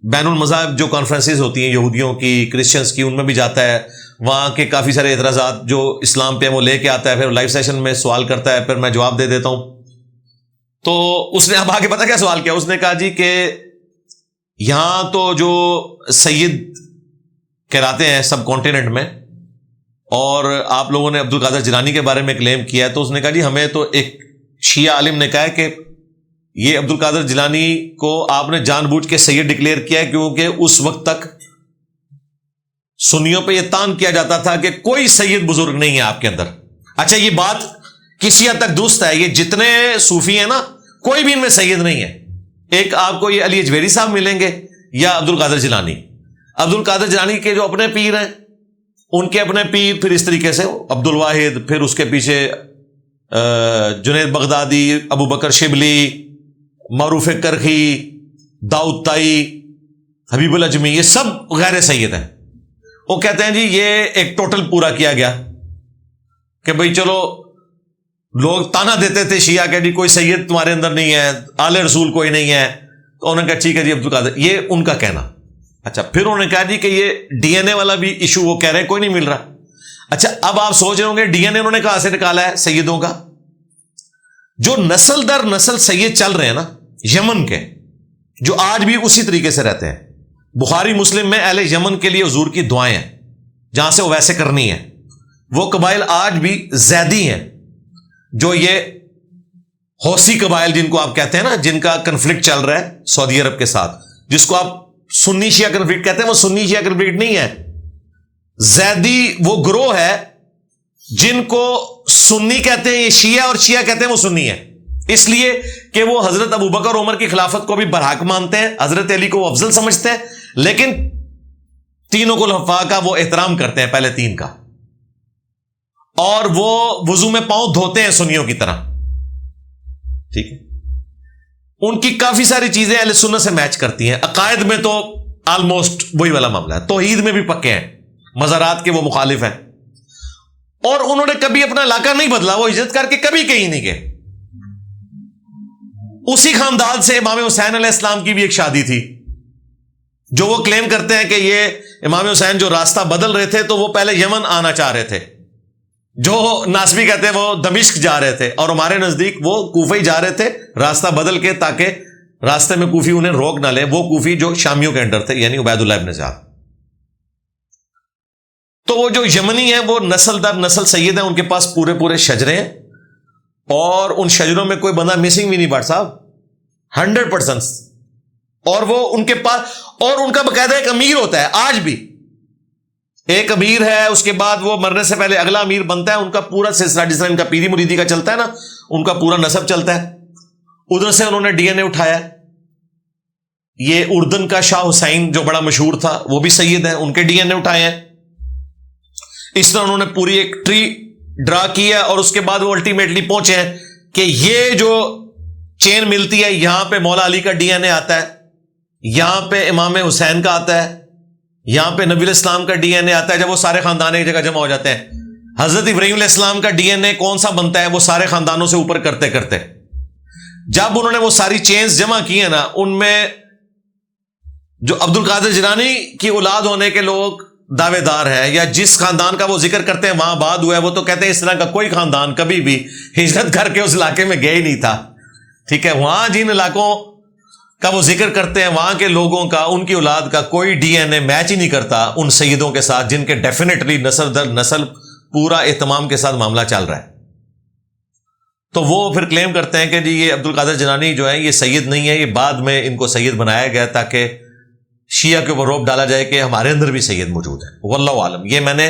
S1: بین المذاہب جو کانفرنسز ہوتی ہیں یہودیوں کی، کرسچنس کی، ان میں بھی جاتا ہے. وہاں کے کافی سارے اعتراضات جو اسلام پہ وہ لے کے آتا ہے، پھر لائیو سیشن میں سوال کرتا ہے، پھر میں جواب دے دیتا ہوں. تو اس نے اب آگے پتہ کیا سوال کیا، اس نے کہا جی کہ یہاں تو جو سید کہلاتے ہیں سب کانٹیننٹ میں، اور آپ لوگوں نے عبد القادر جیلانی کے بارے میں کلیم کیا ہے، تو اس نے کہا جی ہمیں تو ایک شیعہ عالم نے کہا ہے کہ یہ عبد القادر جیلانی کو آپ نے جان بوجھ کے سید ڈکلیئر کیا ہے، کیونکہ اس وقت تک سنیوں پہ یہ تان کیا جاتا تھا کہ کوئی سید بزرگ نہیں ہے آپ کے اندر. اچھا یہ بات کسی حد تک درست ہے، یہ جتنے صوفی ہیں نا کوئی بھی ان میں سید نہیں ہے. ایک آپ کو یہ علی اجویری صاحب ملیں گے یا عبد القادر جیلانی. عبد القادر جیلانی کے جو اپنے پیر ہیں، ان کے اپنے پیر پھر اس طریقے سے عبد الواحد، پھر اس کے پیچھے جنید بغدادی، ابو بکر شبلی، معروف کرخی، داؤد تائی، حبیب الاجمی، یہ سب غیر سید ہیں. وہ کہتے ہیں جی یہ ایک ٹوٹل پورا کیا گیا کہ بھئی چلو، لوگ تانا دیتے تھے شیعہ کہ جی کوئی سید تمہارے اندر نہیں ہے، آل رسول کوئی نہیں ہے. تو انہوں نے کہا ٹھیک ہے جی عبد القادر، یہ ان کا کہنا. اچھا پھر انہوں نے کہا جی کہ یہ ڈی این اے والا بھی ایشو وہ کہہ رہے ہیں کوئی نہیں مل رہا. اچھا اب آپ سوچ رہے ہوں گے ڈی این اے انہوں نے کہاں سے نکالا ہے سیدوں کا؟ جو نسل در نسل سید چل رہے ہیں نا یمن کے، جو آج بھی اسی طریقے سے رہتے ہیں. بخاری مسلم میں اہل یمن کے لیے حضور کی دعائیں ہیں، جہاں سے وہ ویسے کرنی ہے. وہ قبائل آج بھی زیدی ہیں، جو یہ حوثی قبائل جن کو آپ کہتے ہیں نا، جن کا کنفلکٹ چل رہا ہے سعودی عرب کے ساتھ، جس کو آپ سنی شیعہ کنفلکٹ کہتے ہیں، وہ سنی شیعہ کنفلکٹ نہیں ہے. زیدی وہ گروہ ہے جن کو سنی کہتے ہیں یہ شیعہ، اور شیعہ کہتے ہیں وہ سنی ہے، اس لیے کہ وہ حضرت ابو بکر عمر کی خلافت کو بھی برحق مانتے ہیں، حضرت علی کو وہ افضل سمجھتے ہیں، لیکن تینوں خلفاء کا وہ احترام کرتے ہیں، پہلے 3 کا. اور وہ وضو میں پاؤں دھوتے ہیں سنیوں کی طرح. ٹھیک ہے، ان کی کافی ساری چیزیں اہل سنت سے میچ کرتی ہیں. عقائد میں تو آلموسٹ وہی والا معاملہ ہے، توحید میں بھی پکے ہیں، مزارات کے وہ مخالف ہیں. اور انہوں نے کبھی اپنا علاقہ نہیں بدلا، وہ ہجرت کر کے کبھی کہیں نہیں گئے. اسی خاندان سے امام حسین علیہ السلام کی بھی ایک شادی تھی، جو وہ کلیم کرتے ہیں کہ یہ امام حسین جو راستہ بدل رہے تھے تو وہ پہلے یمن آنا چاہ رہے تھے، جو ناسبی کہتے ہیں وہ دمشق جا رہے تھے، اور ہمارے نزدیک وہ کوفہ ہی جا رہے تھے راستہ بدل کے، تاکہ راستے میں کوفی انہیں روک نہ لے. وہ کوفی جو شامیوں کے انڈر تھے، یعنی عبید اللہ ابن زیاد. تو وہ جو یمنی ہیں وہ نسل در نسل سید ہیں، ان کے پاس پورے شجرے ہیں، اور ان شجروں میں کوئی بندہ مسنگ بھی نہیں بٹ صاحب، 100%. اور وہ ان کے پاس، اور ان کا باقاعدہ ایک امیر ہوتا ہے، آج بھی ایک امیر ہے، اس کے بعد وہ مرنے سے پہلے اگلا امیر بنتا ہے. ان کا پورا سلسلہ جس طرح ان کا پیری مریدی کا چلتا ہے نا، ان کا پورا نسب چلتا ہے. ادھر سے انہوں نے ڈی این اے اٹھایا. یہ اردن کا شاہ حسین جو بڑا مشہور تھا وہ بھی سید ہیں، ان کے ڈی این اے اٹھائے ہیں. اس طرح انہوں نے پوری ایک ٹری ڈرا کی ہے، اور اس کے بعد وہ الٹیمیٹلی پہنچے ہیں کہ یہ جو چین ملتی ہے، یہاں پہ مولا علی کا ڈی این اے آتا ہے، یہاں پہ امام حسین کا آتا ہے، یہاں پہ نبی علیہ السلام کا ڈی این اے آتا ہے. جب وہ سارے خاندان ایک جگہ جمع ہو جاتے ہیں، حضرت ابراہیم علیہ السلام کا ڈی این اے کون سا بنتا ہے، وہ سارے خاندانوں سے اوپر کرتے کرتے جب انہوں نے وہ ساری چینز جمع کی ہیں نا، ان میں جو عبد القادر جیلانی کی اولاد ہونے کے لوگ دعوے دار ہیں، یا جس خاندان کا وہ ذکر کرتے ہیں وہاں بعد ہوا ہے، وہ تو کہتے ہیں اس طرح کا کوئی خاندان کبھی بھی ہجرت کر کے اس علاقے میں گئے ہی نہیں تھا. ٹھیک ہے، وہاں جن علاقوں کا وہ ذکر کرتے ہیں، وہاں کے لوگوں کا، ان کی اولاد کا کوئی ڈی این اے میچ ہی نہیں کرتا ان سیدوں کے ساتھ، جن کے ڈیفینیٹلی نسل در نسل پورا اہتمام کے ساتھ معاملہ چل رہا ہے. تو وہ پھر کلیم کرتے ہیں کہ جی یہ عبد القادر جیلانی جو ہے یہ سید نہیں ہے، یہ بعد میں ان کو سید بنایا گیا تاکہ شیعہ کے اوپر روب ڈالا جائے کہ ہمارے اندر بھی سید موجود ہے. واللہ عالم. یہ میں نے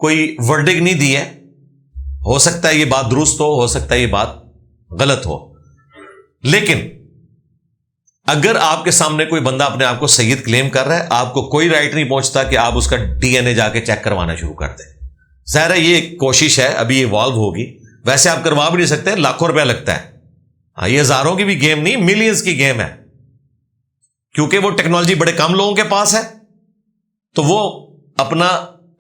S1: کوئی ورڈک نہیں دی ہے، ہو سکتا ہے یہ بات درست ہو سکتا ہے یہ بات غلط ہو، لیکن اگر آپ کے سامنے کوئی بندہ اپنے آپ کو سید کلیم کر رہا ہے، آپ کو کوئی رائٹ نہیں پہنچتا کہ آپ اس کا ڈی این اے جا کے چیک کروانا شروع کر دیں. ظاہر ہے یہ ایک کوشش ہے، ابھی ایوالو ہوگی. ویسے آپ کروا بھی نہیں سکتے، لاکھوں روپیہ لگتا ہے. ہاں، یہ ہزاروں کی بھی گیم نہیں، ملینز کی گیم ہے. کیونکہ وہ ٹیکنالوجی بڑے کم لوگوں کے پاس ہے تو وہ اپنا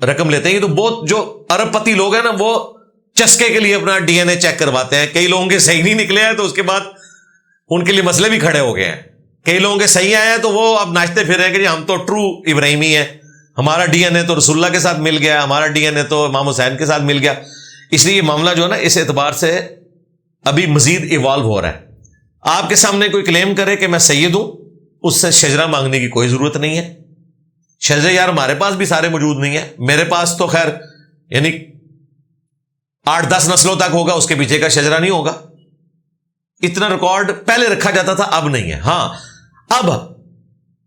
S1: رقم لیتے ہیں. تو بہت جو ارب پتی لوگ ہیں نا، وہ چسکے کے لیے اپنا ڈی این اے چیک کرواتے ہیں. کئی لوگوں کے صحیح نہیں نکلے ہیں تو اس کے بعد ان کے لیے مسئلے بھی کھڑے ہو گئے ہیں. کئی لوگوں کے صحیح آئے ہیں تو وہ اب ناچتے پھر رہے ہیں کہ جی ہم تو ٹرو ابراہیمی ہیں، ہمارا ڈی این اے تو رسول اللہ کے ساتھ مل گیا، ہمارا ڈی این اے تو امام حسین کے ساتھ مل گیا. اس لیے یہ معاملہ جو ہے نا، اس اعتبار سے ابھی مزید ایوالو ہو رہا ہے. آپ کے سامنے کوئی کلیم کرے کہ میں سید ہوں، اس سے شجرہ مانگنے کی کوئی ضرورت نہیں ہے. شجرے یار ہمارے پاس بھی سارے موجود نہیں ہیں. میرے پاس تو خیر یعنی 8-10 نسلوں تک ہوگا، اس کے پیچھے کا شجرہ نہیں ہوگا. اتنا ریکارڈ پہلے رکھا جاتا تھا، اب نہیں ہے. ہاں، اب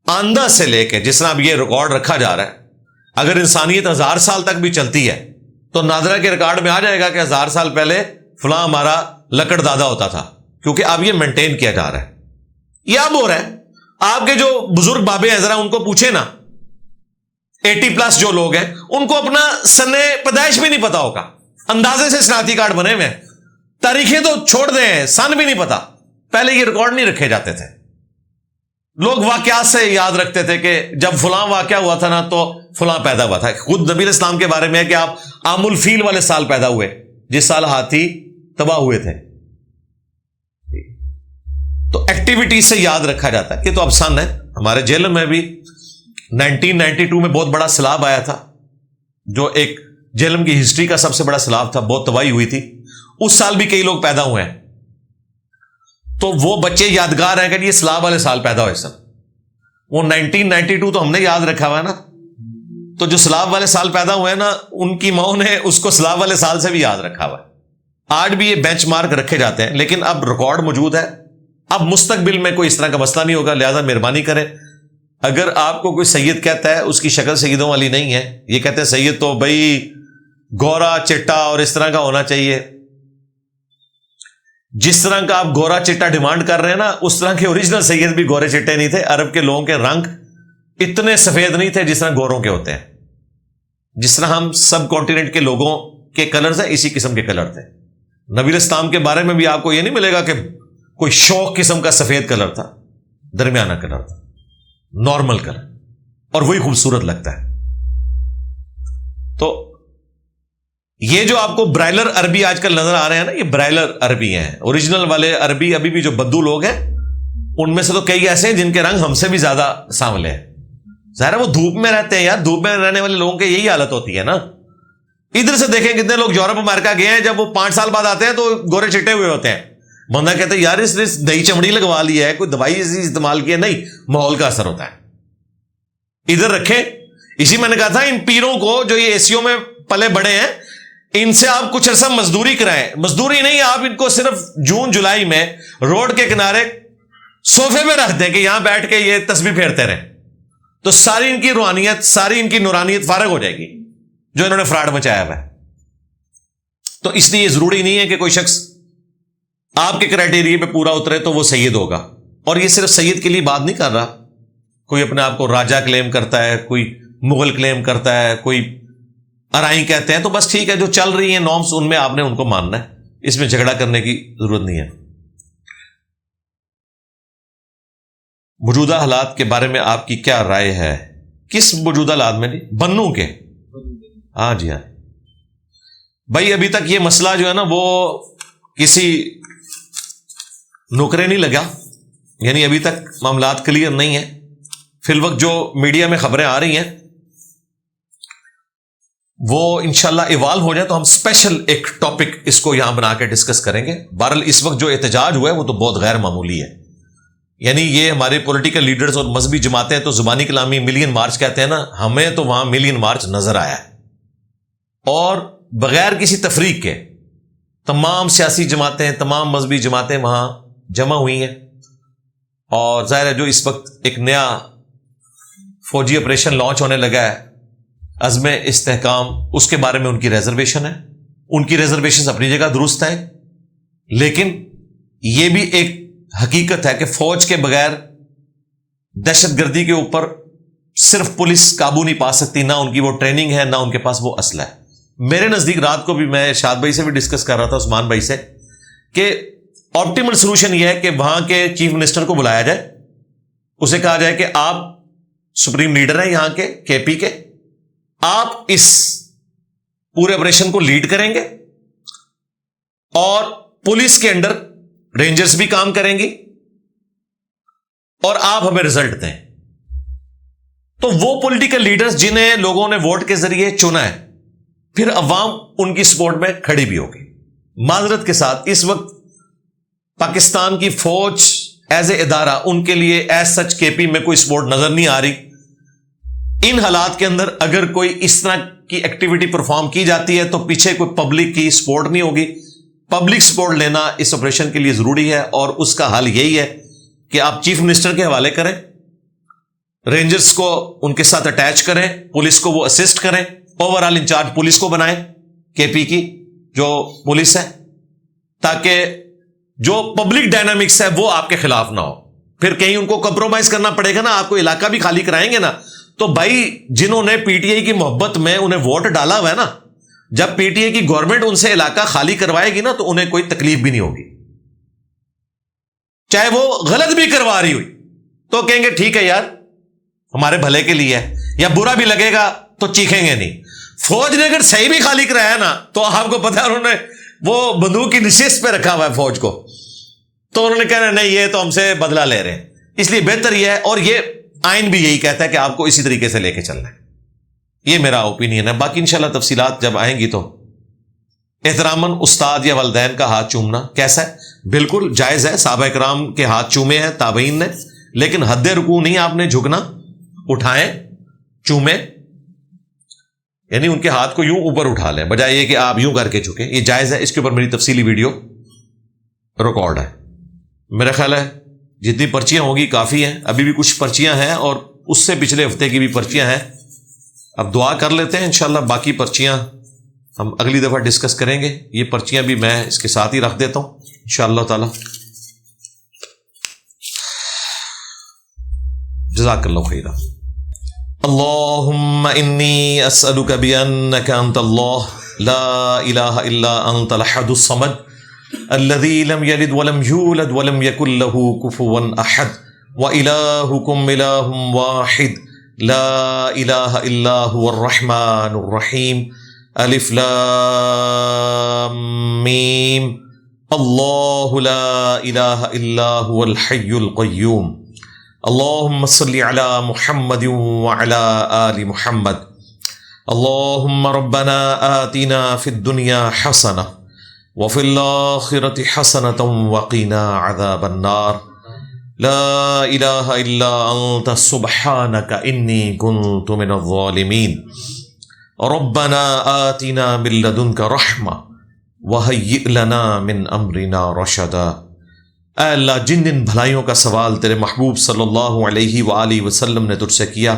S1: آندہ سے لے کے جس طرح اب یہ ریکارڈ رکھا جا رہا ہے، اگر انسانیت 1000 سال تک بھی چلتی ہے تو نادرا کے ریکارڈ میں آ جائے گا کہ 1000 سال پہلے فلاں ہمارا لکڑ دادا ہوتا تھا. کیونکہ اب یہ مینٹین کیا جا رہا ہے. یہ اب ہو رہا ہے. آپ کے جو بزرگ بابے ہیں ذرا ان کو پوچھیں نا، 80+ جو لوگ ہیں ان کو اپنا سن پیدائش بھی نہیں پتا ہوگا. اندازے سے شناختی کارڈ بنے ہوئے ہیں، تاریخیں تو چھوڑ دیں، سن بھی نہیں پتا. پہلے یہ ریکارڈ نہیں رکھے جاتے تھے. لوگ واقعات سے یاد رکھتے تھے کہ جب فلاں واقعہ ہوا تھا نا تو فلاں پیدا ہوا تھا. خود نبی علیہ السلام کے بارے میں ہے کہ آپ عام الفیل والے سال پیدا ہوئے، جس سال ہاتھی تباہ ہوئے تھے. تو ایکٹیویٹی سے یاد رکھا جاتا ہے. یہ تو اب سن ہے. ہمارے جیل میں بھی 1992 میں بہت بڑا سیلاب آیا تھا، جو ایک جیلم کی ہسٹری کا سب سے بڑا سیلاب تھا. بہت تباہی ہوئی تھی. اس سال بھی کئی لوگ پیدا ہوئے ہیں. تو وہ بچے یادگار ہیں کہ یہ سیلاب والے سال پیدا ہوئے سن. وہ 1992 تو ہم نے یاد رکھا ہوا ہے نا. تو جو سیلاب والے سال پیدا ہوئے ہیں نا، ان کی ماں نے اس کو سیلاب والے سال سے بھی یاد رکھا ہوا ہے. آج بھی یہ بینچ مارک رکھے جاتے ہیں، لیکن اب ریکارڈ موجود ہے. اب مستقبل میں کوئی اس طرح کا مسئلہ نہیں ہوگا. لہذا مہربانی کریں، اگر آپ کو کوئی سید کہتا ہے، اس کی شکل سیدوں والی نہیں ہے. یہ کہتے ہیں سید تو بھائی گورا چٹا اور اس طرح کا ہونا چاہیے. جس طرح کا آپ گورا چٹا ڈیمانڈ کر رہے ہیں نا، اس طرح کے اوریجنل سید بھی گورے چٹے نہیں تھے. عرب کے لوگوں کے رنگ اتنے سفید نہیں تھے جس طرح گوروں کے ہوتے ہیں. جس طرح ہم سب کانٹیننٹ کے لوگوں کے کلرز ہیں، اسی قسم کے کلر تھے. نبی علیہ السلام کے بارے میں بھی آپ کو یہ نہیں ملے گا کہ کوئی شوق قسم کا سفید کلر تھا. درمیانہ کلر تھا، نارمل کلر، اور وہی خوبصورت لگتا ہے. تو یہ جو آپ کو برائلر عربی آج کل نظر آ رہے ہیں نا، یہ برائلر عربی ہیں. اوریجنل والے عربی ابھی بھی جو بدو لوگ ہیں، ان میں سے تو کئی ایسے ہیں جن کے رنگ ہم سے بھی زیادہ سانولے ہیں. ظاہر ہے وہ دھوپ میں رہتے ہیں یار. دھوپ میں رہنے والے لوگوں کی یہی حالت ہوتی ہے نا. ادھر سے دیکھیں کتنے لوگ یورپ امریکہ گئے ہیں، جب وہ 5 سال بعد آتے ہیں تو گورے چٹے ہوئے ہوتے ہیں. بندہ کہتے ہیں یار اس نے دہی چمڑی لگوا لی ہے، کوئی دوائی استعمال کی ہے. نہیں، ماحول کا اثر ہوتا ہے. ادھر رکھیں. اسی میں نے کہا تھا ان پیروں کو جو یہ ایسیوں میں پلے بڑے ہیں، ان سے آپ کچھ عرصہ مزدوری کرائیں. مزدوری نہیں، آپ ان کو صرف جون جولائی میں روڈ کے کنارے صوفے میں رکھ دیں کہ یہاں بیٹھ کے یہ تسبیح پھیرتے رہیں، تو ساری ان کی روحانیت، ساری ان کی نورانیت فارغ ہو جائے گی جو انہوں نے فراڈ مچایا ہوا ہے. تو اس لیے یہ ضروری نہیں ہے کہ کوئی شخص آپ کے کرائٹیریا پہ پورا اترے تو وہ سید ہوگا. اور یہ صرف سید کے لیے بات نہیں کر رہا. کوئی اپنے آپ کو راجہ کلیم کرتا ہے، کوئی مغل کلیم کرتا ہے، کوئی ارائیں کہتے ہیں، تو بس ٹھیک ہے، جو چل رہی ہیں نارمس ان میں آپ نے ان کو ماننا ہے. اس میں جھگڑا کرنے کی ضرورت نہیں ہے. موجودہ حالات کے بارے میں آپ کی کیا رائے ہے؟ کس موجودہ حالات میں؟ بنوں کے؟ ہاں جی ہاں بھائی، ابھی تک یہ مسئلہ جو ہے نا وہ کسی نوکرے نہیں لگا. یعنی ابھی تک معاملات کلیئر نہیں ہیں. فی الوقت جو میڈیا میں خبریں آ رہی ہیں وہ انشاءاللہ ایوالو ہو جائے تو ہم اسپیشل ایک ٹاپک اس کو یہاں بنا کے ڈسکس کریں گے. بہرحال اس وقت جو احتجاج ہوا ہے وہ تو بہت غیر معمولی ہے. یعنی یہ ہمارے پولیٹیکل لیڈرز اور مذہبی جماعتیں تو زبانی کلامی ملین مارچ کہتے ہیں نا، ہمیں تو وہاں ملین مارچ نظر آیا ہے. اور بغیر کسی تفریق کے تمام سیاسی جماعتیں، تمام مذہبی جماعتیں وہاں جمع ہوئی ہیں. اور ظاہر ہے جو اس وقت ایک نیا فوجی آپریشن لانچ ہونے لگا ہے، عزم استحکام، اس کے بارے میں ان کی ریزرویشن ہے. ان کی ریزرویشن اپنی جگہ درست ہیں، لیکن یہ بھی ایک حقیقت ہے کہ فوج کے بغیر دہشت گردی کے اوپر صرف پولیس قابو نہیں پا سکتی، نہ ان کی وہ ٹریننگ ہے، نہ ان کے پاس وہ اسلحہ ہے۔ میرے نزدیک رات کو بھی میں ارشاد بھائی سے بھی ڈسکس کر رہا تھا، عثمان بھائی سے، کہ آپٹیمل سولوشن یہ ہے کہ وہاں کے چیف منسٹر کو بلایا جائے، اسے کہا جائے کہ آپ سپریم لیڈر ہیں یہاں کے کے پی کے، آپ اس پورے آپریشن کو لیڈ کریں گے اور پولیس کے انڈر رینجرز بھی کام کریں گی اور آپ ہمیں رزلٹ دیں۔ تو وہ پولیٹیکل لیڈرز جنہیں لوگوں نے ووٹ کے ذریعے چنا ہے، پھر عوام ان کی سپورٹ میں کھڑی بھی ہوگی۔ معذرت کے ساتھ اس وقت پاکستان کی فوج ایز اے ادارہ ان کے لیے ایز سچ کے پی میں کوئی سپورٹ نظر نہیں آ رہی۔ ان حالات کے اندر اگر کوئی اس طرح کی ایکٹیویٹی پرفارم کی جاتی ہے تو پیچھے کوئی پبلک کی سپورٹ نہیں ہوگی۔ پبلک سپورٹ لینا اس آپریشن کے لیے ضروری ہے، اور اس کا حل یہی ہے کہ آپ چیف منسٹر کے حوالے کریں، رینجرز کو ان کے ساتھ اٹیچ کریں، پولیس کو وہ اسسٹ کریں، اوور آل انچارج پولیس کو بنائیں، کے پی کی جو پولیس ہے، تاکہ جو پبلک ڈائنامکس ہے وہ آپ کے خلاف نہ ہو۔ پھر کہیں ان کو کمپرومائز کرنا پڑے گا نا، آپ کو علاقہ بھی خالی کرائیں گے نا، تو بھائی جنہوں نے پی ٹی آئی کی محبت میں انہیں ووٹ ڈالا ہوا ہے نا، جب پی ٹی آئی کی گورنمنٹ ان سے علاقہ خالی کروائے گی نا تو انہیں کوئی تکلیف بھی نہیں ہوگی، چاہے وہ غلط بھی کروا رہی ہوئی تو کہیں گے ٹھیک ہے یار ہمارے بھلے کے لیے ہے، یا برا بھی لگے گا تو چیخیں گے نہیں۔ فوج نے اگر صحیح بھی خالی کرایا نا تو آپ کو پتا ہے انہوں نے وہ بندوق کی نشست پہ رکھا ہوا ہے فوج کو، تو انہوں نے کہنا نہیں یہ تو ہم سے بدلہ لے رہے ہیں۔ اس لیے بہتر یہ ہے، اور یہ آئین بھی یہی کہتا ہے کہ آپ کو اسی طریقے سے لے کے چلنا ہے۔ یہ میرا اوپینین ہے، باقی انشاءاللہ تفصیلات جب آئیں گی تو۔ احتراماً استاد یا والدین کا ہاتھ چومنا کیسا ہے؟ بالکل جائز ہے، صحابہ کرام کے ہاتھ چومے ہیں تابعین نے، لیکن حد رکوع نہیں آپ نے جھکنا، اٹھائیں چومیں، یعنی ان کے ہاتھ کو یوں اوپر اٹھا لیں بجائے یہ کہ آپ یوں کر کے جھکیں، یہ جائز ہے۔ اس کے اوپر میری تفصیلی ویڈیو ریکارڈ ہے، میرا خیال ہے جتنی پرچیاں ہوگی کافی ہیں، ابھی بھی کچھ پرچیاں ہیں اور اس سے پچھلے ہفتے کی بھی پرچیاں ہیں۔ اب دعا کر لیتے ہیں انشاءاللہ، باقی پرچیاں ہم اگلی دفعہ ڈسکس کریں گے۔ یہ پرچیاں بھی میں اس کے ساتھ ہی رکھ دیتا ہوں انشاءاللہ تعالی۔ جزاک اللہ خیرا۔ اللہم انی اسألک بانک انت اللہ لا الہ الا انت الاحد الصمد الذی لم یلد ولم یولد ولم یکن له کفوا احد وإلہکم الہ واحد لا الہ الا هو الرحمن الرحیم الف لام میم اللہ لا الہ الا هو الحی القیوم اللہم صلی علی محمد وعلی آل محمد اللہم ربنا آتنا فی الدنیا حسنہ وفی الآخرۃ حسنۃ وقنا عذاب النار لا الہ الا انت سبحانک انی کنت من الظالمین ربنا آتنا من لدنک رحمہ وہیئ لنا من امرنا رشدا۔ اے اللہ جن جن بھلائیوں کا سوال تیرے محبوب صلی اللہ علیہ وآلہ وسلم نے تجھ سے کیا،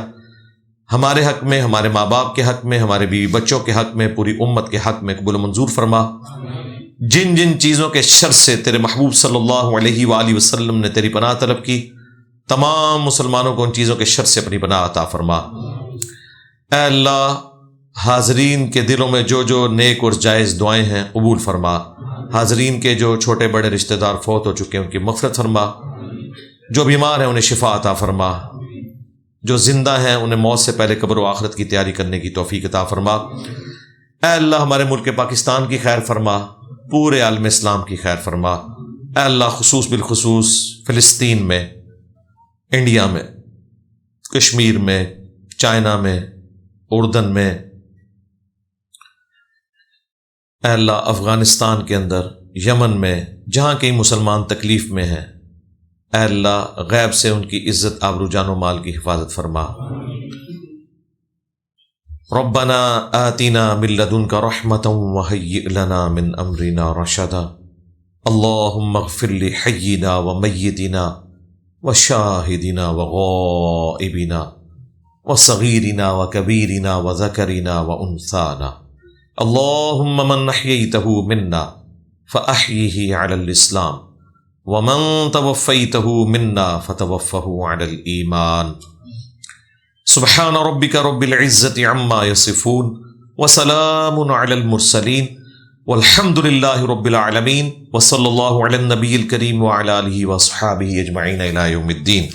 S1: ہمارے حق میں، ہمارے ماں باپ کے حق میں، ہمارے بیوی بچوں کے حق میں، پوری امت کے حق میں قبول و منظور فرما۔ جن جن چیزوں کے شر سے تیرے محبوب صلی اللہ علیہ وآلہ وسلم نے تیری پناہ طلب کی، تمام مسلمانوں کو ان چیزوں کے شر سے اپنی پناہ عطا فرما۔ اے اللہ حاضرین کے دلوں میں جو جو نیک اور جائز دعائیں ہیں قبول فرما۔ حاضرین کے جو چھوٹے بڑے رشتہ دار فوت ہو چکے ہیں ان کی مغفرت فرما، جو بیمار ہیں انہیں شفا عطا فرما، جو زندہ ہیں انہیں موت سے پہلے قبر و آخرت کی تیاری کرنے کی توفیق عطا فرما۔ اے اللہ ہمارے ملک پاکستان کی خیر فرما، پورے عالم اسلام کی خیر فرما۔ اے اللہ خصوص بالخصوص فلسطین میں، انڈیا میں، کشمیر میں، چائنا میں، اردن میں، اے اللہ افغانستان کے اندر، یمن میں، جہاں کئی مسلمان تکلیف میں ہیں، اے اللہ غیب سے ان کی عزت آبرو جان و مال کی حفاظت فرما۔ ربنا آتنا من لدنک رحمۃ وہیئ لنا من امرنا رشدا۔ اللہم اغفر لحینا ومیتنا وشاہدنا وغائبنا وصغیرنا وکبیرنا وذکرنا وانثانا، اللہم من احییتہ منا فاحیہ علی الاسلام ومن توفیتہ منا فتوفہ علی الایمان سبحان ربک رب العزت عما یصفون وسلام علی المرسلین والحمد للہ رب العالمین وصلی اللہ علی النبی الکریم وعلی آلہ واصحابہ اجمعین الی یوم الدین.